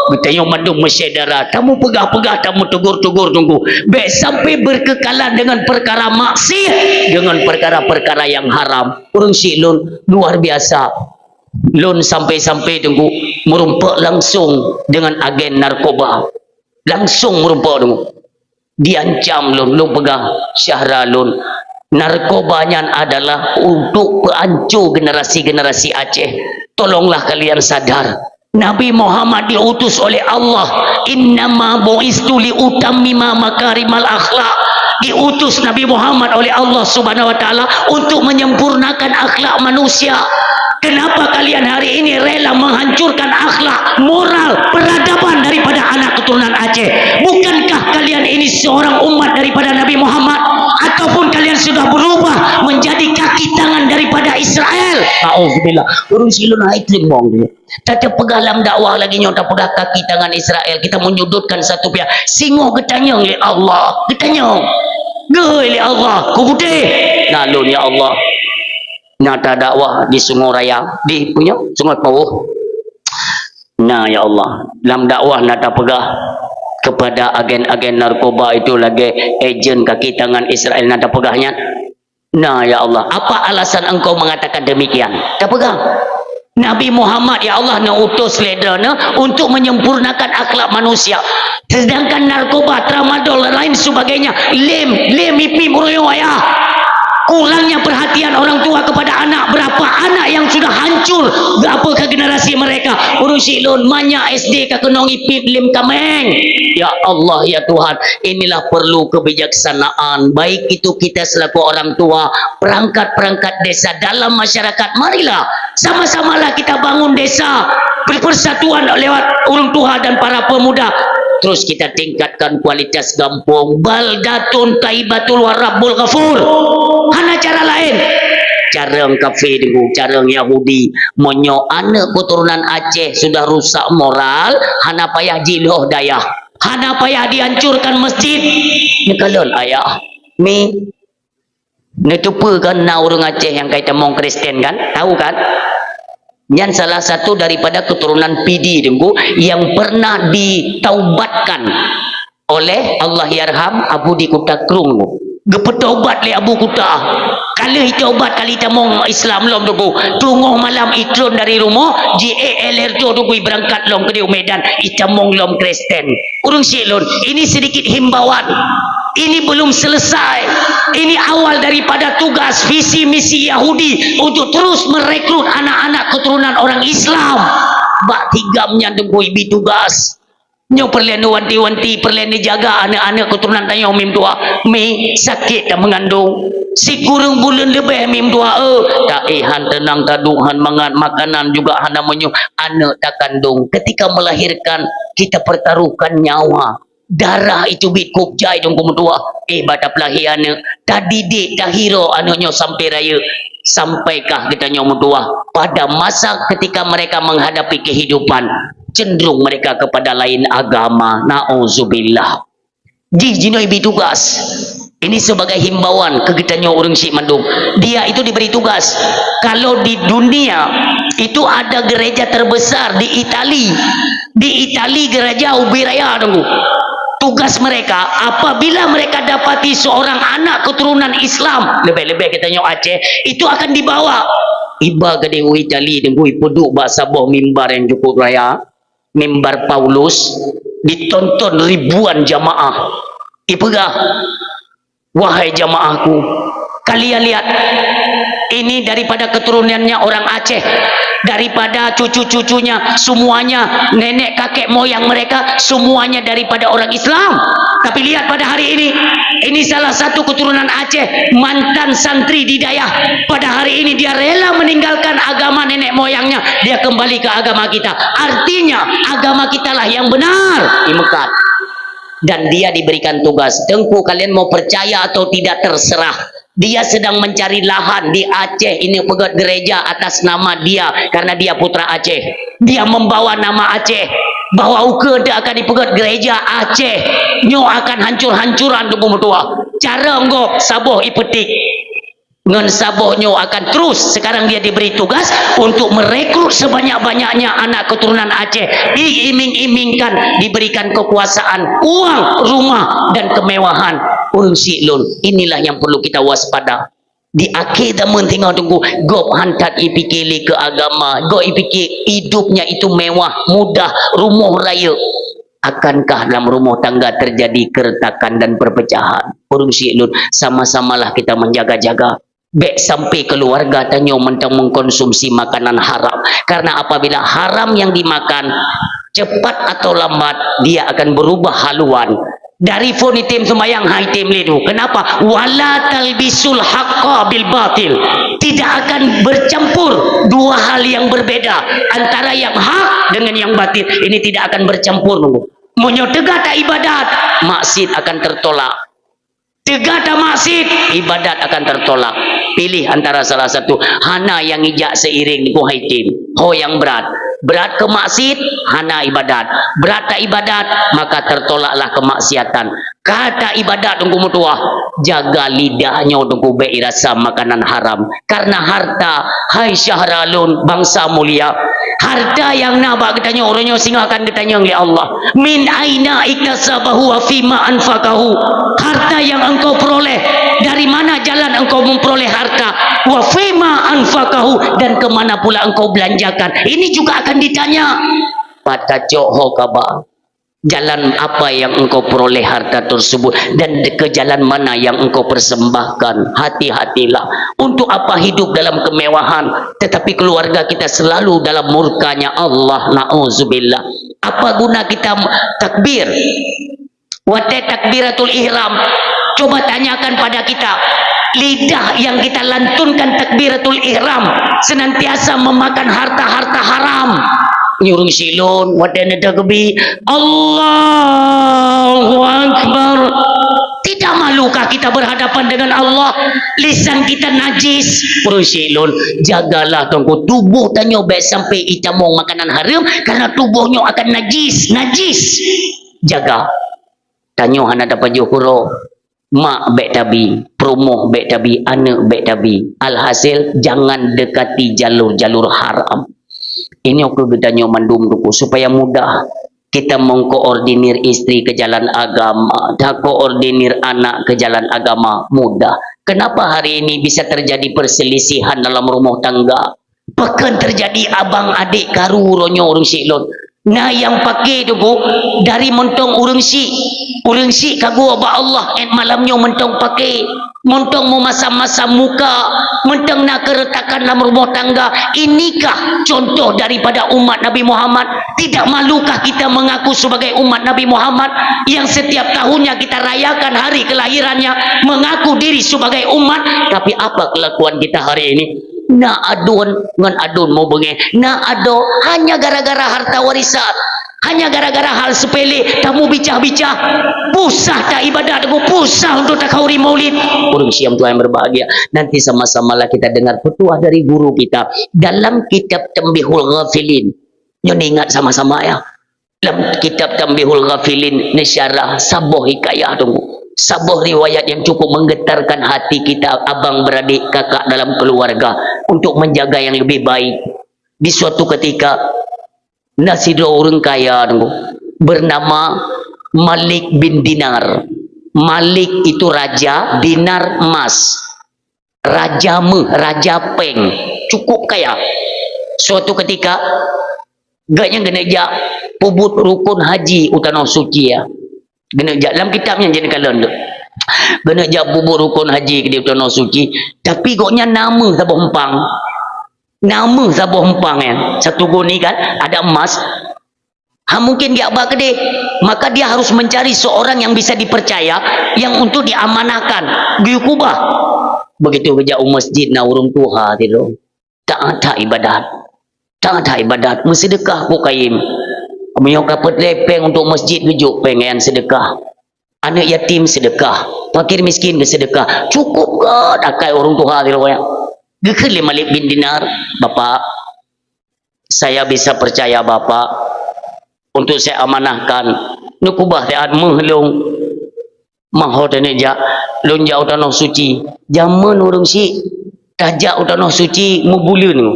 bertanya mandung mesyedara tamu pegah-pegah tamu tugur-tugur tunggu baik sampai berkekalan dengan perkara maksiat, dengan perkara-perkara yang haram. Urang si lun luar biasa. Lun sampai-sampai tunggu merumpak langsung dengan agen narkoba, langsung merumpak tunggu, diancam lun pegah Syahra lun. Narkobanya adalah untuk penghancur generasi-generasi Aceh. Tolonglah kalian sadar, Nabi Muhammad diutus oleh Allah, innama bu'istu li utammima makarimal akhlak. diutus Nabi Muhammad oleh Allah Subhanahu wa taala untuk menyempurnakan akhlak manusia. Kenapa kalian hari ini rela menghancurkan akhlak, moral, peradaban daripada anak keturunan Aceh? Bukankah kalian ini seorang umat daripada Nabi Muhammad? Ataupun kalian sudah berubah menjadi kaki tangan daripada Israel? Auzubillah. Urung silun hai trimbong dia. Tata pegang dalam dakwah lagi nyota pegang kaki tangan Israel. Kita menyudutkan satu pihak. Singo getanyong ya Allah. Getanyong. Gel ya Allah. Ku putih. Nalun ya Allah. Nyata dakwah di Sungai Raya, di punya Sungai Pauh. Nah ya Allah, dalam dakwah nata pegah kepada agen-agen narkoba itu lagi ejen kaki tangan Israel nata pegahnya. Nah ya Allah, apa alasan engkau mengatakan demikian? Tak pegang. Nabi Muhammad ya Allah nak utus ledana untuk menyempurnakan akhlak manusia. Sedangkan narkoba, tramadol dan lain sebagainya, lem ipim royo ayah. Kurangnya perhatian orang tua kepada anak. Berapa anak yang sudah hancur, berapa ke generasi mereka? Urusi lon manya SD ka kenong ipip lim kameng. Ya Allah ya Tuhan, inilah perlu kebijaksanaan. Baik itu kita selaku orang tua, perangkat-perangkat desa dalam masyarakat. Marilah sama-samalah kita bangun desa berpersatuan lewat orang tua dan para pemuda. Terus kita tingkatkan kualitas kampung. Baldatun taibatul warabbul ghafur. Hana cara lain. Carang kafir dengan carang Yahudi. Monyo anak keturunan Aceh sudah rusak moral. Hana payah jiloh dayah. Hana payah dihancurkan masjid. Nekalon ayah. Mi. Netupa kan na orang Aceh yang kaitan mong Kristen kan? Tahu kan? Yang salah satu daripada keturunan PD dengku yang pernah ditaubatkan oleh Allah yarham Abu di Kuta Krung. Gepetobat le Abu Kuta. Kali taubat kali tamong Islam lom dengku. Tunggu malam itron dari rumah JALR tu dengku berangkat lom ke Medan itamong lom Kristen. Urung silun. Ini sedikit himbauan. Ini belum selesai. Ini awal daripada tugas visi misi Yahudi untuk terus merekrut anak-anak keturunan orang Islam. Bak tigamnya dengkui bi tugas. Nyo perlu wanti-wanti, perlu jaga anak-anak keturunan tanya mim tua. Mi sakit dah mengandung. Si kurang bulan lebih mim tua. Tak ihan tenang taduhan mangan makanan juga hana menyu anak tak kandung. Ketika melahirkan kita pertaruhkan nyawa. Darah itu bit kubjai dong kemutua. Badak pelahian tadi dik dah hero anaknya sampai raya. Sampaikah kita nyomutua pada masa ketika mereka menghadapi kehidupan cenderung mereka kepada lain agama. Na'udzubillah. Jinoi tugas. Ini sebagai himbauan ke kitanya orang Syekh Mandung. Dia itu diberi tugas. Kalau di dunia itu ada gereja terbesar di Itali. Di Itali gereja Ubiraya dong. Tugas mereka apabila mereka dapati seorang anak keturunan Islam lebih-lebih kita nyok Aceh itu akan dibawa iba ke dewi Itali dengui peduk bahasa boh mimbar yang cukup raya mimbar Paulus ditonton ribuan jamaah ipegah wahai jamaahku kalian lihat ini daripada keturunannya orang Aceh, daripada cucu-cucunya semuanya nenek kakek moyang mereka semuanya daripada orang Islam. Tapi lihat pada hari ini salah satu keturunan Aceh, mantan santri di Dayah. Pada hari ini dia rela meninggalkan agama nenek moyangnya, dia kembali ke agama kita. Artinya agama kita lah yang benar di Mekah. Dan dia diberikan tugas, tengku kalian mau percaya atau tidak terserah. Dia sedang mencari lahan di Aceh ini pegat gereja atas nama dia karena dia putra Aceh. Dia membawa nama Aceh bahwa uke dia akan dipegat gereja Aceh. Nyo akan hancur-hancuran tubuh tua. Cara enggok saboh ipetik. Ngan sabohnya akan terus. Sekarang dia diberi tugas untuk merekrut sebanyak-banyaknya anak keturunan Aceh. Diiming-imingkan diberikan kekuasaan, uang, rumah dan kemewahan. Urung silun. Inilah yang perlu kita waspada. Di akhir zaman tengok tunggu gop hantat ipikili ke agama, gop ipikir hidupnya itu mewah, mudah, rumah raya. Akankah dalam rumah tangga terjadi keretakan dan perpecahan? Urung silun. Sama-samalah kita menjaga-jaga. Baik sampai keluarga tanya mentang mengkonsumsi makanan haram. Karena apabila haram yang dimakan cepat atau lambat dia akan berubah haluan. dari phone item sembahyang hai item itu. Kenapa? Wala talbisul haqqa bil batil. Tidak akan bercampur dua hal yang berbeda antara yang hak dengan yang batil. Ini tidak akan bercampur. Monyo tegak tak ibadat, maksiat akan tertolak. Tegak tak maksiat, ibadat akan tertolak. Pilih antara salah satu. Hana yang ijak seiring ku hai item. Ho yang berat. Berat ke maksiat, hana ibadat. Berat tak ibadat, maka tertolaklah kemaksiatan. Kata ibadat tunggu mutuah, jaga lidahnya tunggu bei rasa makanan haram. Karena harta, hai Syahralun, bangsa mulia, harta yang nabak katanya orangnya singa akan ditanya oleh Allah. Min aina iktasabahu wa fima anfaqahu. Harta yang engkau peroleh, dari mana jalan engkau memperoleh harta? Wa fima anfaqahu, dan kemana pula engkau belanjakan? Ini juga akan ditanya. Pada Johor Kaba, jalan apa yang engkau peroleh harta tersebut, dan ke jalan mana yang engkau persembahkan? Hati-hatilah. Untuk apa hidup dalam kemewahan tetapi keluarga kita selalu dalam murkanya Allah? Na'udzubillah. Apa guna kita takbir? Watai takbiratul ihram. Coba tanyakan pada kita, lidah yang kita lantunkan takbiratul ihram senantiasa memakan harta-harta haram. Nyuruh silon, wadana takbir, Allahu Akbar. Tidak malukah kita berhadapan dengan Allah? Lisan kita najis. Silon, jagalah tunggu tubuh tanyo baik sampai itamong makanan haram, karena tubuhnya akan najis. Jaga. Tanyo hana dapat juhuro. Mak baik tabi, promo baik tabi, anak baik tabi. Alhasil jangan dekati jalur-jalur haram. Ini aku bertanya mandum duku supaya mudah kita mengkoordinir istri ke jalan agama, dah koordinir anak ke jalan agama, mudah. Kenapa hari ini bisa terjadi perselisihan dalam rumah tangga? Bahkan terjadi abang adik karu ronyo urung silon. Nah yang pakai tu bu dari mentong urung si kagu abah Allah malamnya mentong pakai mentong memasam-masam muka, mentong nak keretakan dalam rumah tangga. Inikah contoh daripada umat Nabi Muhammad? Tidak malukah kita mengaku sebagai umat Nabi Muhammad yang setiap tahunnya kita rayakan hari kelahirannya, mengaku diri sebagai umat? Tapi apa kelakuan kita hari ini? Nak adun ngan adun mau bengeh, nak ado hanya gara-gara harta warisan, hanya gara-gara hal sepele. Kamu bicah-bicah pusah tak ibadat, aku pusah untuk tak kauri maulid. Urung siam Tuhan yang berbahagia, nanti sama-samalah kita dengar petuah dari guru kita dalam kitab Tambihul Ghafilin. Nyon ingat sama-sama ya, dalam kitab Tambihul Ghafilin nisyarah saboh hikayah tunggu, sabuah riwayat yang cukup menggetarkan hati kita, abang beradik kakak dalam keluarga, untuk menjaga yang lebih baik. Di suatu ketika nasi dua orang kaya bernama Malik bin Dinar. Malik itu raja, dinar emas. Raja peng, cukup kaya. Suatu ketika gaknya geneja pubut rukun haji utano suci ya. Geneja dalam kitabnya jadi kalian tu. Geneja pubut rukun haji ke dia utano suci, tapi goknya nama sabuh empang. Nama sabuh empang ya. Satu goni kan ada emas. Mungkin dia abah kedai, maka dia harus mencari seorang yang bisa dipercaya, yang untuk diamanahkan diukubah. Begitu kerja masjid na urung tuha tido, tak ada ibadat, bersedekah ku kaim, menyok kapet lepeng untuk masjid gejuk pengen sedekah, anak yatim sedekah, fakir miskin bersedekah, cukup ke akai urung tuha tido ya. Gekeli Malik bin Dinar, bapak, saya bisa percaya bapak untuk saya amanahkan nukubah teat mengelung mahor teneja lonja utanoh suci zaman urung si tajak utanoh suci mubulun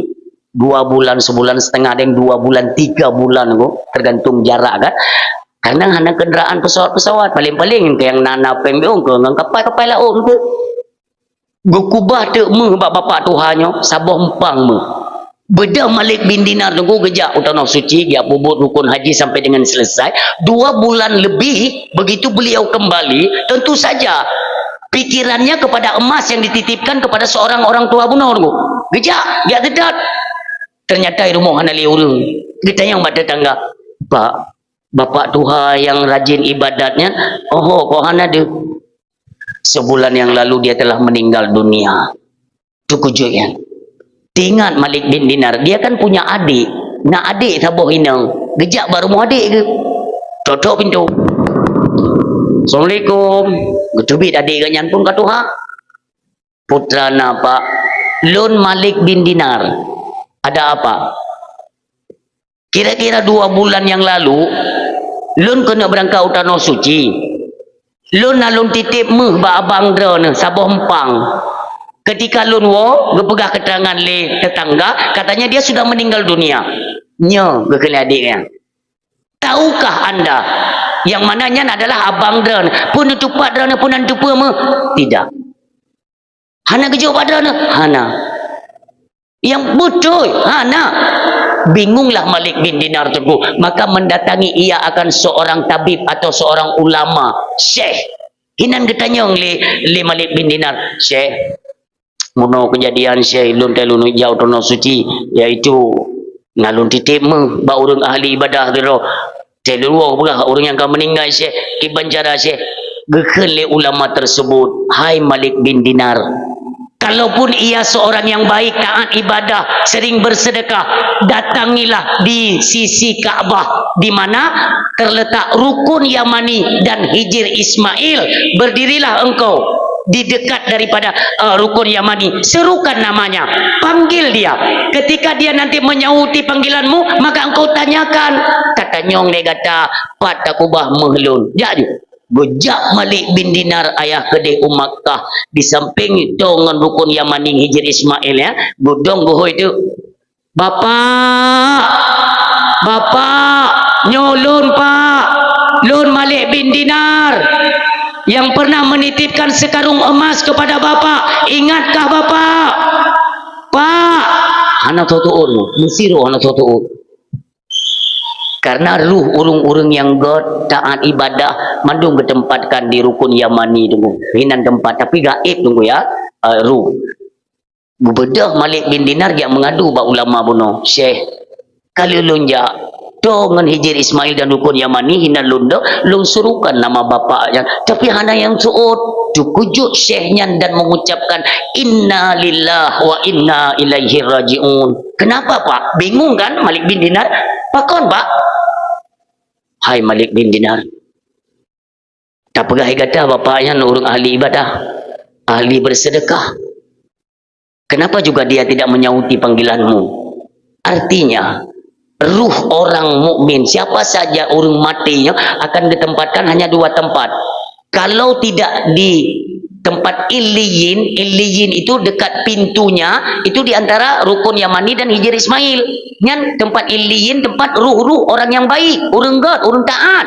2 bulan, sebulan setengah, dan 2 bulan 3 bulan tergantung jarak kan. Kadang hanya kenderaan pesawat paling-paling ke yang nana pembeong ke ngang kapal laut tu gukubah te bapak tuhannya sabuh empang Beda Malik bin Dinar tunggu gejak utanoh suci, dia bubut rukun haji sampai dengan selesai 2 bulan lebih. Begitu beliau kembali, tentu saja pikirannya kepada emas yang dititipkan kepada seorang orang tua bunuh tunggu gejak dia dedat. Ternyata rumah hana liurung kita yang pada tangga, Pak, Bapak Tuhan yang rajin ibadatnya, oh kok hana dia. Sebulan yang lalu dia telah meninggal dunia. Itu kujur ya. Ingat Malik bin Dinar, dia kan punya adik. Nak adik sabuh inang. Gejak baru mau adik ke. Tutup pintu. Assalamualaikum. Getubit adik ganyan pun kata ha. Putra napa? Lun Malik bin Dinar. Ada apa? Kira-kira 2 bulan yang lalu, lun kena berangkat utano suci. Lun nalun titip meh ba abang drone sabuh empang. Ketika lun wo gepegah keterangan le tetangga, katanya dia sudah meninggal dunia. Nya gekele adiknya. Tahukah anda yang mananya adalah abang drone pun tupak drone pun antu me? Tidak. Hana kejawab drone? Hana. Yang betul hana. Bingunglah Malik bin Dinar tersebut, maka mendatangi ia akan seorang tabib atau seorang ulama, syekh. Hinan ketanya le Malik bin Dinar, syekh, muno kejadian syekh lun telun jauh tono suci, yaitu ngalun titip ba urang ahli ibadah dero. Telun wo begah orang yang akan meninggal syekh, kibancara syekh. Gekele ulama tersebut, hai Malik bin Dinar, kalaupun ia seorang yang baik, taat ibadah, sering bersedekah, datangilah di sisi Ka'bah di mana terletak rukun Yamani dan Hijr Ismail. Berdirilah engkau di dekat daripada rukun Yamani, serukan namanya, panggil dia. Ketika dia nanti menyauti panggilanmu, maka engkau tanyakan. Kata nyong le kata, pat aku bah mehlun. Jadi Gojak Malik bin Dinar ayah kedai Makkah di samping dengan rukun Yamani Hijr Ismail ya. Budong goho itu. Bapak nyolun pak, lun Malik bin Dinar yang pernah menitipkan sekarung emas kepada bapak. Ingatkah bapak? Pak, anak tutuun, mesiro anak tutuun. Karena ruh urung-urung yang god taat ibadah mandung ditempatkan di rukun Yamani tunggu. Hinan tempat tapi gaib tunggu ya. Ruh. Bebedah Malik bin Dinar yang mengadu ba ulama buno. Syekh, kalau lunja dengan Hijr Ismail dan rukun Yamani hinan lunda lung surukan nama bapaknya. Tapi hana yang suut cukujuk syekhnya dan mengucapkan inna lillah wa inna ilaihi rajiun. Kenapa pak? Bingung kan Malik bin Dinar? Pakon pak? Hai Malik bin Dinar, tak pegah kata bapaknya orang ahli ibadah, ahli bersedekah. Kenapa juga dia tidak menyauti panggilanmu? Artinya ruh orang mukmin siapa saja orang matinya akan ditempatkan hanya 2 tempat. Kalau tidak di tempat Iliyin itu dekat pintunya, itu diantara rukun Yamani dan Hijr Ismail. Nyan tempat Iliyin tempat ruh-ruh orang yang baik, orang God, orang taat.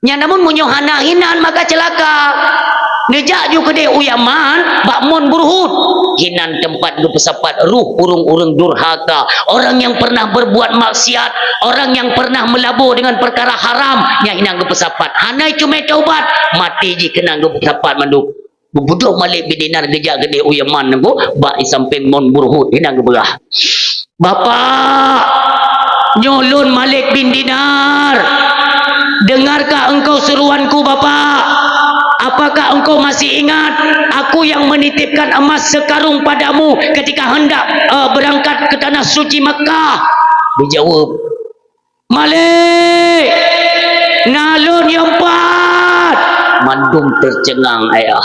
Nyan namun munyohana hinan maka celaka. Ngejak ju kedai uyaman, bakmun burhut. Hinan tempat gepesapat ruh urung-urung durhaka, orang yang pernah berbuat maksiat, orang yang pernah melabur dengan perkara haram, yang hinan gepesapat. Hanai cuma taubat, mati ji kenang gepesapat manduk. Bubudoh Malik bin Dinar gejak gede uyaman nengko bak samping mon burhut hinan gebelah. Bapak nyolun Malik bin Dinar, dengarkah engkau seruanku bapak? Apakah engkau masih ingat aku yang menitipkan emas sekarung padamu ketika hendak berangkat ke tanah suci Mekah? Dijawab, Malik nalun yang 4. Mandum tercengang ayah.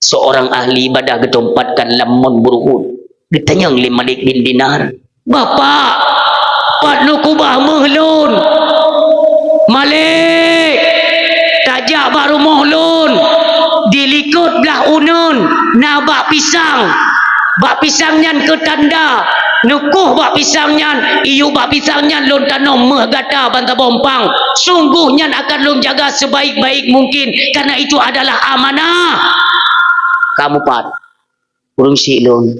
Seorang ahli ibadah ketempatkan lamon burhut. Ditanya oleh Malik bin Dinar, bapak patnu kubah mehlun. Malik tajak baru mohlun dilikut belah unun na bak pisang nyan ke tanda nukuh bak pisang nyan iyu bak pisang nyan lun tanom meh gata banta bompang. Sungguh nyan akan lun jaga sebaik-baik mungkin karena itu adalah amanah. Kamu pat urung si lun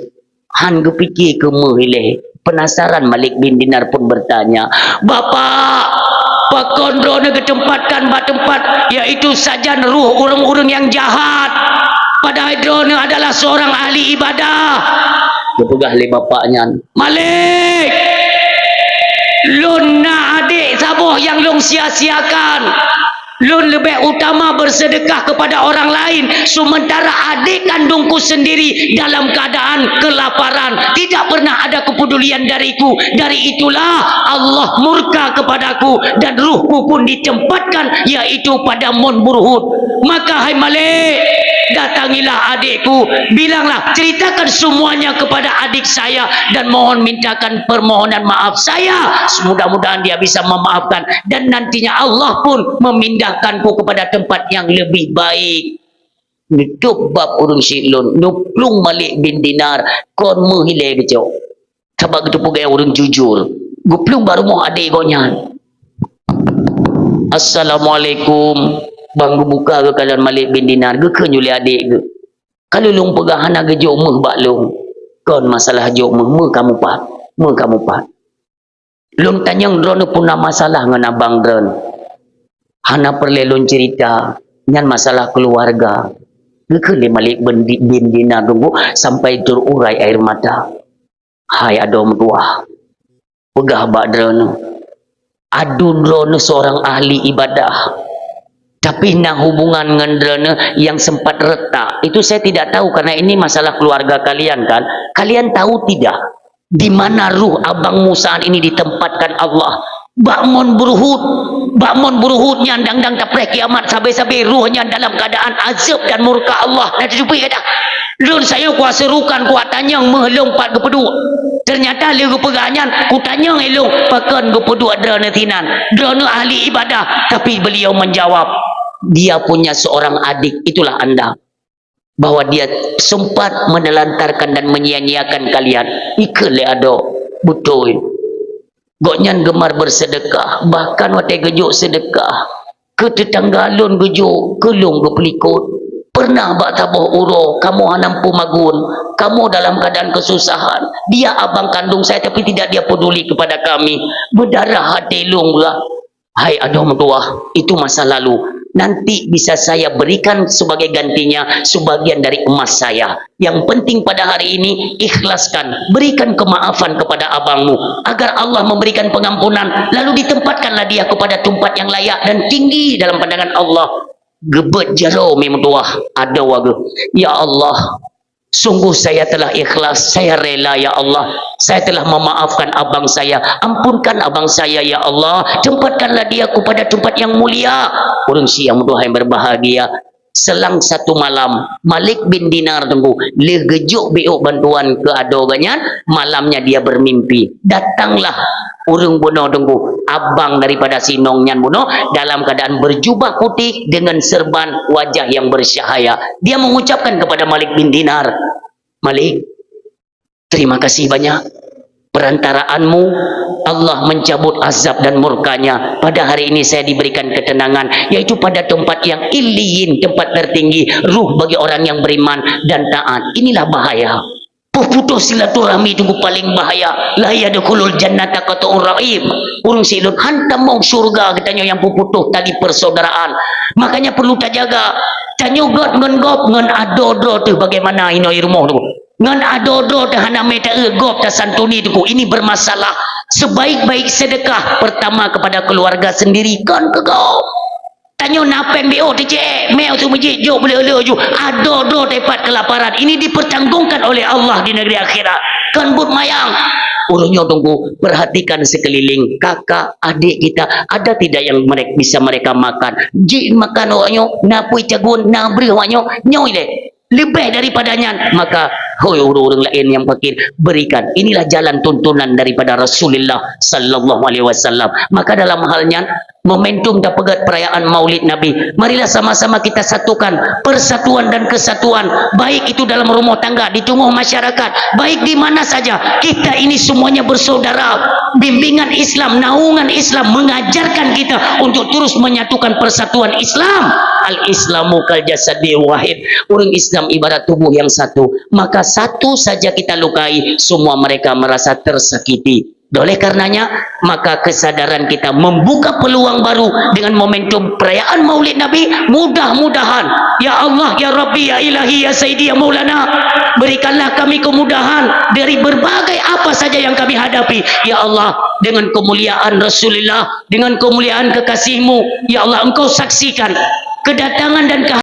han gepikir ke meh penasaran. Malik bin Dinar pun bertanya, bapak pakon drone ketempatkan tempat yaitu sajan ruh urung-urung yang jahat, padahal drone adalah seorang ahli ibadah. Kepegah le bapaknya, Malik lun na adik sabar apa yang long sia-siakan? Lun lebih utama bersedekah kepada orang lain, sementara adik kandungku sendiri dalam keadaan kelaparan, tidak pernah ada kepedulian dariku. Dari itulah Allah murka kepadaku dan ruhku pun ditempatkan yaitu pada Mon Burhut. Maka hai Malik, datangilah adikku, bilanglah, ceritakan semuanya kepada adik saya dan mohon mintakan permohonan maaf saya. Mudah-mudahan dia bisa memaafkan dan nantinya Allah pun memindahkanku kepada tempat yang lebih baik. Nutup bab urung silun, nuplung Malik bin Dinar, kon menghilai kecok. Sebab itu pun urung jujur. Guplung baru mau adik gonya. Assalamualaikum. Bang buka ke kalian Malik bin Dinar ke nyuli adik ke. Kalau long pegang hana ke jok meh bak long. Kon masalah jok meh kamu pat. Meh kamu pat. Long tanyang drone pun masalah dengan abang drone. Hana perlu long cerita nyan masalah keluarga. Ke Malik bin Dinar tunggu sampai terurai air mata. Hai adom tua. Pegah bak drone. Adu drone seorang ahli ibadah. Tapi nah hubungan dengan drone yang sempat retak itu saya tidak tahu karena ini masalah keluarga kalian kan. Kalian tahu tidak di mana ruh abang Musa ini ditempatkan Allah? Bakmon Burhut nyandang tapre kiamat sampai ruhnya dalam keadaan azab dan murka Allah. Nanti jumpa ya dah. Lun saya kuasa rukan kuatannya mehelong pat kepedu. Ternyata dia kepegangan kutanya elong pakan kepedu drone tinan. Drone ahli ibadah tapi beliau menjawab, dia punya seorang adik, itulah anda, bahwa dia sempat menelantarkan dan menyia-nyiakan kalian. Ikele ado betul goknyan gemar bersedekah, bahkan wate gejuk sedekah ke tetangga lun gejuk kelung ke pelikut. Pernah bak tabuh uro kamu hanampu magun, kamu dalam keadaan kesusahan, dia abang kandung saya tapi tidak dia peduli kepada kami, berdarah hati lung lah. Hai adom tua, itu masa lalu. Nanti bisa saya berikan sebagai gantinya sebagian dari emas saya. Yang penting pada hari ini ikhlaskan, berikan kemaafan kepada abangmu agar Allah memberikan pengampunan, lalu ditempatkanlah dia kepada tempat yang layak dan tinggi dalam pandangan Allah. Gebet jaro memtuah ada wagu. Ya Allah, sungguh saya telah ikhlas, saya rela ya Allah. Saya telah memaafkan abang saya. Ampunkan abang saya ya Allah. Tempatkanlah dia kepada tempat yang mulia. Urang siang doa yang berbahagia. Selang satu malam, Malik bin Dinar tunggu, le gejuk biuk bantuan ke adogannya. Malamnya dia bermimpi. Datanglah urang buno tunggu, abang daripada sinongnya buno dalam keadaan berjubah putih dengan serban wajah yang bersyahaya. Dia mengucapkan kepada Malik bin Dinar, Malik, terima kasih banyak. Perantaraanmu Allah mencabut azab dan murkanya. Pada hari ini saya diberikan ketenangan, yaitu pada tempat yang iliyin, tempat tertinggi, ruh bagi orang yang beriman dan taat. Inilah bahaya. Putus silaturahmi itu paling bahaya. La yadkhulul jannata qat'ur rahim. Urung silun hantam mau surga katanya yang puputuh tali persaudaraan. Makanya perlu tak jaga. Tanyo god ngen adodo tu bagaimana ino irmoh tu. Ngan adodo dah hana meta egop dah santuni tu. Ini bermasalah. Sebaik-baik sedekah pertama kepada keluarga sendiri kan kegop. Tanyo napen bio tije meo tu masjid jo boleh ju adodo tepat kelaparan. Ini dipertanggungkan oleh Allah di negeri akhirat. Kan but mayang. Urunyo tunggu, perhatikan sekeliling, kakak, adik kita, ada tidak yang mereka bisa mereka makan? Ji makan wanyo, napui cagun, nabri wanyo, nyoile. Lebih daripadanya, maka hoi orang lain yang fakir berikan. Inilah jalan tuntunan daripada Rasulullah sallallahu alaihi wasallam. Maka dalam halnya momentum dan pegat perayaan Maulid Nabi, marilah sama-sama kita satukan persatuan dan kesatuan, baik itu dalam rumah tangga, di tengah masyarakat, baik di mana saja. Kita ini semuanya bersaudara. Bimbingan Islam, naungan Islam mengajarkan kita untuk terus menyatukan persatuan Islam. Al-Islamu kal jasadil wahid. Orang Islam ibarat tubuh yang satu. Maka satu saja kita lukai, semua mereka merasa tersakiti. Oleh karenanya, maka kesadaran kita membuka peluang baru dengan momentum perayaan Maulid Nabi. Mudah-mudahan, ya Allah, ya Rabbi, ya Ilahi, ya Sayyidi, ya Maulana, berikanlah kami kemudahan dari berbagai apa saja yang kami hadapi. Ya Allah, dengan kemuliaan Rasulullah, dengan kemuliaan kekasih-Mu, ya Allah, Engkau saksikan kedatangan dan kehadiran